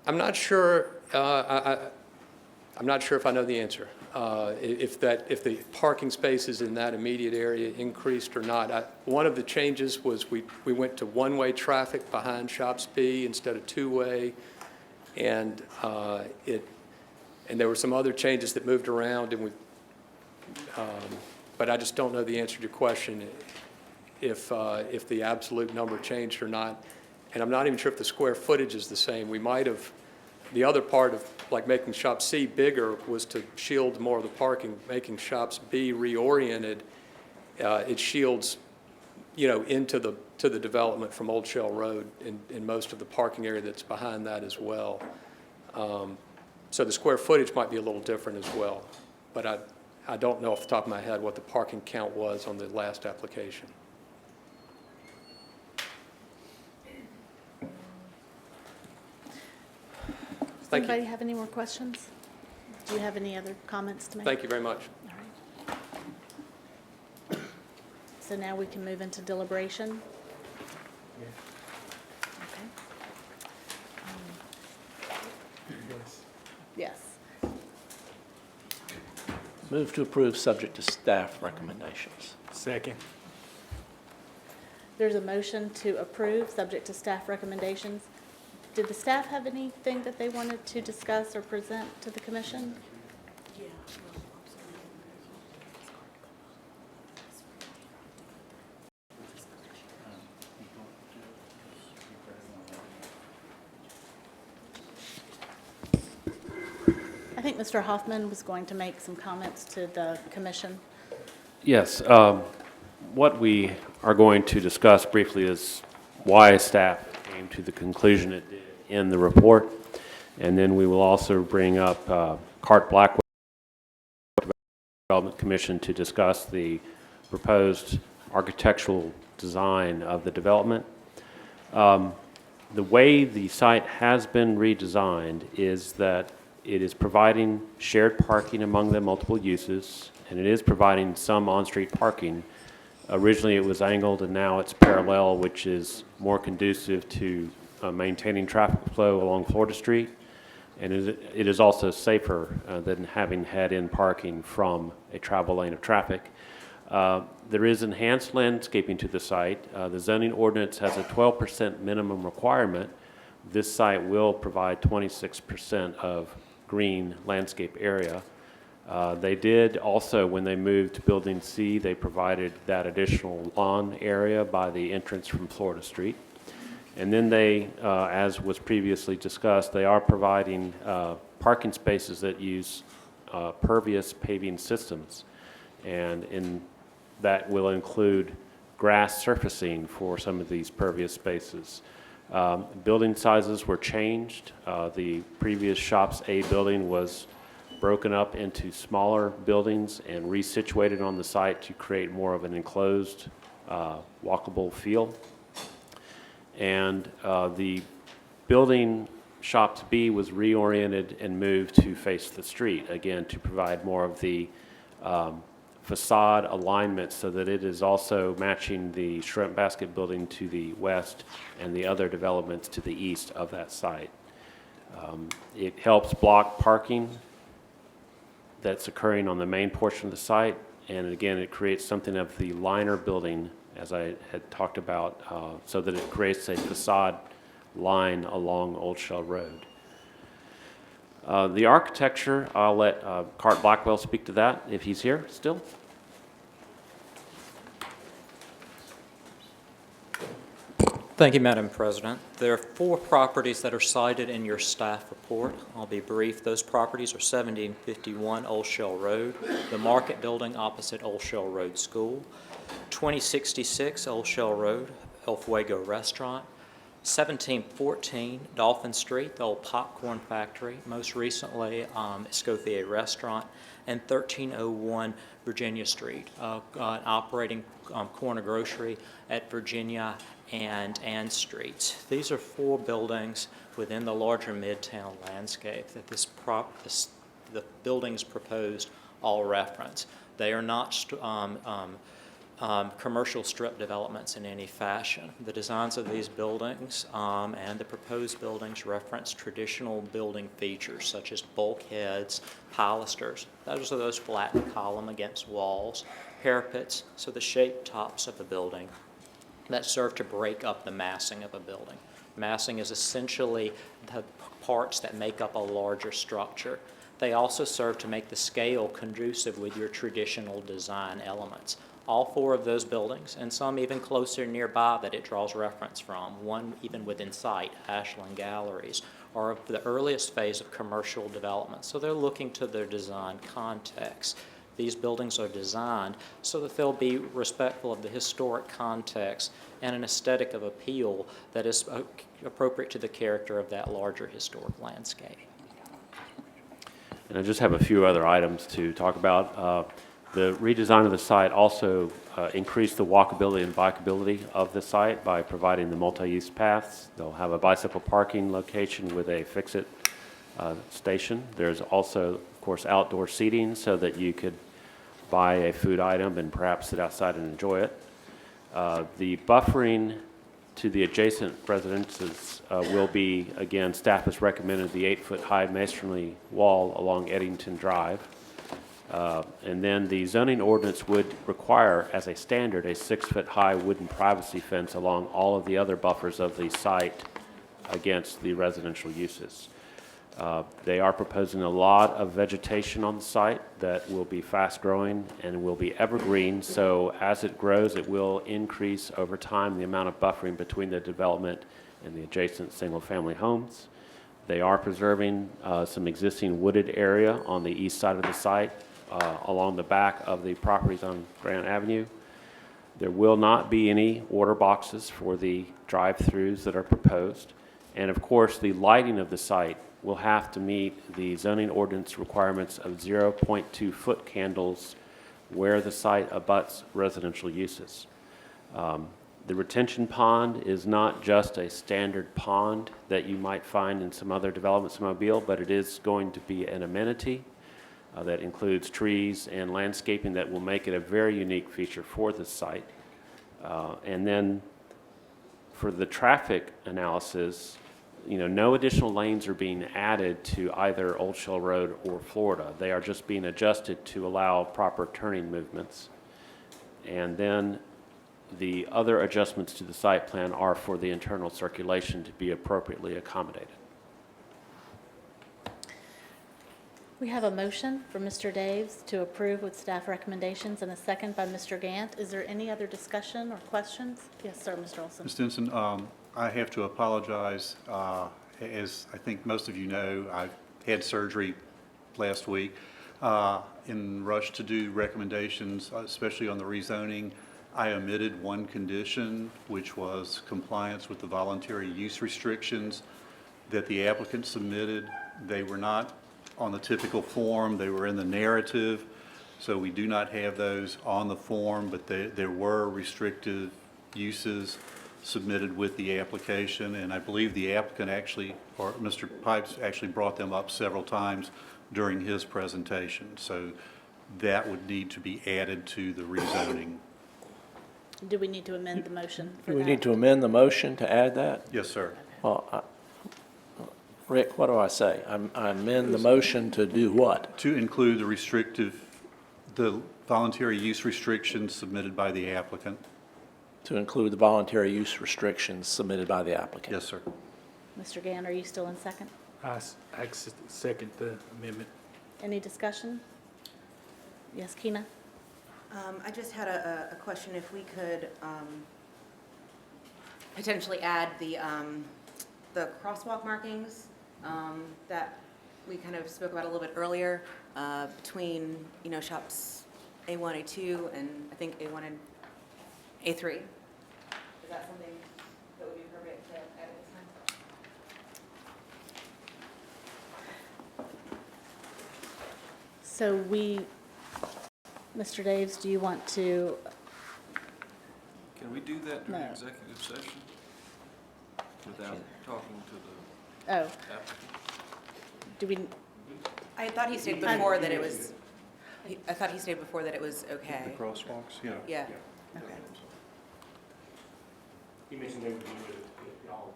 I'm not sure. I'm not sure if I know the answer. If the parking spaces in that immediate area increased or not. One of the changes was we went to one-way traffic behind Shops B instead of two-way, and there were some other changes that moved around, and but I just don't know the answer to your question if the absolute number changed or not, and I'm not even sure if the square footage is the same. We might have. The other part of like making Shop C bigger was to shield more of the parking. Making Shops B reoriented, it shields, into the development from Old Shell Road and most of the parking area that's behind that as well. So the square footage might be a little different as well, but I don't know off the top of my head what the parking count was on the last application.
Does anybody have any more questions? Do you have any other comments to make?
Thank you very much.
All right. So now we can move into deliberation. Okay. Yes.
Move to approve subject to staff recommendations.
Second.
There's a motion to approve, subject to staff recommendations. Did the staff have anything that they wanted to discuss or present to the commission? I think Mr. Hoffman was going to make some comments to the commission.
Yes. What we are going to discuss briefly is why staff came to the conclusion it did in the report. And then we will also bring up Cart Blackwell Development Commission to discuss the proposed architectural design of the development. The way the site has been redesigned is that it is providing shared parking among the multiple uses, and it is providing some on-street parking. Originally it was angled, and now it's parallel, which is more conducive to maintaining traffic flow along Florida Street. And it is also safer than having head-in parking from a travel lane of traffic. There is enhanced landscaping to the site. The zoning ordinance has a 12% minimum requirement. This site will provide 26% of green landscape area. They did also, when they moved to Building C, they provided that additional lawn area by the entrance from Florida Street. And then they, as was previously discussed, they are providing parking spaces that use pervious paving systems. And that will include grass surfacing for some of these pervious spaces. Building sizes were changed. The previous Shops A building was broken up into smaller buildings and resituated on the site to create more of an enclosed, walkable feel. And the building Shops B was reoriented and moved to face the street, again, to provide more of the facade alignment so that it is also matching the Shrimp Basket building to the west and the other developments to the east of that site. It helps block parking that's occurring on the main portion of the site, and again, it creates something of the liner building, as I had talked about, so that it creates a facade line along Old Shell Road. The architecture, I'll let Cart Blackwell speak to that if he's here still.
Thank you, Madam President. There are 4 properties that are cited in your staff report. I'll be brief. Those properties are 1751 Old Shell Road, the Market Building opposite Old Shell Road School, 2066 Old Shell Road, El Fuego Restaurant, 1714 Dolphin Street, the old popcorn factory, most recently Escoffier Restaurant, and 1301 Virginia Street, an operating corner grocery at Virginia and Ann Streets. These are 4 buildings within the larger Midtown landscape that the buildings proposed all reference. They are not commercial strip developments in any fashion. The designs of these buildings and the proposed buildings reference traditional building features such as bulkheads, pilasters. Those are those flattened column against walls, parapets, so the shaped tops of a building that serve to break up the massing of a building. Massing is essentially the parts that make up a larger structure. They also serve to make the scale conducive with your traditional design elements. All 4 of those buildings, and some even closer nearby that it draws reference from, one even within sight, Ashland Galleries, are of the earliest phase of commercial development. So they're looking to their design context. These buildings are designed so that they'll be respectful of the historic context and an aesthetic of appeal that is appropriate to the character of that larger historic landscape.
And I just have a few other items to talk about. The redesign of the site also increased the walkability and bikeability of the site by providing the multi-use paths. They'll have a bicycle parking location with a fix-it station. There's also, of course, outdoor seating so that you could buy a food item and perhaps sit outside and enjoy it. The buffering to the adjacent residences will be, again, staff has recommended the 8-foot-high masonry wall along Eddington Drive. And then the zoning ordinance would require, as a standard, a 6-foot-high wooden privacy fence along all of the other buffers of the site against the residential uses. They are proposing a lot of vegetation on the site that will be fast-growing and will be evergreen, so as it grows, it will increase over time the amount of buffering between the development and the adjacent single-family homes. They are preserving some existing wooded area on the east side of the site along the back of the properties on Grant Avenue. There will not be any water boxes for the drive-throughs that are proposed. And of course, the lighting of the site will have to meet the zoning ordinance requirements of 0.2 foot candles where the site abuts residential uses. The retention pond is not just a standard pond that you might find in some other developments in Mobile, but it is going to be an amenity that includes trees and landscaping that will make it a very unique feature for this site. And then for the traffic analysis, no additional lanes are being added to either Old Shell Road or Florida. They are just being adjusted to allow proper turning movements. And then the other adjustments to the site plan are for the internal circulation to be appropriately accommodated.
We have a motion from Mr. Daves to approve with staff recommendations and a second by Mr. Gant. Is there any other discussion or questions? Yes, sir, Mr. Olson.
Ms. Stinson, I have to apologize. As I think most of you know, I had surgery last week. In rush to do recommendations, especially on the rezoning, I omitted one condition, which was compliance with the voluntary use restrictions that the applicant submitted. They were not on the typical form, they were in the narrative, so we do not have those on the form, but there were restrictive uses submitted with the application, and I believe the applicant actually, or Mr. Pipes actually brought them up several times during his presentation, so that would need to be added to the rezoning.
Do we need to amend the motion for
Do we
that?
need to amend the motion to add that?
Yes, sir.
Well, Rick, what do I say? I amend the motion to do what?
To include the voluntary use restrictions submitted by the applicant.
To include the voluntary use restrictions submitted by the applicant?
Yes, sir.
Mr. Gant, are you still in second?
I second the amendment.
Any discussion? Yes, Keena?
I just had a question, if we could potentially add the crosswalk markings that we kind of spoke about a little bit earlier between, shops A1, A2, and I think A1 and A3. Is that something that would be appropriate to add at this time?
So Mr. Daves, do you want to,
Can we do that during
No.
executive session without talking to the
oh,
applicant?
do we,
I thought he stated before that it was, I thought he stated before that it was okay.
The crosswalks, yeah.
Yeah, okay.
You mentioned they would do it if y'all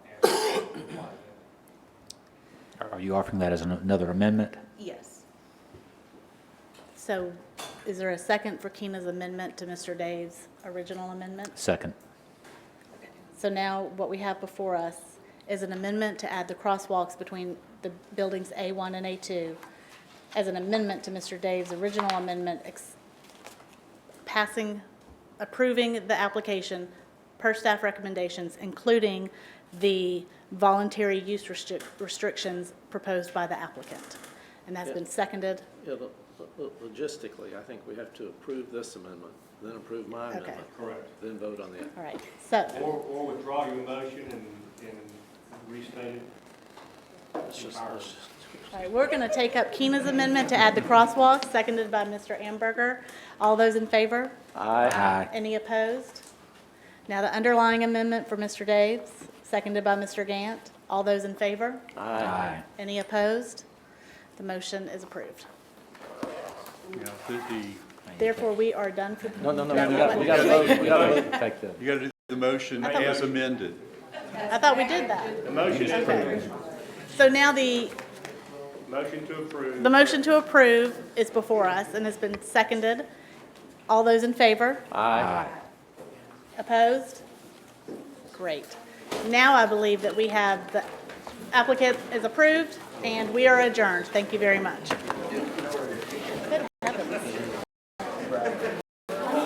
asked.
Are you offering that as another amendment?
Yes.
so is there a second for Keena's amendment to Mr. Dave's original amendment?
Second.
So now what we have before us is an amendment to add the crosswalks between the buildings A1 and A2 as an amendment to Mr. Dave's original amendment, approving the application per staff recommendations, including the voluntary use restrictions proposed by the applicant. And that's been seconded.
Yeah, logistically, I think we have to approve this amendment, then approve my
Okay.
amendment.
Correct.
Then vote on the other.
All right, so,
Or withdraw your motion and restate it.
Let's just-
all right, we're going to take up Keena's amendment to add the crosswalks, seconded by Mr. Amberger. All those in favor?
Aye.
Any opposed? Now the underlying amendment for Mr. Daves, seconded by Mr. Gant. All those in favor?
Aye.
Any opposed? The motion is approved.
Yeah,
Therefore, we are done for.
No, we gotta vote, we gotta vote.
Take the.
you got to do the motion as amended.
I thought we did that.
The motion is approved.
So now the
Motion to approve.
motion to approve is before us and has been seconded. All those in favor?
Aye.
Opposed? Great. Now I believe that we have the applicant is approved and we are adjourned. Thank you very much.